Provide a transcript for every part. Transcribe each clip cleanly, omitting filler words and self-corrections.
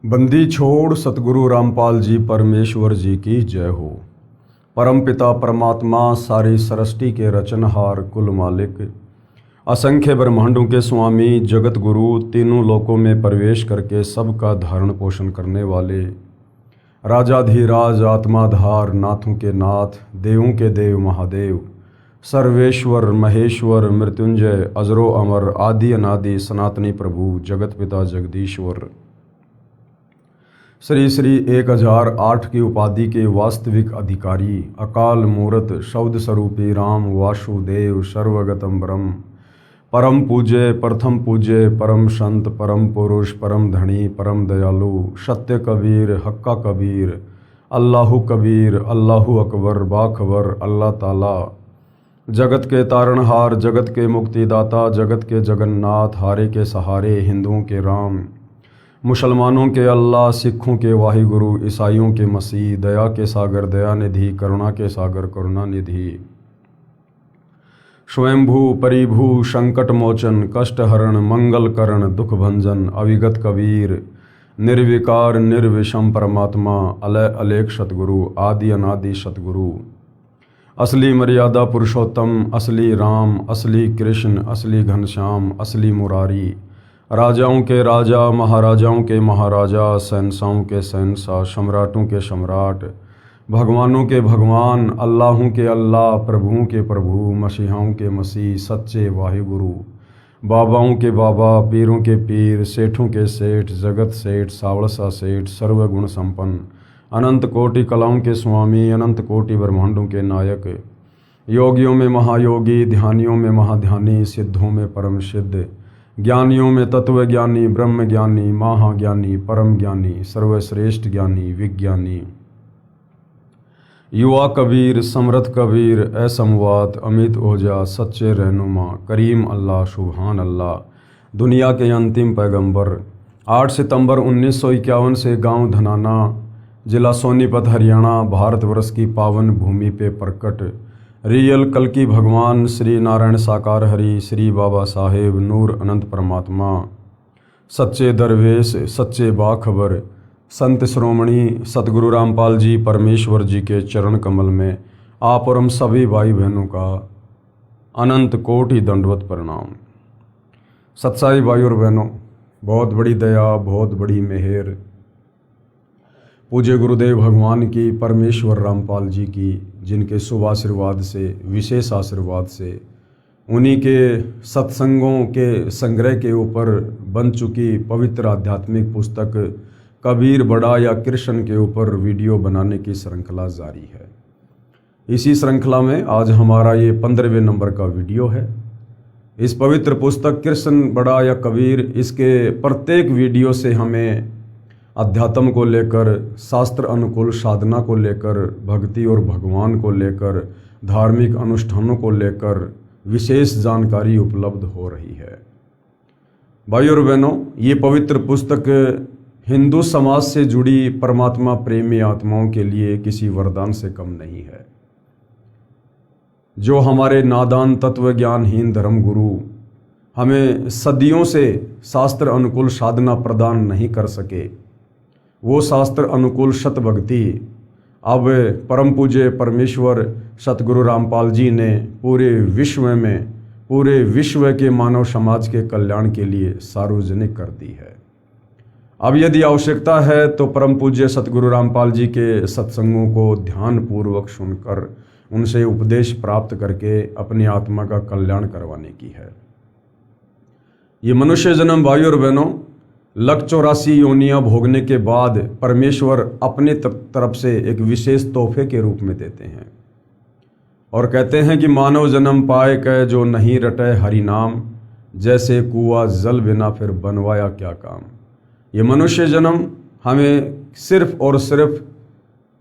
बंदी छोड़ सतगुरु रामपाल जी परमेश्वर जी की जय हो। परमपिता परमात्मा सारी सृष्टि के रचनहार कुल मालिक, असंख्य ब्रह्मांडों के स्वामी, जगत गुरु, तीनों लोकों में प्रवेश करके सबका धारण पोषण करने वाले, राजाधिराज आत्माधार, नाथों के नाथ, देवों के देव महादेव, सर्वेश्वर महेश्वर मृत्युंजय, अजरो अमर, आदि अनादि सनातनी प्रभु, जगत पिता जगदीश्वर, श्री श्री 1008 की उपाधि के वास्तविक अधिकारी, अकाल मूर्त शब्द स्वरूपी राम वासुदेव, सर्वगतम ब्रह्म, परम पूज्य, प्रथम पूज्य, परम संत, परम पुरुष, परम धनी, परम दयालु, सत्य कबीर, हक्का कबीर, अल्लाहु कबीर, अल्लाहु अकबर, बाखबर, अल्लाह ताला, जगत के तारणहार, जगत के मुक्तिदाता, जगत के जगन्नाथ, हारे के सहारे, हिंदुओं के राम, मुसलमानों के अल्लाह, सिखों के वाहिगुरु, ईसाइयों के मसीह, दया के सागर दयानिधि, करुणा के सागर करुणानिधि, स्वयंभू परिभू, संकट मोचन, कष्ट हरण, मंगल करण, दुख भंजन, अविगत कबीर, निर्विकार निर्विषम परमात्मा, अलय अलेख सतगुरु, आदि अनादि सतगुरु, असली मर्यादा पुरुषोत्तम, असली राम, असली कृष्ण, असली घनश्याम, असली मुरारी, राजाओं के राजा, महाराजाओं के महाराजा, शहंशाहों के शहंशाह, सम्राटों के सम्राट, भगवानों के भगवान, अल्लाहों के अल्लाह, प्रभुओं के प्रभु, मसीहाओं के मसीह, सच्चे वाहिगुरु, बाबाओं के बाबा, पीरों के पीर, सेठों के सेठ, जगत सेठ, सावड़सा सेठ, सर्वगुण संपन्न, अनंत कोटि कलाओं के स्वामी, अनंत कोटि ब्रह्मांडों के नायक, योगियों में महायोगी, ध्यानियों में महाध्यानी, सिद्धों में परम सिद्ध, ज्ञानियों में तत्व ज्ञानी, ब्रह्म ज्ञानी, महाज्ञानी, परम ज्ञानी, सर्वश्रेष्ठ ज्ञानी, विज्ञानी, युवा कबीर, समर्थ कबीर, असमवात, अमित ओजा, सच्चे रहनुमा, करीम अल्लाह, सुभान अल्लाह, दुनिया के अंतिम पैगंबर। 8 सितंबर 1951 से गांव धनाना, जिला सोनीपत, हरियाणा, भारतवर्ष की पावन भूमि पे प्रकट रियल कल्कि भगवान श्री नारायण साकार हरि, श्री बाबा साहेब नूर अनंत परमात्मा, सच्चे दरवेश, सच्चे बाखबर, संत श्रोमणी सतगुरु रामपाल जी परमेश्वर जी के चरण कमल में आप और हम सभी भाई बहनों का अनंत कोटि दंडवत प्रणाम। सत्साई भाई और बहनों, बहुत बड़ी दया, बहुत बड़ी मेहर पूज्य गुरुदेव भगवान की, परमेश्वर रामपाल जी की, जिनके शुभ आशीर्वाद से, विशेष आशीर्वाद से, उन्हीं के सत्संगों के संग्रह के ऊपर बन चुकी पवित्र आध्यात्मिक पुस्तक कबीर बड़ा या कृष्ण के ऊपर वीडियो बनाने की श्रृंखला जारी है। इसी श्रृंखला में आज हमारा ये 15वें नंबर का वीडियो है। इस पवित्र पुस्तक कृष्ण बड़ा या कबीर, इसके प्रत्येक वीडियो से हमें अध्यात्म को लेकर, शास्त्र अनुकूल साधना को लेकर, भक्ति और भगवान को लेकर, धार्मिक अनुष्ठानों को लेकर विशेष जानकारी उपलब्ध हो रही है। भाई और बहनों, ये पवित्र पुस्तक हिंदू समाज से जुड़ी परमात्मा प्रेमी आत्माओं के लिए किसी वरदान से कम नहीं है। जो हमारे नादान तत्व ज्ञानहीन धर्म गुरु हमें सदियों से शास्त्र अनुकूल साधना प्रदान नहीं कर सके, वो शास्त्र अनुकूल सत भक्ति अब परम पूज्य परमेश्वर सतगुरु रामपाल जी ने पूरे विश्व के मानव समाज के कल्याण के लिए सार्वजनिक कर दी है। अब यदि आवश्यकता है तो परम पूज्य सतगुरु रामपाल जी के सत्संगों को ध्यान पूर्वक सुनकर, उनसे उपदेश प्राप्त करके अपनी आत्मा का कल्याण करवाने की है। ये मनुष्य जन्म भाई और बहनों 184 योनियां भोगने के बाद परमेश्वर अपने तरफ से एक विशेष तोहफे के रूप में देते हैं और कहते हैं कि मानव जन्म पाए कै जो नहीं रटे हरि नाम, जैसे कुआं जल बिना फिर बनवाया क्या काम। ये मनुष्य जन्म हमें सिर्फ और सिर्फ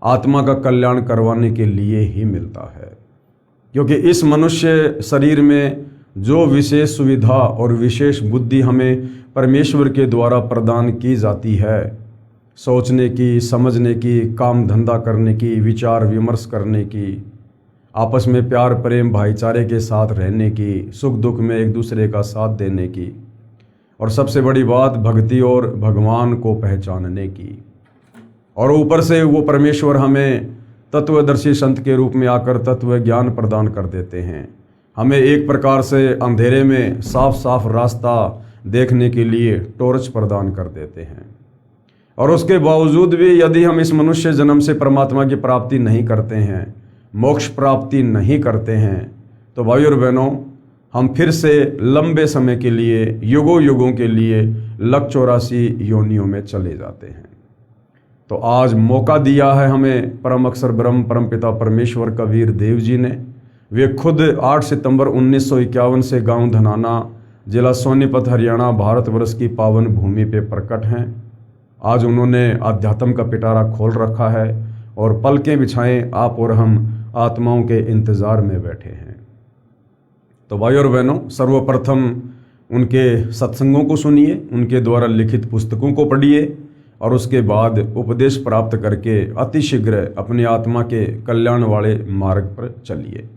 आत्मा का कल्याण करवाने के लिए ही मिलता है, क्योंकि इस मनुष्य शरीर में जो विशेष सुविधा और विशेष बुद्धि हमें परमेश्वर के द्वारा प्रदान की जाती है, सोचने की, समझने की, काम धंधा करने की, विचार विमर्श करने की, आपस में प्यार प्रेम भाईचारे के साथ रहने की, सुख दुख में एक दूसरे का साथ देने की, और सबसे बड़ी बात भक्ति और भगवान को पहचानने की। और ऊपर से वो परमेश्वर हमें तत्वदर्शी संत के रूप में आकर तत्व ज्ञान प्रदान कर देते हैं, हमें एक प्रकार से अंधेरे में साफ साफ रास्ता देखने के लिए टॉर्च प्रदान कर देते हैं। और उसके बावजूद भी यदि हम इस मनुष्य जन्म से परमात्मा की प्राप्ति नहीं करते हैं, मोक्ष प्राप्ति नहीं करते हैं, तो भाइयों और बहनों हम फिर से लंबे समय के लिए, युगों युगों के लिए लक 84 योनियों में चले जाते हैं। तो आज मौका दिया है हमें परम अक्षर ब्रह्म परमपिता परमेश्वर कबीर देव जी ने। वे खुद 8 सितंबर 1951 से गांव धनाना, जिला सोनीपत, हरियाणा, भारतवर्ष की पावन भूमि पे प्रकट हैं। आज उन्होंने अध्यात्म का पिटारा खोल रखा है और पलकें बिछाएं आप और हम आत्माओं के इंतज़ार में बैठे हैं। तो भाइयों और बहनों, सर्वप्रथम उनके सत्संगों को सुनिए, उनके द्वारा लिखित पुस्तकों को पढ़िए और उसके बाद उपदेश प्राप्त करके अतिशीघ्र अपनी आत्मा के कल्याण वाले मार्ग पर चलिए।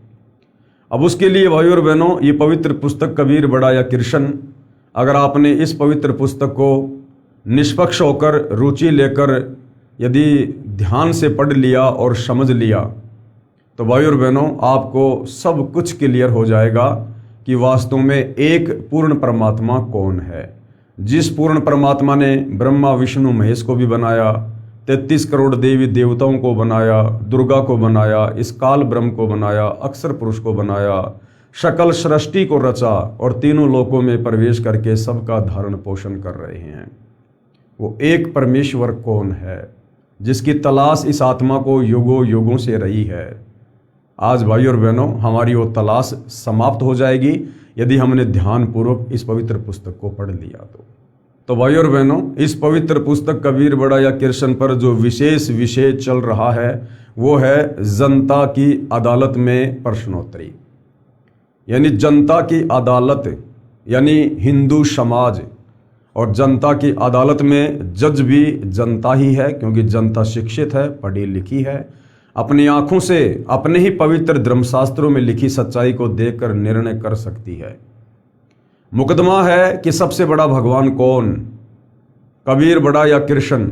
अब उसके लिए भाइयों और बहनों, ये पवित्र पुस्तक कबीर बड़ा या कृष्ण, अगर आपने इस पवित्र पुस्तक को निष्पक्ष होकर, रुचि लेकर यदि ध्यान से पढ़ लिया और समझ लिया, तो भाइयों और बहनों आपको सब कुछ क्लियर हो जाएगा कि वास्तव में एक पूर्ण परमात्मा कौन है। जिस पूर्ण परमात्मा ने ब्रह्मा विष्णु महेश को भी बनाया, 33 करोड़ देवी देवताओं को बनाया, दुर्गा को बनाया, इस काल ब्रह्म को बनाया, अक्षर पुरुष को बनाया, सकल सृष्टि को रचा और तीनों लोकों में प्रवेश करके सबका धारण पोषण कर रहे हैं, वो एक परमेश्वर कौन है, जिसकी तलाश इस आत्मा को युगों युगों से रही है। आज भाइयों और बहनों हमारी वो तलाश समाप्त हो जाएगी यदि हमने ध्यानपूर्वक इस पवित्र पुस्तक को पढ़ लिया तो भाइयों और बहनों, इस पवित्र पुस्तक कबीर बड़ा या कृष्ण पर जो विशेष विषय चल रहा है वो है जनता की अदालत में प्रश्नोत्तरी। यानी जनता की अदालत यानी हिंदू समाज, और जनता की अदालत में जज भी जनता ही है, क्योंकि जनता शिक्षित है, पढ़ी लिखी है, अपनी आंखों से अपने ही पवित्र धर्मशास्त्रों में लिखी सच्चाई को देखकर निर्णय कर सकती है। मुकदमा है कि सबसे बड़ा भगवान कौन, कबीर बड़ा या कृष्ण।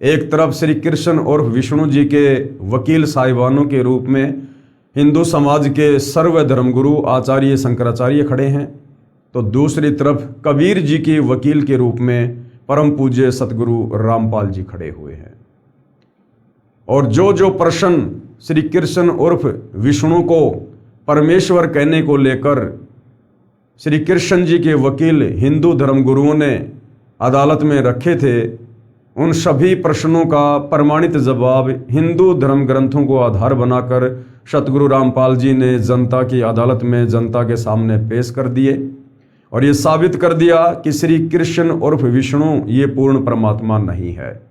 एक तरफ श्री कृष्ण और विष्णु जी के वकील साहिबानों के रूप में हिंदू समाज के सर्व धर्मगुरु आचार्य शंकराचार्य खड़े हैं, तो दूसरी तरफ कबीर जी के वकील के रूप में परम पूज्य सतगुरु रामपाल जी खड़े हुए हैं। और जो प्रश्न श्री कृष्ण उर्फ विष्णु को परमेश्वर कहने को लेकर श्री कृष्ण जी के वकील हिंदू धर्मगुरुओं ने अदालत में रखे थे, उन सभी प्रश्नों का प्रमाणित जवाब हिंदू धर्म ग्रंथों को आधार बनाकर सतगुरु रामपाल जी ने जनता की अदालत में जनता के सामने पेश कर दिए और ये साबित कर दिया कि श्री कृष्ण उर्फ विष्णु ये पूर्ण परमात्मा नहीं है,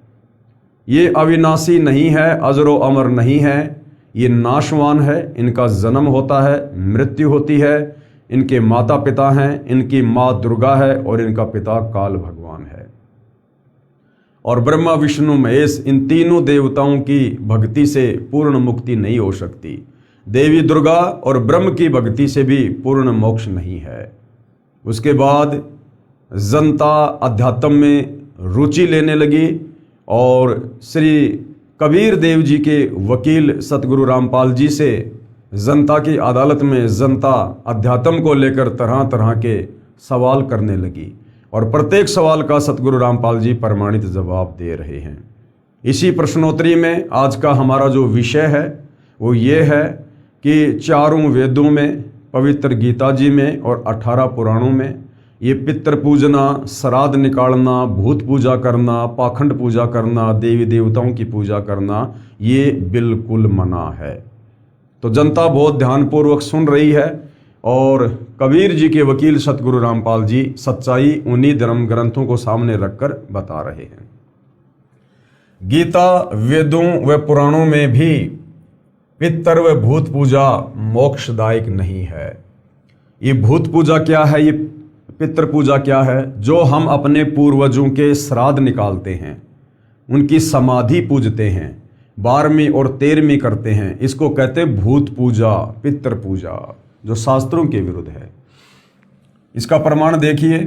ये अविनाशी नहीं है, अजरो अमर नहीं है, ये नाशवान है। इनका जन्म होता है, मृत्यु होती है, इनके माता पिता हैं, इनकी माँ दुर्गा है और इनका पिता काल भगवान है। और ब्रह्मा विष्णु महेश इन तीनों देवताओं की भक्ति से पूर्ण मुक्ति नहीं हो सकती। देवी दुर्गा और ब्रह्म की भक्ति से भी पूर्ण मोक्ष नहीं है। उसके बाद जनता अध्यात्म में रुचि लेने लगी और श्री कबीर देव जी के वकील सतगुरु रामपाल जी से जनता की अदालत में जनता अध्यात्म को लेकर तरह तरह के सवाल करने लगी और प्रत्येक सवाल का सतगुरु रामपाल जी प्रमाणित जवाब दे रहे हैं। इसी प्रश्नोत्तरी में आज का हमारा जो विषय है वो ये है कि चारों वेदों में, पवित्र गीता जी में और 18 पुराणों में ये पितृ पूजना, श्राद्ध निकालना, भूत पूजा करना, पाखंड पूजा करना, देवी देवताओं की पूजा करना, ये बिल्कुल मना है। तो जनता बहुत ध्यानपूर्वक सुन रही है और कबीर जी के वकील सतगुरु रामपाल जी सच्चाई उन्हीं धर्म ग्रंथों को सामने रखकर बता रहे हैं। गीता, वेदों व पुराणों में भी पितृ व भूत पूजा मोक्षदायक नहीं है। ये भूत पूजा क्या है, ये पितृ पूजा क्या है? जो हम अपने पूर्वजों के श्राद्ध निकालते हैं, उनकी समाधि पूजते हैं, 12वीं और 13वीं करते हैं, इसको कहते भूत पूजा, पितृ पूजा, जो शास्त्रों के विरुद्ध है। इसका प्रमाण देखिए,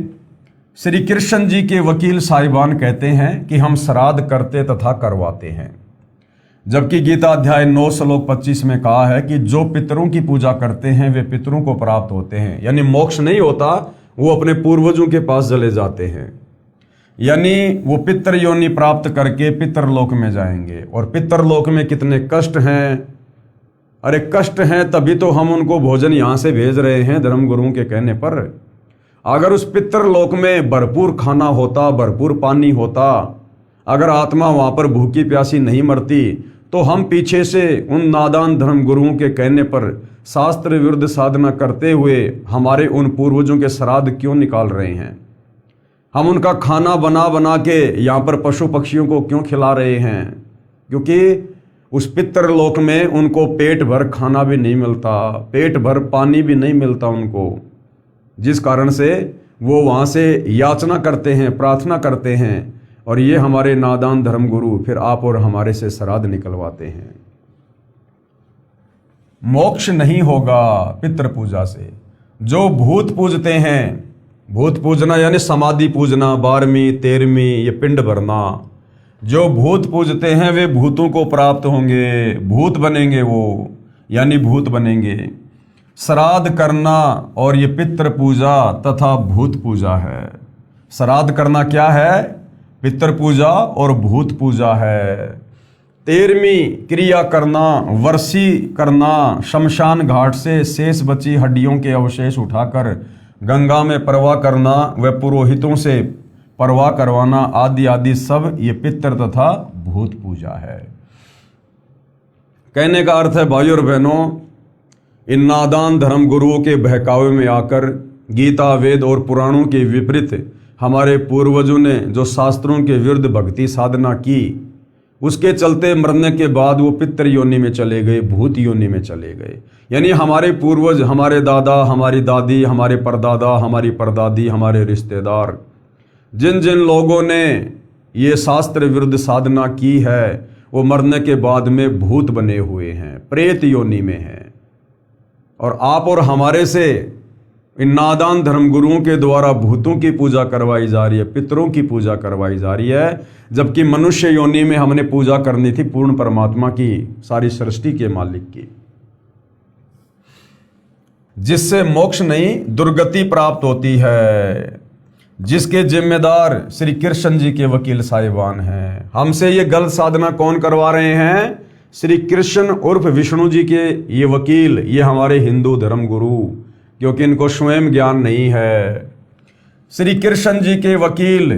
श्री कृष्ण जी के वकील साहिबान कहते हैं कि हम श्राद्ध करते तथा करवाते हैं, जबकि गीता अध्याय 9 श्लोक 25 में कहा है कि जो पितरों की पूजा करते हैं वे पितरों को प्राप्त होते हैं। यानी मोक्ष नहीं होता, वो अपने पूर्वजों के पास चले जाते हैं, यानी वो पितर योनि प्राप्त करके पितरलोक में जाएंगे। और पितरलोक में कितने कष्ट हैं, अरे कष्ट हैं तभी तो हम उनको भोजन यहाँ से भेज रहे हैं धर्मगुरुओं के कहने पर। अगर उस पितरलोक में भरपूर खाना होता, भरपूर पानी होता, अगर आत्मा वहाँ पर भूखी प्यासी नहीं मरती, तो हम पीछे से उन नादान धर्मगुरुओं के कहने पर शास्त्र विरुद्ध साधना करते हुए हमारे उन पूर्वजों के श्राद्ध क्यों निकाल रहे हैं? हम उनका खाना बना बना के यहाँ पर पशु पक्षियों को क्यों खिला रहे हैं? क्योंकि उस पितरलोक में उनको पेट भर खाना भी नहीं मिलता, पेट भर पानी भी नहीं मिलता उनको, जिस कारण से वो वहाँ से याचना करते हैं, प्रार्थना करते हैं। और ये हमारे नादान धर्मगुरु फिर आप और हमारे से श्राद्ध निकलवाते हैं। मोक्ष नहीं होगा पितृ पूजा से। जो भूत पूजते हैं, भूत पूजना यानी समाधि पूजना, 12वीं 13वीं ये पिंड भरना, जो भूत पूजते हैं वे भूतों को प्राप्त होंगे, भूत बनेंगे वो, यानी भूत बनेंगे। श्राद्ध करना और ये पितृ पूजा तथा भूत पूजा है। श्राद्ध करना क्या है? पितृ पूजा और भूत पूजा है। 13वीं क्रिया करना, वर्षी करना, शमशान घाट से शेष बची हड्डियों के अवशेष उठाकर गंगा में प्रवाह करना, व पुरोहितों से प्रवाह करवाना आदि आदि सब ये पितृ तथा भूत पूजा है। कहने का अर्थ है भाइयों और बहनों, इन नादान धर्म गुरुओं के बहकावे में आकर गीता, वेद और पुराणों के विपरीत हमारे पूर्वजों ने जो शास्त्रों के विरुद्ध भक्ति साधना की, उसके चलते मरने के बाद वो पितृ योनि में चले गए, भूत योनि में चले गए। यानी हमारे पूर्वज, हमारे दादा, हमारी दादी, हमारे परदादा, हमारी परदादी, हमारे रिश्तेदार, जिन जिन लोगों ने ये शास्त्र विरुद्ध साधना की है, वो मरने के बाद में भूत बने हुए हैं, प्रेत योनि में हैं। और आप और हमारे से इन नादान धर्मगुरुओं के द्वारा भूतों की पूजा करवाई जा रही है, पितरों की पूजा करवाई जा रही है, जबकि मनुष्य योनि में हमने पूजा करनी थी पूर्ण परमात्मा की, सारी सृष्टि के मालिक की, जिससे मोक्ष नहीं दुर्गति प्राप्त होती है, जिसके जिम्मेदार श्री कृष्ण जी के वकील साहिबान हैं। हमसे ये गलत साधना कौन करवा रहे हैं? श्री कृष्ण उर्फ विष्णु जी के ये वकील, ये हमारे हिंदू धर्मगुरु, क्योंकि इनको स्वयं ज्ञान नहीं है। श्री कृष्ण जी के वकील,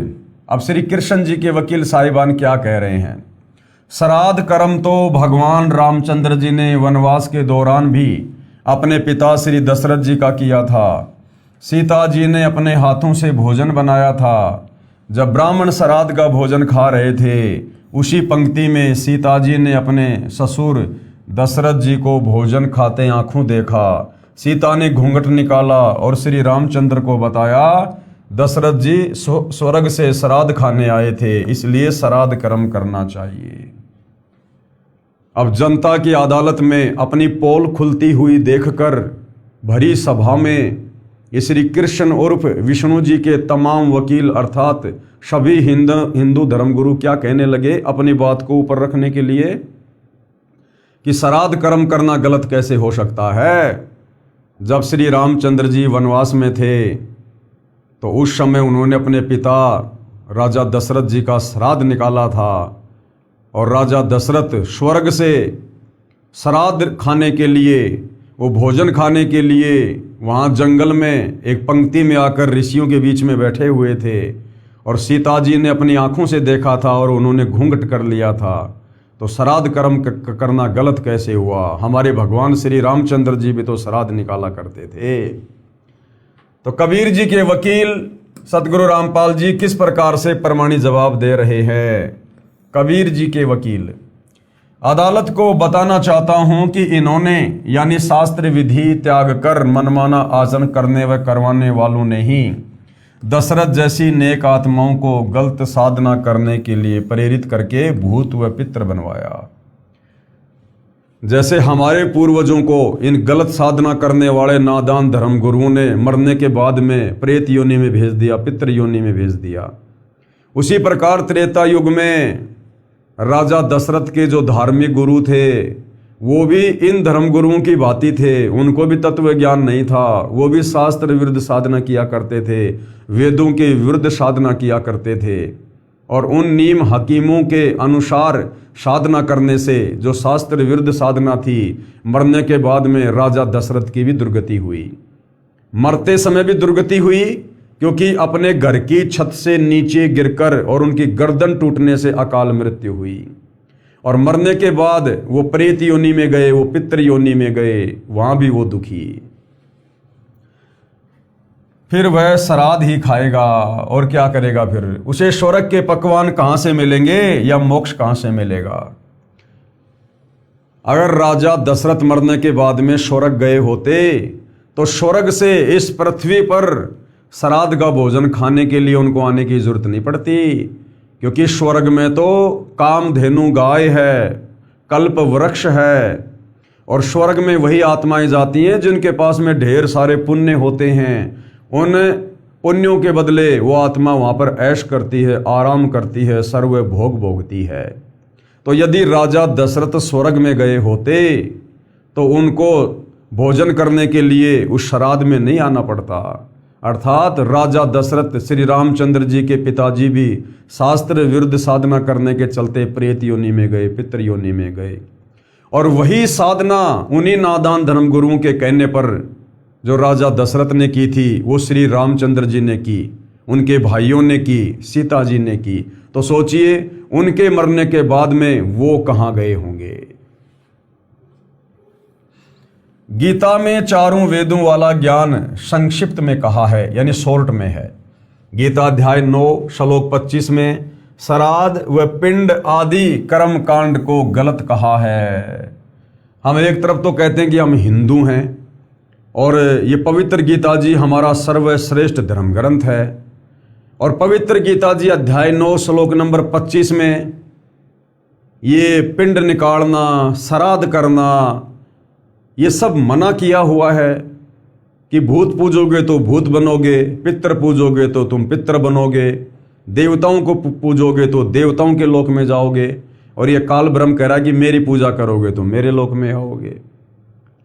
अब श्री कृष्ण जी के वकील साहिबान क्या कह रहे हैं? श्राद्ध कर्म तो भगवान रामचंद्र जी ने वनवास के दौरान भी अपने पिता श्री दशरथ जी का किया था। सीता जी ने अपने हाथों से भोजन बनाया था। जब ब्राह्मण श्राद्ध का भोजन खा रहे थे, उसी पंक्ति में सीता जी ने अपने ससुर दशरथ जी को भोजन खाते आंखों देखा। सीता ने घूंघट निकाला और श्री रामचंद्र को बताया, दशरथ जी स्वर्ग से श्राद्ध खाने आए थे, इसलिए श्राद्ध कर्म करना चाहिए। अब जनता की अदालत में अपनी पोल खुलती हुई देखकर भरी सभा में ये श्री कृष्ण उर्फ विष्णु जी के तमाम वकील अर्थात सभी हिंदू धर्मगुरु क्या कहने लगे अपनी बात को ऊपर रखने के लिए कि श्राद्ध कर्म करना गलत कैसे हो सकता है। जब श्री रामचंद्र जी वनवास में थे तो उस समय उन्होंने अपने पिता राजा दशरथ जी का श्राद्ध निकाला था और राजा दशरथ स्वर्ग से श्राद्ध खाने के लिए, वो भोजन खाने के लिए वहाँ जंगल में एक पंक्ति में आकर ऋषियों के बीच में बैठे हुए थे और सीता जी ने अपनी आंखों से देखा था और उन्होंने घूंघट कर लिया था। तो श्राद्ध कर्म करना गलत कैसे हुआ? हमारे भगवान श्री रामचंद्र जी भी तो श्राद्ध निकाला करते थे। तो कबीर जी के वकील सतगुरु रामपाल जी किस प्रकार से प्रमाणिक जवाब दे रहे हैं? कबीर जी के वकील, अदालत को बताना चाहता हूं कि इन्होंने यानी शास्त्र विधि त्याग कर मनमाना आचरण करने व करवाने वालों ने ही दशरथ जैसी नेक आत्माओं को गलत साधना करने के लिए प्रेरित करके भूत व पितर बनवाया। जैसे हमारे पूर्वजों को इन गलत साधना करने वाले नादान धर्म गुरुओं ने मरने के बाद में प्रेत योनि में भेज दिया, पितृ योनि में भेज दिया, उसी प्रकार त्रेता युग में राजा दशरथ के जो धार्मिक गुरु थे वो भी इन धर्म गुरुओं की भांति थे। उनको भी तत्व ज्ञान नहीं था, वो भी शास्त्र विरुद्ध साधना किया करते थे, वेदों के विरुद्ध साधना किया करते थे। और उन नीम हकीमों के अनुसार साधना करने से जो शास्त्र विरुद्ध साधना थी, मरने के बाद में राजा दशरथ की भी दुर्गति हुई। मरते समय भी दुर्गति हुई क्योंकि अपने घर की छत से नीचे गिरकर और उनकी गर्दन टूटने से अकाल मृत्यु हुई। और मरने के बाद वो प्रेत योनि में गए, वो पितृ योनि में गए, वहां भी वो दुखी। फिर वह श्राद्ध ही खाएगा और क्या करेगा? फिर उसे स्वर्ग के पकवान कहां से मिलेंगे या मोक्ष कहां से मिलेगा? अगर राजा दशरथ मरने के बाद में स्वर्ग गए होते तो स्वर्ग से इस पृथ्वी पर श्राद्ध का भोजन खाने के लिए उनको आने की जरूरत नहीं पड़ती, क्योंकि स्वर्ग में तो कामधेनु गाय है, कल्प वृक्ष है, और स्वर्ग में वही आत्माएं जाती हैं जिनके पास में ढेर सारे पुण्य होते हैं। उन पुण्यों के बदले वो आत्मा वहां पर ऐश करती है, आराम करती है, सर्व भोग भोगती है। तो यदि राजा दशरथ स्वर्ग में गए होते तो उनको भोजन करने के लिए उस श्राद्ध में नहीं आना पड़ता। अर्थात राजा दशरथ श्री रामचंद्र जी के पिताजी भी शास्त्र विरुद्ध साधना करने के चलते प्रेत योनि में गए, पितृ योनि में गए। और वही साधना उन्हीं नादान धर्म गुरुओं के कहने पर जो राजा दशरथ ने की थी वो श्री रामचंद्र जी ने की, उनके भाइयों ने की, सीता जी ने की। तो सोचिए उनके मरने के बाद में वो कहां गए होंगे। गीता में चारों वेदों वाला ज्ञान संक्षिप्त में कहा है, यानी शॉर्ट में है। गीता अध्याय 9 श्लोक 25 में श्राद्ध व पिंड आदि कर्म कांड को गलत कहा है। हम एक तरफ तो कहते हैं कि हम हिंदू हैं और ये पवित्र गीता जी हमारा सर्वश्रेष्ठ धर्म ग्रंथ है, और पवित्र गीता जी अध्याय 9 श्लोक नंबर 25 में ये पिंड निकालना, श्राद्ध करना, ये सब मना किया हुआ है कि भूत पूजोगे तो भूत बनोगे, पितर पूजोगे तो तुम पितर बनोगे, देवताओं को पूजोगे तो देवताओं के लोक में जाओगे, और ये काल ब्रह्म कह रहा है कि मेरी पूजा करोगे तो मेरे लोक में आओगे।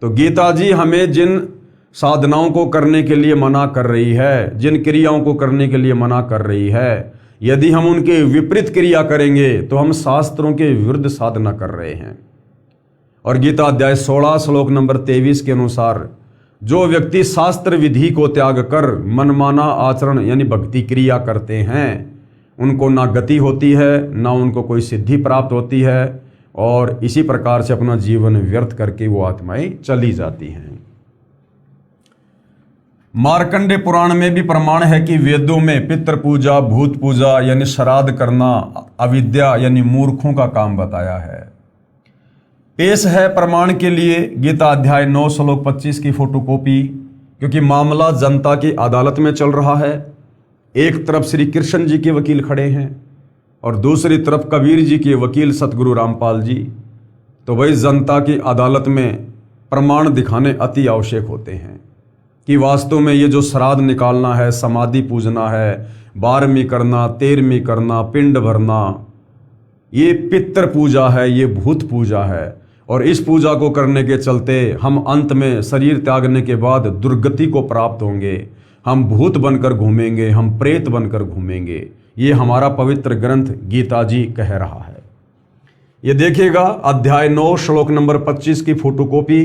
तो गीता जी हमें जिन साधनाओं को करने के लिए मना कर रही है, जिन क्रियाओं को करने के लिए मना कर रही है, यदि हम उनके विपरीत क्रिया करेंगे तो हम शास्त्रों के विरुद्ध साधना कर रहे हैं। और गीता अध्याय 16 श्लोक नंबर 23 के अनुसार जो व्यक्ति शास्त्र विधि को त्याग कर मनमाना आचरण यानी भक्ति क्रिया करते हैं उनको ना गति होती है, ना उनको कोई सिद्धि प्राप्त होती है, और इसी प्रकार से अपना जीवन व्यर्थ करके वो आत्माएं चली जाती हैं। मार्कंडे पुराण में भी प्रमाण है कि वेदों में पितृ पूजा, भूत पूजा यानी श्राद्ध करना अविद्या यानी मूर्खों का काम बताया है। पेश है प्रमाण के लिए गीता अध्याय 9 श्लोक 25 की फोटोकॉपी, क्योंकि मामला जनता की अदालत में चल रहा है। एक तरफ श्री कृष्ण जी के वकील खड़े हैं और दूसरी तरफ कबीर जी के वकील सतगुरु रामपाल जी। तो वही जनता की अदालत में प्रमाण दिखाने अति आवश्यक होते हैं कि वास्तव में ये जो श्राद्ध निकालना है, समाधि पूजना है, 12वीं करना, 13वीं करना, पिंड भरना, ये पितृ पूजा है, ये भूत पूजा है। और इस पूजा को करने के चलते हम अंत में शरीर त्यागने के बाद दुर्गति को प्राप्त होंगे, हम भूत बनकर घूमेंगे, हम प्रेत बनकर घूमेंगे। ये हमारा पवित्र ग्रंथ गीता जी कह रहा है। ये देखिएगा अध्याय 9 श्लोक नंबर 25 की फोटोकॉपी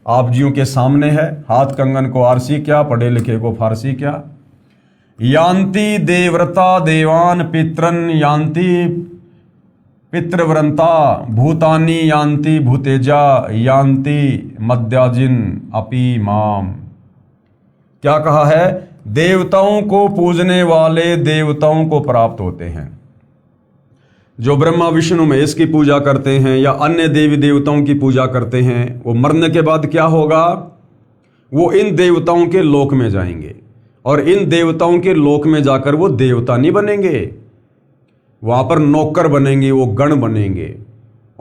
आप जियों के सामने है। हाथ कंगन को आरसी क्या, पढ़े लिखे को फारसी क्या। यान्ति देवव्रता देवान पितरन यान्ति पितृव्रंता भूतानि यान्ति भूतेजा यान्ति मद्याजिन अपि माम। क्या कहा है? देवताओं को पूजने वाले देवताओं को प्राप्त होते हैं। जो ब्रह्मा विष्णु महेश की पूजा करते हैं या अन्य देवी देवताओं की पूजा करते हैं, वो मरने के बाद क्या होगा? वो इन देवताओं के लोक में जाएंगे, और इन देवताओं के लोक में जाकर वो देवता नहीं बनेंगे, वहां पर नौकर बनेंगे, वो गण बनेंगे,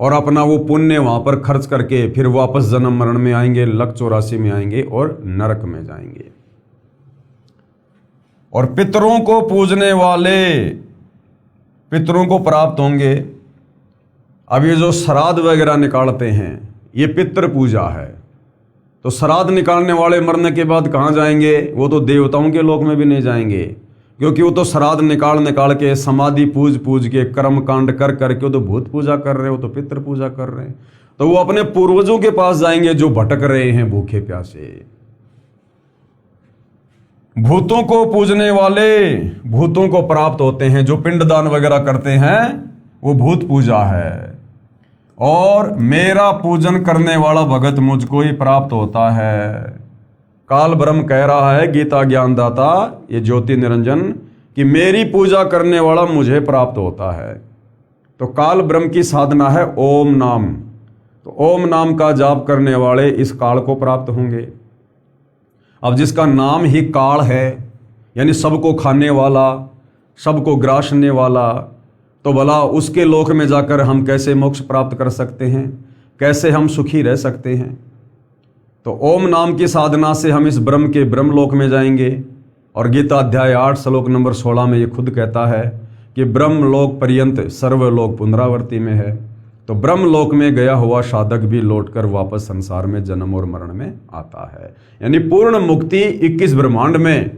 और अपना वो पुण्य वहाँ पर खर्च करके फिर वापस जन्म मरण में आएंगे, लक 84 में आएंगे और नरक में जाएंगे। और पितरों को पूजने वाले पितरों को प्राप्त होंगे। अब ये जो श्राद्ध वगैरह निकालते हैं ये पितृ पूजा है। तो श्राद्ध निकालने वाले मरने के बाद कहाँ जाएंगे? वो तो देवताओं के लोक में भी नहीं जाएंगे, क्योंकि वो तो श्राद्ध निकाल के समाधि पूज के कर्म कांड कर करके वो तो भूत पूजा कर रहे हैं, वो तो पितृ पूजा कर रहे हैं। तो वो अपने पूर्वजों के पास जाएंगे जो भटक रहे हैं भूखे प्यासे। भूतों को पूजने वाले भूतों को प्राप्त होते हैं। जो पिंडदान वगैरह करते हैं वो भूत पूजा है। और मेरा पूजन करने वाला भगत मुझको ही प्राप्त होता है। काल ब्रह्म कह रहा है, गीता ज्ञानदाता ये ज्योति निरंजन, कि मेरी पूजा करने वाला मुझे प्राप्त होता है। तो काल ब्रह्म की साधना है ओम नाम। तो ओम नाम का जाप करने वाले इस काल को प्राप्त होंगे। अब जिसका नाम ही काल है, यानी सबको खाने वाला, सबको ग्रासने वाला, तो भला उसके लोक में जाकर हम कैसे मोक्ष प्राप्त कर सकते हैं? कैसे हम सुखी रह सकते हैं? तो ओम नाम की साधना से हम इस ब्रह्म के ब्रह्मलोक में जाएंगे। और गीता अध्याय 8 श्लोक नंबर 16 में ये खुद कहता है कि ब्रह्मलोक पर्यंत सर्वलोक पुनरावर्ती में है। तो ब्रह्मलोक में गया हुआ साधक भी लौटकर वापस संसार में जन्म और मरण में आता है। यानी पूर्ण मुक्ति 21 ब्रह्मांड में,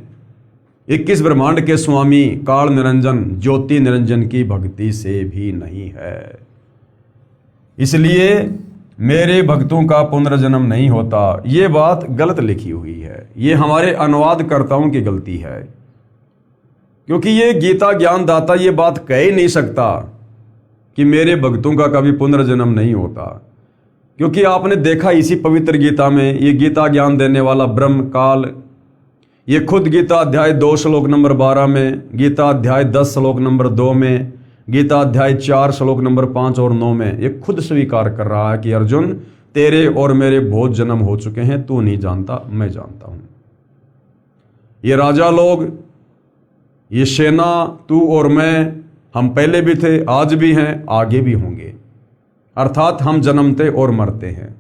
21 ब्रह्मांड के स्वामी काल निरंजन ज्योति निरंजन की भक्ति से भी नहीं है। इसलिए मेरे भक्तों का पुनर्जन्म नहीं होता, ये बात गलत लिखी हुई है। ये हमारे अनुवादकर्ताओं की गलती है, क्योंकि ये गीता ज्ञानदाता ये बात कह ही नहीं सकता कि मेरे भक्तों का कभी पुनर्जन्म नहीं होता। क्योंकि आपने देखा इसी पवित्र गीता में, ये गीता ज्ञान देने वाला ब्रह्म काल, ये खुद गीता अध्याय 2 श्लोक नंबर 12 में, गीता अध्याय 10 श्लोक नंबर 2 में, गीता अध्याय 4 श्लोक नंबर 5 और 9 में ये खुद स्वीकार कर रहा है कि अर्जुन तेरे और मेरे बहुत जन्म हो चुके हैं, तू नहीं जानता, मैं जानता हूं। ये राजा लोग, ये सेना, तू और मैं, हम पहले भी थे, आज भी हैं, आगे भी होंगे। अर्थात हम जन्मते और मरते हैं।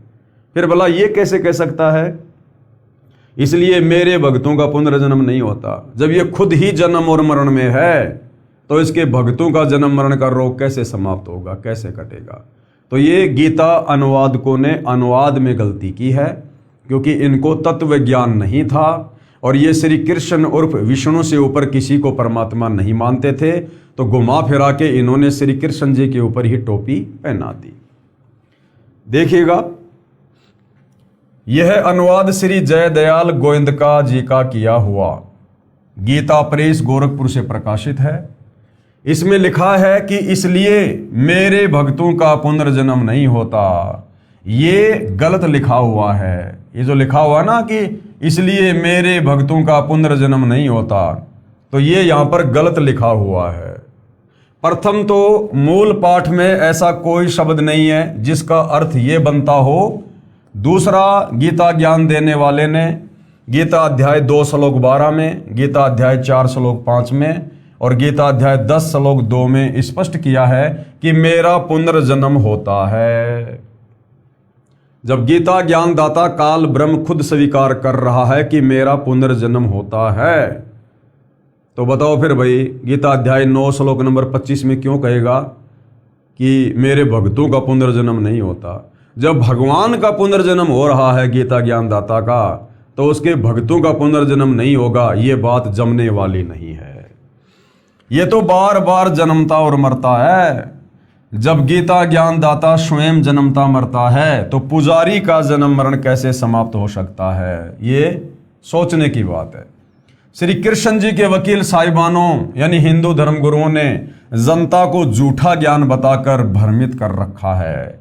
फिर भला ये कैसे कह सकता है? इसलिए मेरे भक्तों का पुनर्जन्म नहीं होता। जब ये खुद ही जन्म और मरण में है तो इसके भक्तों का जन्म मरण का रोग कैसे समाप्त होगा, कैसे कटेगा? तो ये गीता अनुवादकों ने अनुवाद में गलती की है, क्योंकि इनको तत्व ज्ञान नहीं था और ये श्री कृष्ण उर्फ विष्णु से ऊपर किसी को परमात्मा नहीं मानते थे। तो घुमा फिरा के इन्होंने श्री कृष्ण जी के ऊपर ही टोपी पहना दी। देखिएगा, यह अनुवाद श्री जयदयाल गोविंदका जी का किया हुआ गीता प्रेस गोरखपुर से प्रकाशित है। इसमें लिखा है कि इसलिए मेरे भक्तों का पुनर्जन्म नहीं होता। ये गलत लिखा हुआ है। ये जो लिखा हुआ ना कि इसलिए मेरे भक्तों का पुनर्जन्म नहीं होता, तो ये यहां पर गलत लिखा हुआ है। प्रथम तो मूल पाठ में ऐसा कोई शब्द नहीं है जिसका अर्थ ये बनता हो। दूसरा, गीता ज्ञान देने वाले ने गीता अध्याय 2 श्लोक 12 में, गीता अध्याय 4 श्लोक 5 में और गीता अध्याय 10 श्लोक 2 में स्पष्ट किया है कि मेरा पुनर्जन्म होता है। जब गीता ज्ञानदाता काल ब्रह्म खुद स्वीकार कर रहा है कि मेरा पुनर्जन्म होता है, तो बताओ फिर भाई गीता अध्याय 9 श्लोक नंबर 25 में क्यों कहेगा कि मेरे भक्तों का पुनर्जन्म नहीं होता? जब भगवान का पुनर्जन्म हो रहा है गीता ज्ञानदाता का, तो उसके भक्तों का पुनर्जन्म नहीं होगा, ये बात जमने वाली नहीं है। ये तो बार बार जन्मता और मरता है। जब गीता ज्ञानदाता स्वयं जन्मता मरता है, तो पुजारी का जन्म मरण कैसे समाप्त हो सकता है? ये सोचने की बात है। श्री कृष्ण जी के वकील साहिबानों यानी हिंदू धर्म गुरुओं ने जनता को झूठा ज्ञान बताकर भ्रमित कर रखा है।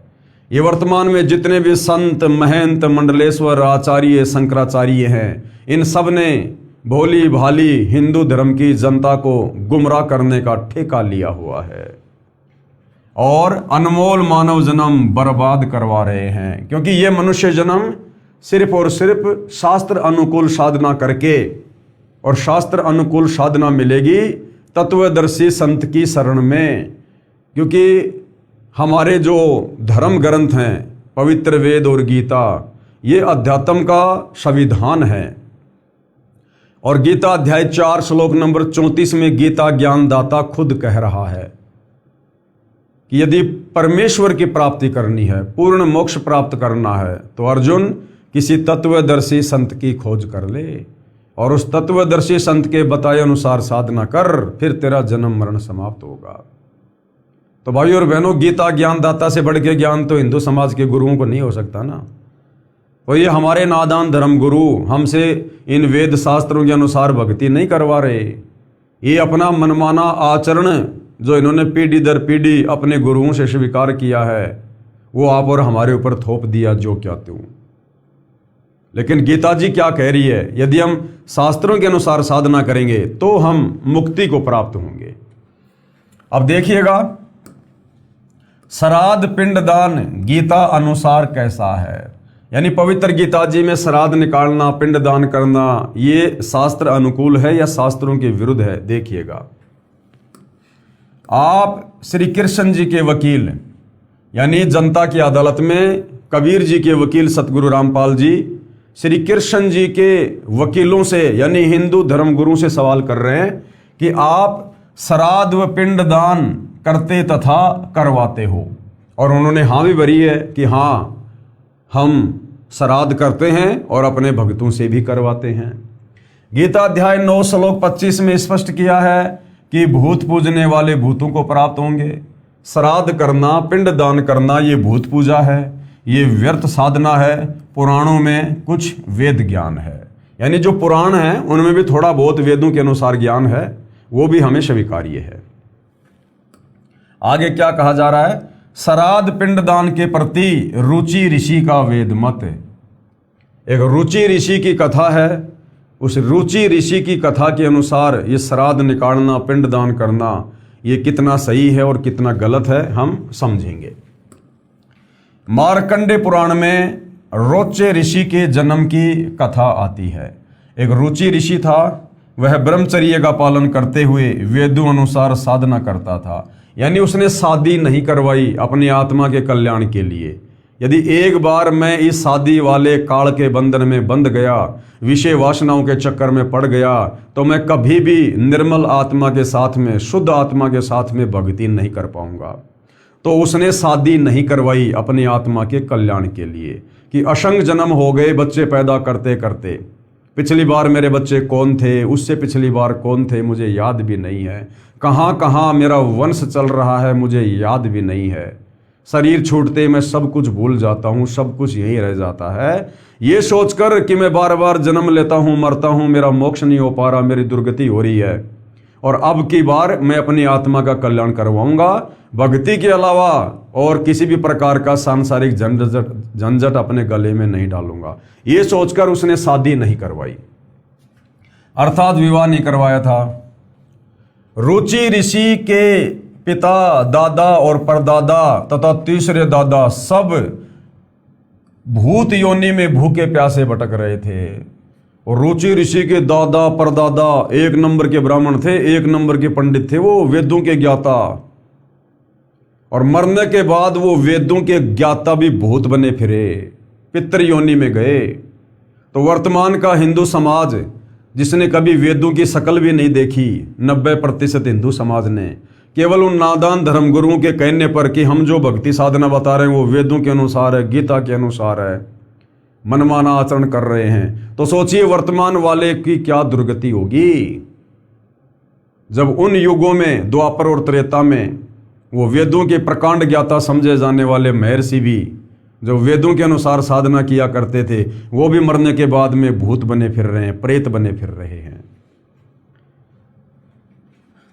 ये वर्तमान में जितने भी संत, महंत, मंडलेश्वर, आचार्य, शंकराचार्य हैं, इन सब ने भोली भाली हिंदू धर्म की जनता को गुमराह करने का ठेका लिया हुआ है और अनमोल मानव जन्म बर्बाद करवा रहे हैं। क्योंकि ये मनुष्य जन्म सिर्फ और सिर्फ शास्त्र अनुकूल साधना करके, और शास्त्र अनुकूल साधना मिलेगी तत्वदर्शी संत की शरण में। क्योंकि हमारे जो धर्म ग्रंथ हैं, पवित्र वेद और गीता, ये अध्यात्म का संविधान है। और गीता अध्याय 4 श्लोक नंबर 34 में गीता ज्ञानदाता खुद कह रहा है कि यदि परमेश्वर की प्राप्ति करनी है, पूर्ण मोक्ष प्राप्त करना है, तो अर्जुन किसी तत्वदर्शी संत की खोज कर ले और उस तत्वदर्शी संत के बताए अनुसार साधना कर, फिर तेरा जन्म मरण समाप्त होगा। तो भाई और बहनों, गीता ज्ञानदाता से बढ़ के ज्ञान तो हिंदू समाज के गुरुओं को नहीं हो सकता ना। तो ये हमारे नादान धर्म गुरु हमसे इन वेद शास्त्रों के अनुसार भक्ति नहीं करवा रहे। ये अपना मनमाना आचरण जो इन्होंने पीढ़ी दर पीढ़ी अपने गुरुओं से स्वीकार किया है, वो आप और हमारे ऊपर थोप दिया जो क्या त्यों। लेकिन गीता जी क्या कह रही है? यदि हम शास्त्रों के अनुसार साधना करेंगे तो हम मुक्ति को प्राप्त होंगे। अब देखिएगा, श्राद्ध पिंडदान गीता अनुसार कैसा है। यानी पवित्र गीता जी में श्राद्ध निकालना, पिंडदान करना, ये शास्त्र अनुकूल है या शास्त्रों के विरुद्ध है? देखिएगा, आप श्री कृष्ण जी के वकील यानी जनता की अदालत में कबीर जी के वकील सतगुरु रामपाल जी श्री कृष्ण जी के वकीलों से यानी हिंदू धर्मगुरु से सवाल कर रहे हैं कि आप श्राद्ध व पिंडदान करते तथा करवाते हो। और उन्होंने हाँ भी भरी है कि हाँ, हम श्राद्ध करते हैं और अपने भक्तों से भी करवाते हैं। गीता अध्याय 9 श्लोक 25 में स्पष्ट किया है कि भूत पूजने वाले भूतों को प्राप्त होंगे। श्राद्ध करना, पिंड दान करना, ये भूत पूजा है, ये व्यर्थ साधना है। पुराणों में कुछ वेद ज्ञान है, यानी जो पुराण है उनमें भी थोड़ा बहुत वेदों के अनुसार ज्ञान है, वो भी हमें स्वीकार्य है। आगे क्या कहा जा रहा है? श्राद्ध पिंडदान के प्रति रुचि ऋषि का वेद मत। एक रुचि ऋषि की कथा है, उस रुचि ऋषि की कथा के अनुसार ये श्राद्ध निकालना, पिंडदान करना, ये कितना सही है और कितना गलत है हम समझेंगे। मार्कंडे पुराण में रोचे ऋषि के जन्म की कथा आती है। एक रुचि ऋषि था, वह ब्रह्मचर्य का पालन करते हुए वेदों अनुसार साधना करता था। यानी उसने शादी नहीं करवाई अपनी आत्मा के कल्याण के लिए। यदि एक बार मैं इस शादी वाले काल के बंधन में बंध गया, विषय वासनाओं के चक्कर में पड़ गया, तो मैं कभी भी निर्मल आत्मा के साथ में, शुद्ध आत्मा के साथ में भक्ति नहीं कर पाऊंगा। तो उसने शादी नहीं करवाई अपनी आत्मा के कल्याण के लिए कि असंग जन्म हो गए बच्चे पैदा करते करते। पिछली बार मेरे बच्चे कौन थे, उससे पिछली बार कौन थे, मुझे याद भी नहीं है। कहाँ कहाँ मेरा वंश चल रहा है, मुझे याद भी नहीं है। शरीर छूटते मैं सब कुछ भूल जाता हूँ, सब कुछ यही रह जाता है। ये सोचकर कि मैं बार बार जन्म लेता हूँ, मरता हूँ, मेरा मोक्ष नहीं हो पा रहा, मेरी दुर्गति हो रही है, और अब की बार मैं अपनी आत्मा का कल्याण करवाऊंगा। भक्ति के अलावा और किसी भी प्रकार का सांसारिक झंझट अपने गले में नहीं डालूंगा। ये सोचकर उसने शादी नहीं करवाई, अर्थात विवाह नहीं करवाया था। रुचि ऋषि के पिता, दादा और परदादा तथा तीसरे दादा सब भूत योनि में भूखे प्यासे भटक रहे थे। और रुचि ऋषि के दादा परदादा एक नंबर के ब्राह्मण थे, एक नंबर के पंडित थे, वो वेदों के ज्ञाता। और मरने के बाद वो वेदों के ज्ञाता भी भूत बने फिरे, पितृ योनि में गए। तो वर्तमान का हिंदू समाज जिसने कभी वेदों की शक्ल भी नहीं देखी, 90% हिंदू समाज ने केवल उन नादान धर्मगुरुओं के कहने पर कि हम जो भक्ति साधना बता रहे हैं वो वेदों के अनुसार है, गीता के अनुसार है, मनमाना आचरण कर रहे हैं। तो सोचिए वर्तमान वाले की क्या दुर्गति होगी जब उन युगों में, द्वापर और त्रेता में, वो वेदों के प्रकांड ज्ञाता समझे जाने वाले महर्षि भी जो वेदों के अनुसार साधना किया करते थे, वो भी मरने के बाद में भूत बने फिर रहे हैं, प्रेत बने फिर रहे हैं।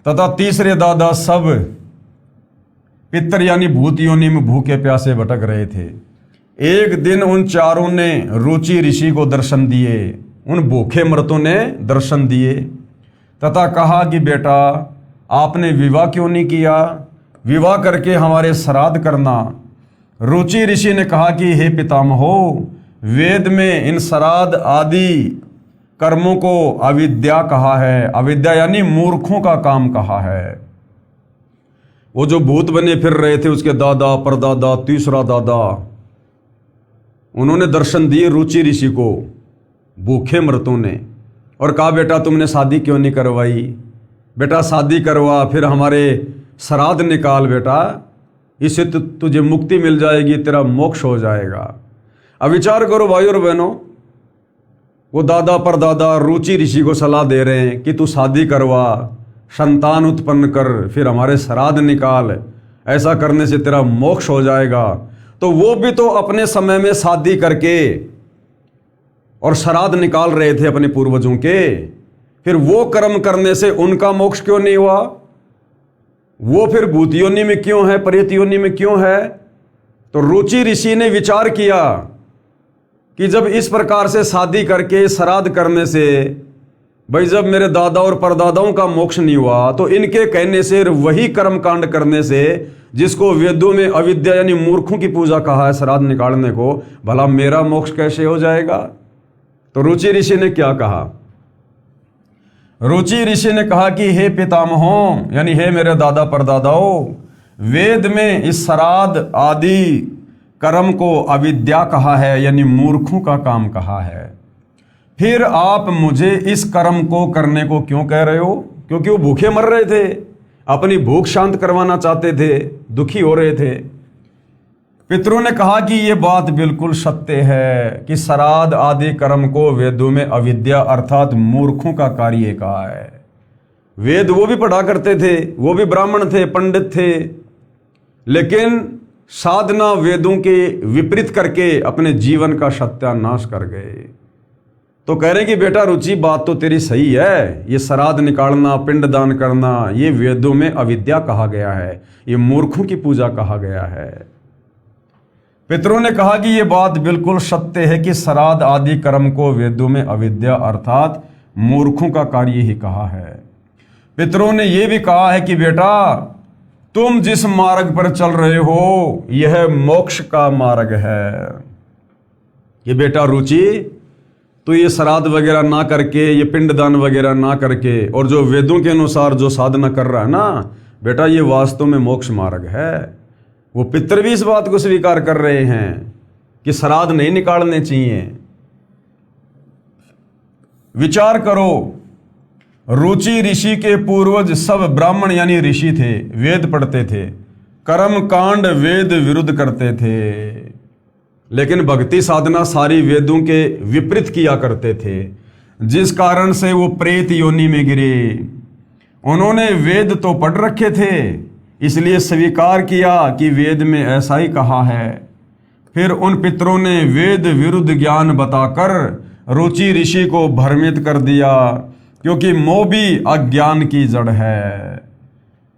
तथा तीसरे दादा सब पितर यानी भूत योनि में भूखे प्यासे भटक रहे थे। एक दिन उन चारों ने रुचि ऋषि को दर्शन दिए, उन भूखे मर्तों ने दर्शन दिए तथा कहा कि बेटा आपने विवाह क्यों नहीं किया, विवाह करके हमारे श्राद्ध करना। रुचि ऋषि ने कहा कि हे पितामहो, वेद में इन श्राद्ध आदि कर्मों को अविद्या कहा है। अविद्या यानी मूर्खों का काम कहा है। वो जो भूत बने फिर रहे थे उसके दादा परदादा तीसरा दादा, उन्होंने दर्शन दिए रुचि ऋषि को, भूखे मृतों ने, और कहा बेटा तुमने शादी क्यों नहीं करवाई, बेटा शादी करवा, फिर हमारे श्राद्ध निकाल बेटा, इससे तुझे मुक्ति मिल जाएगी, तेरा मोक्ष हो जाएगा। अब विचार करो भाई और बहनों, वो दादा परदादा रुचि ऋषि को सलाह दे रहे हैं कि तू शादी करवा, संतान उत्पन्न कर, फिर हमारे श्राद्ध निकाल, ऐसा करने से तेरा मोक्ष हो जाएगा। तो वो भी तो अपने समय में शादी करके और श्राद्ध निकाल रहे थे अपने पूर्वजों के, फिर वो कर्म करने से उनका मोक्ष क्यों नहीं हुआ? वो फिर भूत योनि में क्यों है, प्रेत योनि में क्यों है? तो रुचि ऋषि ने विचार किया कि जब इस प्रकार से शादी करके श्राद्ध करने से भाई जब मेरे दादा और परदादाओं का मोक्ष नहीं हुआ, तो इनके कहने से वही कर्म कांड करने से जिसको वेदों में अविद्या यानी मूर्खों की पूजा कहा है श्राद्ध निकालने को, भला मेरा मोक्ष कैसे हो जाएगा? तो रुचि ऋषि ने क्या कहा? रुचि ऋषि ने कहा कि हे पितामहों, यानी हे मेरे दादा परदादाओं, वेद में इस श्राद्ध आदि कर्म को अविद्या कहा है, यानी मूर्खों का काम कहा है। फिर आप मुझे इस कर्म को करने को क्यों कह रहे हो? क्योंकि वो भूखे मर रहे थे, अपनी भूख शांत करवाना चाहते थे, दुखी हो रहे थे। पितरों ने कहा कि ये बात बिल्कुल सत्य है कि श्राद्ध आदि कर्म को वेदों में अविद्या अर्थात मूर्खों का कार्य कहा है। वेद वो भी पढ़ा करते थे, वो भी ब्राह्मण थे, पंडित थे, लेकिन साधना वेदों के विपरीत करके अपने जीवन का सत्यानाश कर गए। तो कह रहे कि बेटा रुचि बात तो तेरी सही है, ये श्राद्ध निकालना, पिंडदान करना, ये वेदों में अविद्या कहा गया है, ये मूर्खों की पूजा कहा गया है। पितरों ने कहा कि ये बात बिल्कुल सत्य है कि श्राद्ध आदि कर्म को वेदों में अविद्या अर्थात मूर्खों का कार्य ही कहा है। पितरों ने यह भी कहा है कि बेटा तुम जिस मार्ग पर चल रहे हो यह मोक्ष का मार्ग है। ये बेटा रुचि, तो ये श्राद्ध वगैरह ना करके, ये पिंडदान वगैरह ना करके, और जो वेदों के अनुसार जो साधना कर रहा है ना बेटा, ये वास्तव में मोक्ष मार्ग है। वो पितर भी इस बात को स्वीकार कर रहे हैं कि श्राद्ध नहीं निकालने चाहिए। विचार करो, रुचि ऋषि के पूर्वज सब ब्राह्मण यानी ऋषि थे, वेद पढ़ते थे, कर्म कांड वेद विरुद्ध करते थे, लेकिन भक्ति साधना सारी वेदों के विपरीत किया करते थे, जिस कारण से वो प्रेत योनि में गिरे। उन्होंने वेद तो पढ़ रखे थे, इसलिए स्वीकार किया कि वेद में ऐसा ही कहा है। फिर उन पितरों ने वेद विरुद्ध ज्ञान बताकर रुचि ऋषि को भ्रमित कर दिया, क्योंकि मोह भी अज्ञान की जड़ है।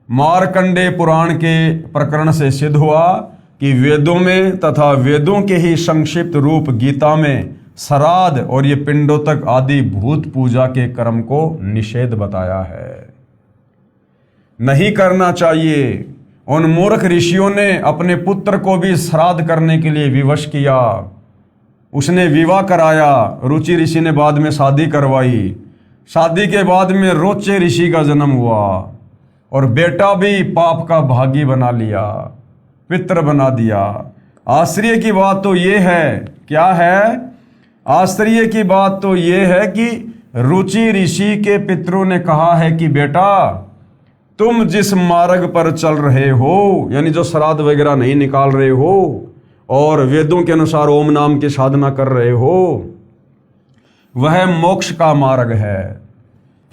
मार्कंडेय पुराण के प्रकरण से सिद्ध हुआ कि वेदों में तथा वेदों के ही संक्षिप्त रूप गीता में श्राद्ध और ये पिंडोतक आदि भूत पूजा के कर्म को निषेध बताया है, नहीं करना चाहिए। उन मूर्ख ऋषियों ने अपने पुत्र को भी श्राद्ध करने के लिए विवश किया, उसने विवाह कराया, रुचि ऋषि ने बाद में शादी करवाई, शादी के बाद में रोचे ऋषि का जन्म हुआ और बेटा भी पाप का भागी बना लिया, पितर बना दिया। आश्चर्य की बात तो ये है, क्या है? आश्चर्य की बात तो ये है कि रुचि ऋषि के पितरों ने कहा है कि बेटा तुम जिस मार्ग पर चल रहे हो, यानी जो श्राद्ध वगैरह नहीं निकाल रहे हो और वेदों के अनुसार ओम नाम की साधना कर रहे हो, वह मोक्ष का मार्ग है।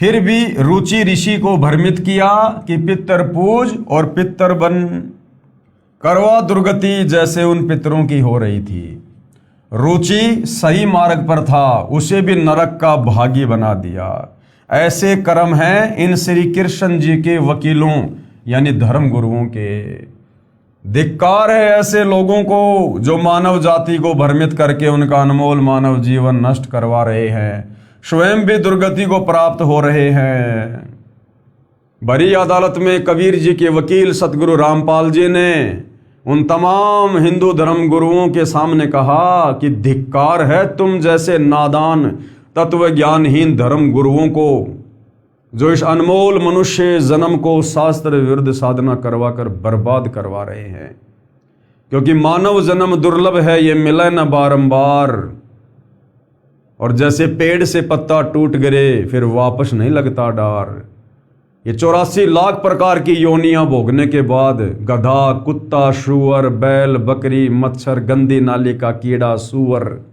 फिर भी रुचि ऋषि को भ्रमित किया कि पितर पूज और पितर बन, करवा दुर्गति जैसे उन पितरों की हो रही थी। रुचि सही मार्ग पर था, उसे भी नरक का भागी बना दिया। ऐसे कर्म हैं इन श्री कृष्ण जी के वकीलों यानी धर्म गुरुओं के। धिक्कार है ऐसे लोगों को जो मानव जाति को भ्रमित करके उनका अनमोल मानव जीवन नष्ट करवा रहे हैं, स्वयं भी दुर्गति को प्राप्त हो रहे हैं। बड़ी अदालत में कबीर जी के वकील सतगुरु रामपाल जी ने उन तमाम हिंदू धर्म गुरुओं के सामने कहा कि धिक्कार है तुम जैसे नादान तत्व ज्ञानहीन धर्म गुरुओं को, जो इस अनमोल मनुष्य जन्म को शास्त्र विरुद्ध साधना करवा कर बर्बाद करवा रहे हैं। क्योंकि मानव जन्म दुर्लभ है, ये मिले न बारंबार। और जैसे पेड़ से पत्ता टूट गिरे फिर वापस नहीं लगता डार। ये 84 लाख प्रकार की योनियां भोगने के बाद गधा, कुत्ता, शुअर, बैल, बकरी, मच्छर, गंदी नाली का कीड़ा, सूअर,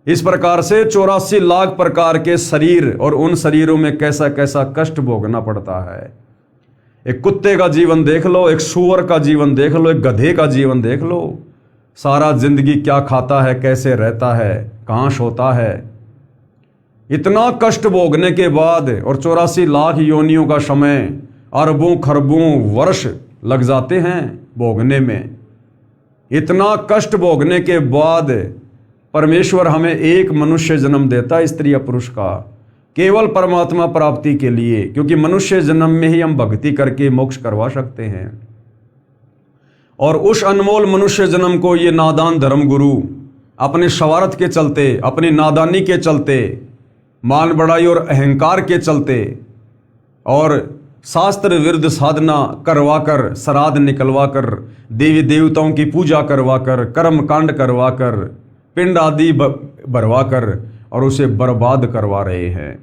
इस प्रकार से 84 लाख प्रकार के शरीर, और उन शरीरों में कैसा कैसा कष्ट भोगना पड़ता है। एक कुत्ते का जीवन देख लो, एक सूअर का जीवन देख लो, एक गधे का जीवन देख लो। सारा जिंदगी क्या खाता है, कैसे रहता है, कहाँ सोता है। इतना कष्ट भोगने के बाद और 84 लाख योनियों का समय, अरबों खरबों वर्ष लग जाते हैं भोगने में। इतना कष्ट भोगने के बाद परमेश्वर हमें एक मनुष्य जन्म देता है, स्त्री या पुरुष का, केवल परमात्मा प्राप्ति के लिए। क्योंकि मनुष्य जन्म में ही हम भक्ति करके मोक्ष करवा सकते हैं। और उस अनमोल मनुष्य जन्म को ये नादान धर्म गुरु अपने स्वार्थ के चलते, अपनी नादानी के चलते, मान बढ़ाई और अहंकार के चलते और शास्त्र विरुद्ध साधना करवाकर, श्राद्ध निकलवाकर, देवी देवताओं की पूजा करवाकर, कर्म कांड करवाकर, पिंड आदि भरवाकर और उसे बर्बाद करवा रहे हैं।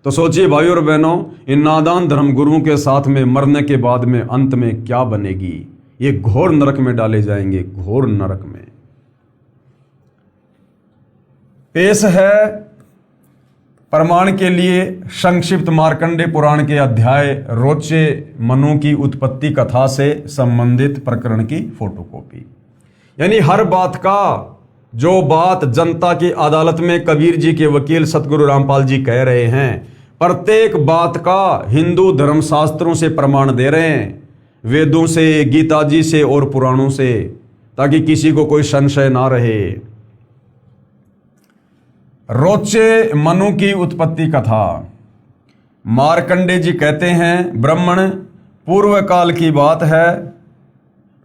तो सोचिए भाइयों और बहनों, इन नादान धर्म गुरुओं के साथ में मरने के बाद में अंत में क्या बनेगी। ये घोर नरक में डाले जाएंगे, घोर नरक में। पेश है प्रमाण के लिए संक्षिप्त मार्कंडे पुराण के अध्याय रोचे मनु की उत्पत्ति कथा से संबंधित प्रकरण की फोटोकॉपी। यानी हर बात का, जो बात जनता की अदालत में कबीर जी के वकील सतगुरु रामपाल जी कह रहे हैं, प्रत्येक बात का हिंदू धर्मशास्त्रों से प्रमाण दे रहे हैं, वेदों से, गीता जी से और पुराणों से, ताकि किसी को कोई संशय ना रहे। रोचे मनु की उत्पत्ति कथा। मार्कंडे जी कहते हैं, ब्राह्मण पूर्व काल की बात है।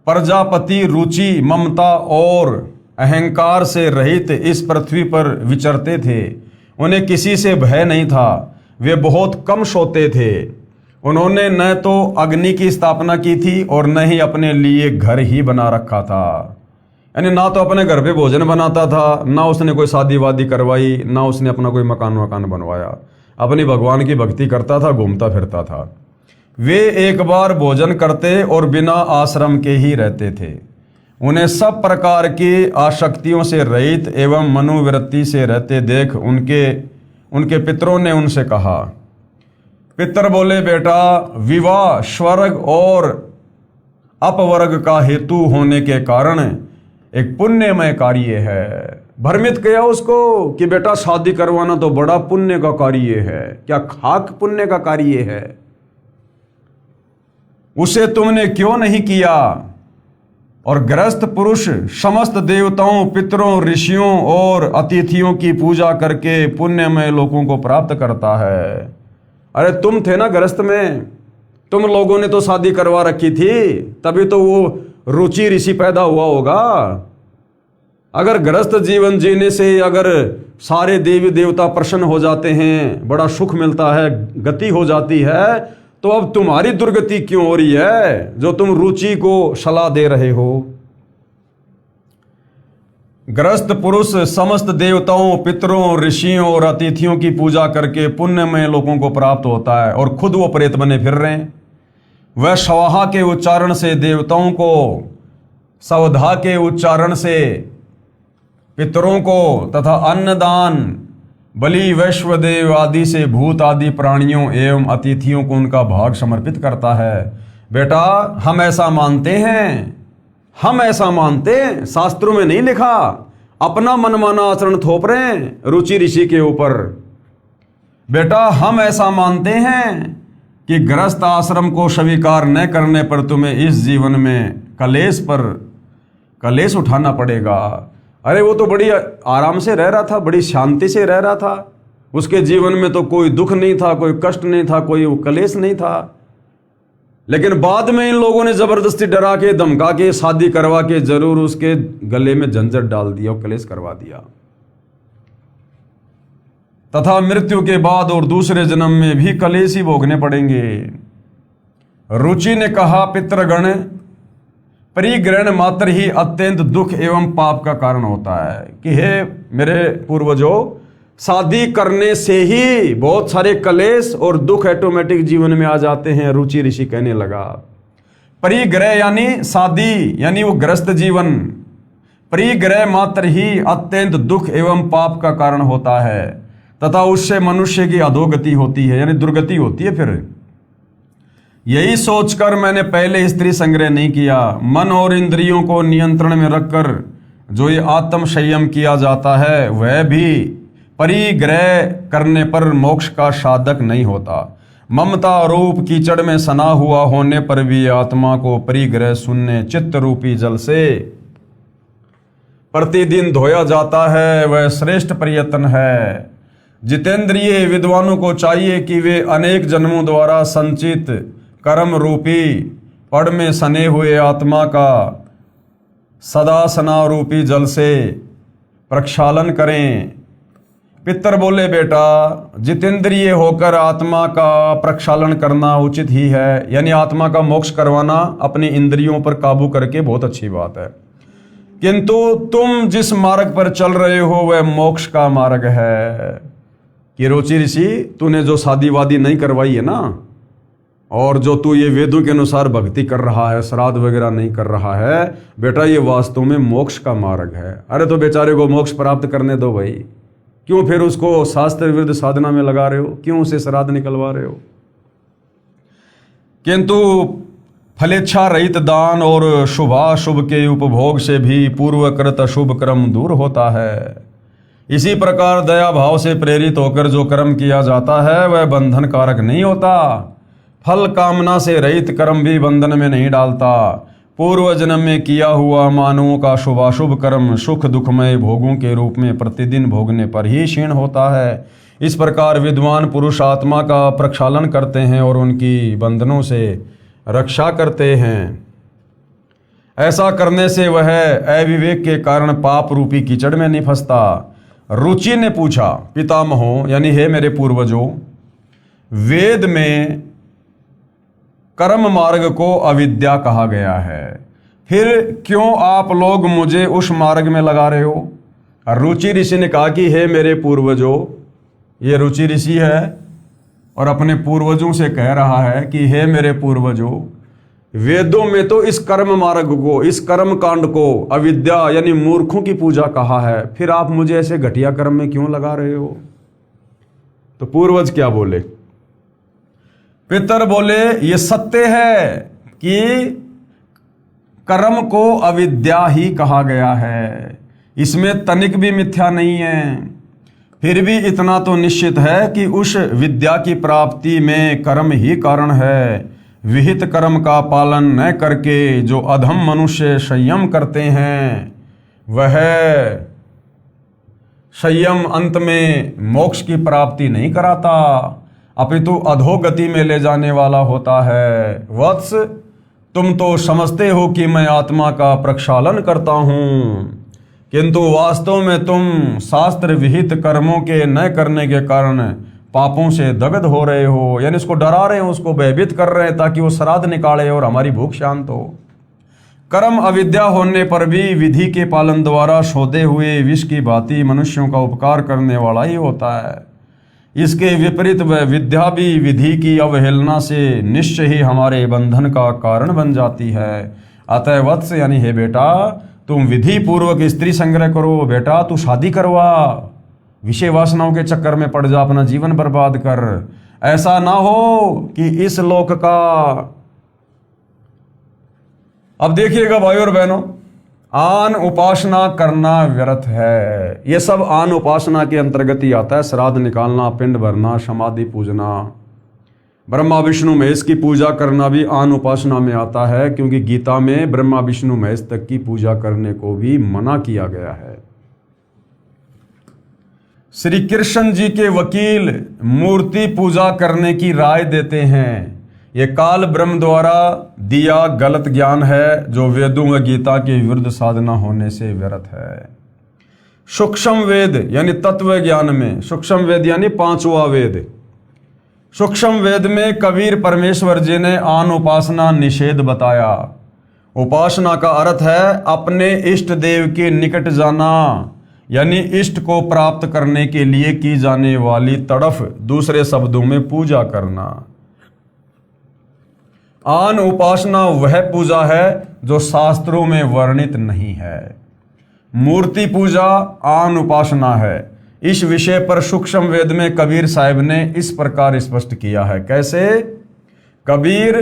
प्रजापति रुचि, ममता और अहंकार से रहित इस पृथ्वी पर विचरते थे। उन्हें किसी से भय नहीं था, वे बहुत कम सोते थे। उन्होंने न तो अग्नि की स्थापना की थी और न ही अपने लिए घर ही बना रखा था। यानी ना तो अपने घर पे भोजन बनाता था, ना उसने कोई शादी वादी करवाई, ना उसने अपना कोई मकान वकान बनवाया। अपनी भगवान की भक्ति करता था, घूमता फिरता था। वे एक बार भोजन करते और बिना आश्रम के ही रहते थे। उन्हें सब प्रकार की आसक्तियों से रहित एवं मनोवृत्ति से रहते देख उनके पितरों ने उनसे कहा। पितर बोले, बेटा, विवाह स्वर्ग और अपवर्ग का हेतु होने के कारण एक पुण्यमय कार्य है। भ्रमित किया उसको कि बेटा शादी करवाना तो बड़ा पुण्य का कार्य है। क्या खाक पुण्य का कार्य है? उसे तुमने क्यों नहीं किया? और गृहस्थ पुरुष समस्त देवताओं, पितरों, ऋषियों और अतिथियों की पूजा करके पुण्यमय लोगों को प्राप्त करता है। अरे तुम थे ना गृहस्थ में, तुम लोगों ने तो शादी करवा रखी थी, तभी तो वो रुचि ऋषि पैदा हुआ होगा। अगर गृहस्थ जीवन जीने से अगर सारे देवी देवता प्रसन्न हो जाते हैं, बड़ा सुख मिलता है, गति हो जाती है, तो अब तुम्हारी दुर्गति क्यों हो रही है जो तुम रुचि को सलाह दे रहे हो? गृहस्थ पुरुष समस्त देवताओं, पितरों, ऋषियों और अतिथियों की पूजा करके पुण्यमय लोगों को प्राप्त होता है और खुद वो प्रेत बने फिर रहे हैं। वह स्वाहा के उच्चारण से देवताओं को, सवधा के उच्चारण से पितरों को तथा अन्नदान, बलि, वैश्वदेव आदि से भूत आदि प्राणियों एवं अतिथियों को उनका भाग समर्पित करता है। बेटा, हम ऐसा मानते हैं, हम ऐसा मानते हैं, शास्त्रों में नहीं लिखा। अपना मनमाना आचरण थोप रहे हैं रुचि ऋषि के ऊपर। बेटा, हम ऐसा मानते हैं कि गृहस्थ आश्रम को स्वीकार न करने पर तुम्हें इस जीवन में कलेश उठाना पड़ेगा। अरे वो तो बड़ी आराम से रह रहा था, बड़ी शांति से रह रहा था। उसके जीवन में तो कोई दुख नहीं था, कोई कष्ट नहीं था, कोई कलेश नहीं था। लेकिन बाद में इन लोगों ने जबरदस्ती डरा के, धमका के, शादी करवा के जरूर उसके गले में झंझट डाल दिया और कलेश करवा दिया। तथा मृत्यु के बाद और दूसरे जन्म में भी कलेश ही भोगने पड़ेंगे। रुचि ने कहा, पितृगण, परिग्रहण मात्र ही अत्यंत दुख एवं पाप का कारण होता है कि हे मेरे पूर्वजों, शादी करने से ही बहुत सारे कलेश और दुख ऑटोमेटिक जीवन में आ जाते हैं। रुचि ऋषि कहने लगा, परिग्रह यानी शादी यानी वो ग्रस्त जीवन, परिग्रह मात्र ही अत्यंत दुख एवं पाप का कारण होता है तथा उससे मनुष्य की अधोगति होती है यानी दुर्गति होती है। फिर यही सोचकर मैंने पहले स्त्री संग्रह नहीं किया। मन और इंद्रियों को नियंत्रण में रखकर जो ये आत्म संयम किया जाता है वह भी परिग्रह करने पर मोक्ष का साधक नहीं होता। ममता रूप कीचड़ में सना हुआ होने पर भी आत्मा को परिग्रह शून्य चित्त रूपी जल से प्रतिदिन धोया जाता है, वह श्रेष्ठ प्रयत्न है। जितेंद्रिय विद्वानों को चाहिए कि वे अनेक जन्मों द्वारा संचित कर्म रूपी पड़ में सने हुए आत्मा का सदा सना रूपी जल से प्रक्षालन करें। पितर बोले, बेटा, जितेंद्रिय होकर आत्मा का प्रक्षालन करना उचित ही है, यानी आत्मा का मोक्ष करवाना अपनी इंद्रियों पर काबू करके बहुत अच्छी बात है। किंतु तुम जिस मार्ग पर चल रहे हो वह मोक्ष का मार्ग है। कि रुचि ऋषि, तूने जो शादी वादी नहीं करवाई है ना, और जो तू ये वेदों के अनुसार भक्ति कर रहा है, श्राद्ध वगैरह नहीं कर रहा है, बेटा ये वास्तव में मोक्ष का मार्ग है। अरे तो बेचारे को मोक्ष प्राप्त करने दो भाई, क्यों फिर उसको शास्त्र विरुद्ध साधना में लगा रहे हो, क्यों उसे श्राद्ध निकलवा रहे हो। किंतु फलेच्छा रहित दान और शुभाशुभ के उपभोग से भी पूर्वकृत अशुभ कर्म दूर होता है। इसी प्रकार दया भाव से प्रेरित होकर जो कर्म किया जाता है वह बंधन कारक नहीं होता। फल कामना से रहित कर्म भी बंधन में नहीं डालता। पूर्व जन्म में किया हुआ मानवों का शुभाशुभ कर्म सुख दुखमय भोगों के रूप में प्रतिदिन भोगने पर ही क्षीण होता है। इस प्रकार विद्वान पुरुष आत्मा का प्रक्षालन करते हैं और उनकी बंधनों से रक्षा करते हैं। ऐसा करने से वह अविवेक के कारण पाप रूपी कीचड़ में नहीं फंसता। रुचि ने पूछा, पितामहों यानी हे मेरे पूर्वजों, वेद में कर्म मार्ग को अविद्या कहा गया है, फिर क्यों आप लोग मुझे उस मार्ग में लगा रहे हो। रुचि ऋषि ने कहा कि हे मेरे पूर्वजों, ये रुचि ऋषि है और अपने पूर्वजों से कह रहा है कि हे मेरे पूर्वजों, वेदों में तो इस कर्म मार्ग को, इस कर्म कांड को अविद्या यानी मूर्खों की पूजा कहा है, फिर आप मुझे ऐसे घटिया कर्म में क्यों लगा रहे हो। तो पूर्वज क्या बोले, पितर बोले, ये सत्य है कि कर्म को अविद्या ही कहा गया है, इसमें तनिक भी मिथ्या नहीं है। फिर भी इतना तो निश्चित है कि उस विद्या की प्राप्ति में कर्म ही कारण है। विहित कर्म का पालन न करके जो अधम मनुष्य संयम करते हैं वह संयम अंत में मोक्ष की प्राप्ति नहीं कराता, अपितु अधोगति में ले जाने वाला होता है। वत्स, तुम तो समझते हो कि मैं आत्मा का प्रक्षालन करता हूँ, किंतु वास्तव में तुम शास्त्र विहित कर्मों के न करने के कारण पापों से दग्ध हो रहे हो, यानी उसको डरा रहे हो, उसको भयभीत कर रहे हैं ताकि वो श्राद्ध निकाले और हमारी भूख शांत हो। कर्म अविद्या होने पर भी विधि के पालन द्वारा शोधे हुए विष की भांति मनुष्यों का उपकार करने वाला ही होता है। इसके विपरीत वह विद्या भी विधि की अवहेलना से निश्चय ही हमारे बंधन का कारण बन जाती है। अतः वत्स यानी हे बेटा, तुम विधि पूर्वक स्त्री संग्रह करो। बेटा तू शादी करवा, विषय वासनाओं के चक्कर में पड़ जा, अपना जीवन बर्बाद कर। ऐसा ना हो कि इस लोक का, अब देखिएगा भाई और बहनों, आन उपासना करना व्यर्थ है। ये सब आन उपासना के अंतर्गत ही आता है। श्राद्ध निकालना, पिंड भरना, समाधि पूजना, ब्रह्मा विष्णु महेश की पूजा करना भी आन उपासना में आता है, क्योंकि गीता में ब्रह्मा विष्णु महेश तक की पूजा करने को भी मना किया गया है। श्री कृष्ण जी के वकील मूर्ति पूजा करने की राय देते हैं। ये काल ब्रह्म द्वारा दिया गलत ज्ञान है जो वेदों व गीता के विरुद्ध साधना होने से व्यर्थ है। सूक्ष्म वेद यानी तत्व ज्ञान में, सूक्ष्म वेद यानी पांचवा वेद, सूक्ष्म वेद में कबीर परमेश्वर जी ने आन उपासना निषेध बताया। उपासना का अर्थ है अपने इष्ट देव के निकट जाना, यानी इष्ट को प्राप्त करने के लिए की जाने वाली तड़फ, दूसरे शब्दों में पूजा करना। आन उपासना वह पूजा है जो शास्त्रों में वर्णित नहीं है। मूर्ति पूजा आन उपासना है। इस विषय पर सूक्ष्म वेद में कबीर साहब ने इस प्रकार स्पष्ट किया है। कैसे? कबीर,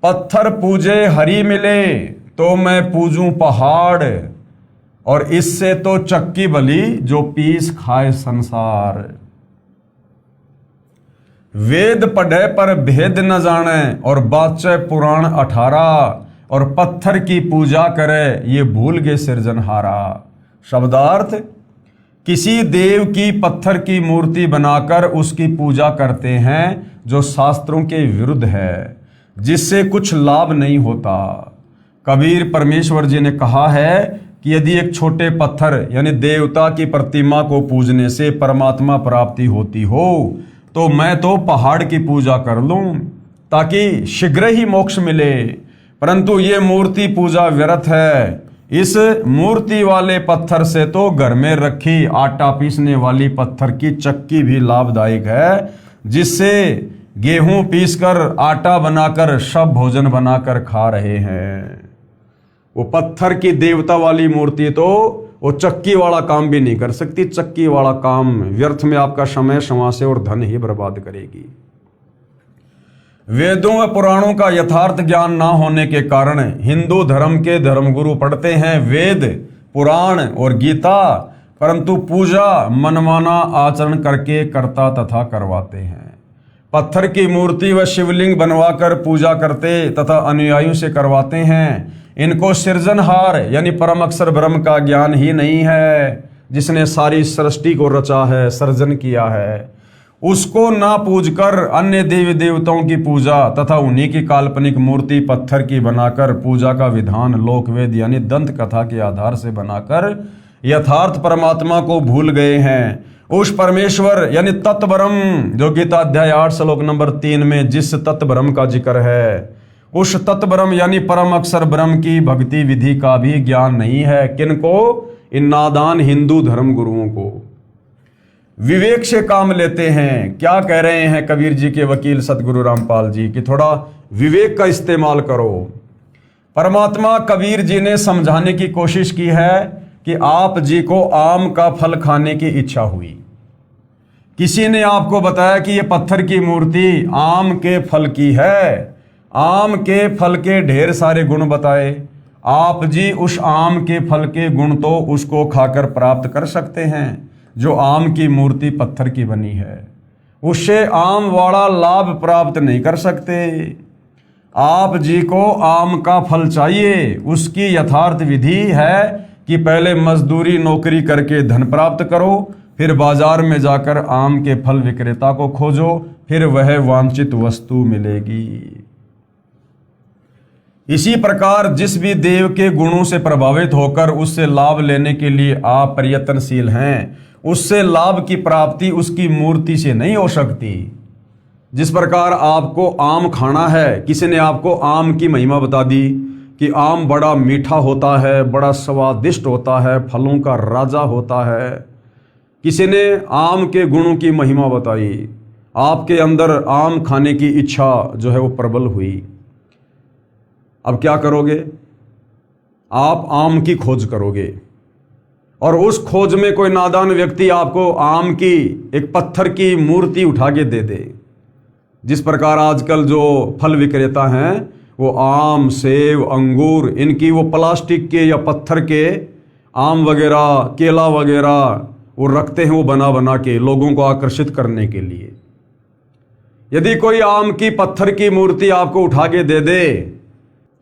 पत्थर पूजे हरि मिले तो मैं पूजूं पहाड़, और इससे तो चक्की भली जो पीस खाए संसार। वेद पढ़े पर भेद न जाने और बाचे पुराण 18, और पत्थर की पूजा करे ये भूल गए सृजनहारा। शब्दार्थ, किसी देव की पत्थर की मूर्ति बनाकर उसकी पूजा करते हैं जो शास्त्रों के विरुद्ध है, जिससे कुछ लाभ नहीं होता। कबीर परमेश्वर जी ने कहा है कि यदि एक छोटे पत्थर यानी देवता की प्रतिमा को पूजने से परमात्मा प्राप्ति होती हो तो मैं तो पहाड़ की पूजा कर लूं ताकि शीघ्र ही मोक्ष मिले, परंतु ये मूर्ति पूजा व्यर्थ है। इस मूर्ति वाले पत्थर से तो घर में रखी आटा पीसने वाली पत्थर की चक्की भी लाभदायक है, जिससे गेहूं पीसकर आटा बनाकर सब भोजन बनाकर खा रहे हैं। वो पत्थर की देवता वाली मूर्ति तो वो चक्की वाला काम भी नहीं कर सकती। चक्की वाला काम व्यर्थ में आपका समय, समासे और धन ही बर्बाद करेगी। वेदों व पुराणों का यथार्थ ज्ञान ना होने के कारण हिंदू धर्म के धर्मगुरु पढ़ते हैं वेद, पुराण और गीता, परंतु पूजा मनमाना आचरण करके करता तथा करवाते हैं। पत्थर की मूर्ति व शिवलिंग बनवाकर पूजा करते तथा अनुयायियों से करवाते हैं। इनको सृजनहार यानी परम अक्षर ब्रह्म का ज्ञान ही नहीं है, जिसने सारी सृष्टि को रचा है, सर्जन किया है। उसको ना पूजकर अन्य देवी देवताओं की पूजा तथा उन्हीं की काल्पनिक मूर्ति पत्थर की बनाकर पूजा का विधान लोकवेद यानी दंत कथा के आधार से बनाकर यथार्थ परमात्मा को भूल गए हैं। उस परमेश्वर यानी तत्ब्रह्म जो गीता अध्याय 8 श्लोक नंबर 3 में जिस तत्ब्रह्म का जिक्र है, उस तत्ब्रह्म यानी परम अक्षर ब्रह्म की भक्ति विधि का भी ज्ञान नहीं है। किनको? इन नादान हिंदू धर्म गुरुओं को। विवेक से काम लेते हैं। क्या कह रहे हैं कबीर जी के वकील सतगुरु रामपाल जी कि थोड़ा विवेक का इस्तेमाल करो। परमात्मा कबीर जी ने समझाने की कोशिश की है कि आप जी को आम का फल खाने की इच्छा हुई। किसी ने आपको बताया कि यह पत्थर की मूर्ति आम के फल की है। आम के फल के ढेर सारे गुण बताए। आप जी उस आम के फल के गुण तो उसको खाकर प्राप्त कर सकते हैं जो आम की मूर्ति पत्थर की बनी है, उससे आम वाला लाभ प्राप्त नहीं कर सकते। आप जी को आम का फल चाहिए। उसकी यथार्थ विधि है कि पहले मजदूरी नौकरी करके धन प्राप्त करो, फिर बाजार में जाकर आम के फल विक्रेता को खोजो, फिर वह वांछित वस्तु मिलेगी। इसी प्रकार जिस भी देव के गुणों से प्रभावित होकर उससे लाभ लेने के लिए आप प्रयत्नशील हैं, उससे लाभ की प्राप्ति उसकी मूर्ति से नहीं हो सकती। जिस प्रकार आपको आम खाना है, किसी ने आपको आम की महिमा बता दी कि आम बड़ा मीठा होता है, बड़ा स्वादिष्ट होता है, फलों का राजा होता है। किसी ने आम के गुणों की महिमा बताई, आपके अंदर आम खाने की इच्छा जो है वो प्रबल हुई। अब क्या करोगे? आप आम की खोज करोगे और उस खोज में कोई नादान व्यक्ति आपको आम की एक पत्थर की मूर्ति उठा के दे दे। जिस प्रकार आजकल जो फल विक्रेता हैं वो आम, सेब, अंगूर, इनकी वो प्लास्टिक के या पत्थर के आम वगैरह, केला वगैरह वो रखते हैं, वो बना बना के लोगों को आकर्षित करने के लिए। यदि कोई आम की पत्थर की मूर्ति आपको उठा के दे दे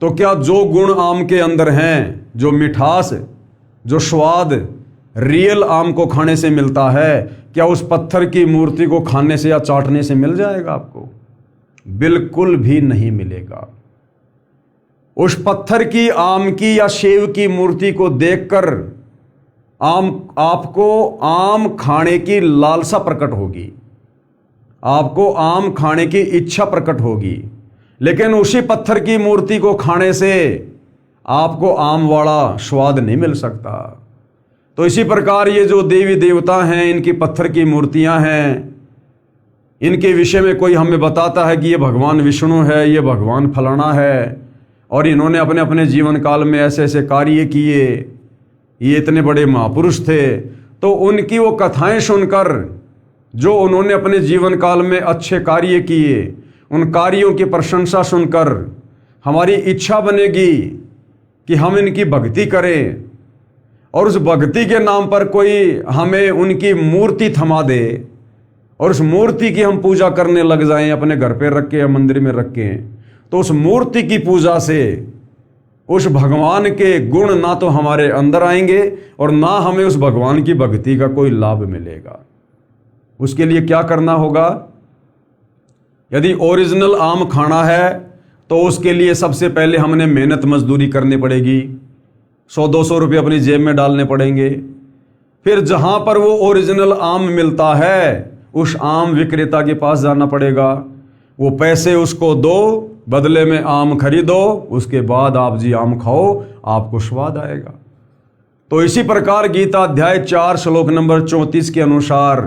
तो क्या जो गुण आम के अंदर हैं, जो मिठास, जो स्वाद रियल आम को खाने से मिलता है, क्या उस पत्थर की मूर्ति को खाने से या चाटने से मिल जाएगा आपको? बिल्कुल भी नहीं मिलेगा। उस पत्थर की, आम की या सेब की मूर्ति को देखकर आपको आम खाने की लालसा प्रकट होगी, आपको आम खाने की इच्छा प्रकट होगी, लेकिन उसी पत्थर की मूर्ति को खाने से आपको आम वाला स्वाद नहीं मिल सकता। तो इसी प्रकार ये जो देवी देवता हैं, इनकी पत्थर की मूर्तियां हैं, इनके विषय में कोई हमें बताता है कि ये भगवान विष्णु है, ये भगवान फलाना है, और इन्होंने अपने अपने जीवन काल में ऐसे ऐसे कार्य किए, ये इतने बड़े महापुरुष थे, तो उनकी वो कथाएं सुनकर, जो उन्होंने अपने जीवन काल में अच्छे कार्य किए, उन कार्यों की प्रशंसा सुनकर हमारी इच्छा बनेगी कि हम इनकी भक्ति करें, और उस भक्ति के नाम पर कोई हमें उनकी मूर्ति थमा दे और उस मूर्ति की हम पूजा करने लग जाएं, अपने घर पे रख के या मंदिर में रख के, तो उस मूर्ति की पूजा से उस भगवान के गुण ना तो हमारे अंदर आएंगे और ना हमें उस भगवान की भक्ति का कोई लाभ मिलेगा। उसके लिए क्या करना होगा? यदि ओरिजिनल आम खाना है तो उसके लिए सबसे पहले हमने मेहनत मजदूरी करनी पड़ेगी, 100-200 रुपये अपनी जेब में डालने पड़ेंगे। फिर जहां पर वो ओरिजिनल आम मिलता है, उस आम विक्रेता के पास जाना पड़ेगा, वो पैसे उसको दो, बदले में आम खरीदो, उसके बाद आप जी आम खाओ, आपको स्वाद आएगा। तो इसी प्रकार गीता अध्याय 4 श्लोक नंबर 34 के अनुसार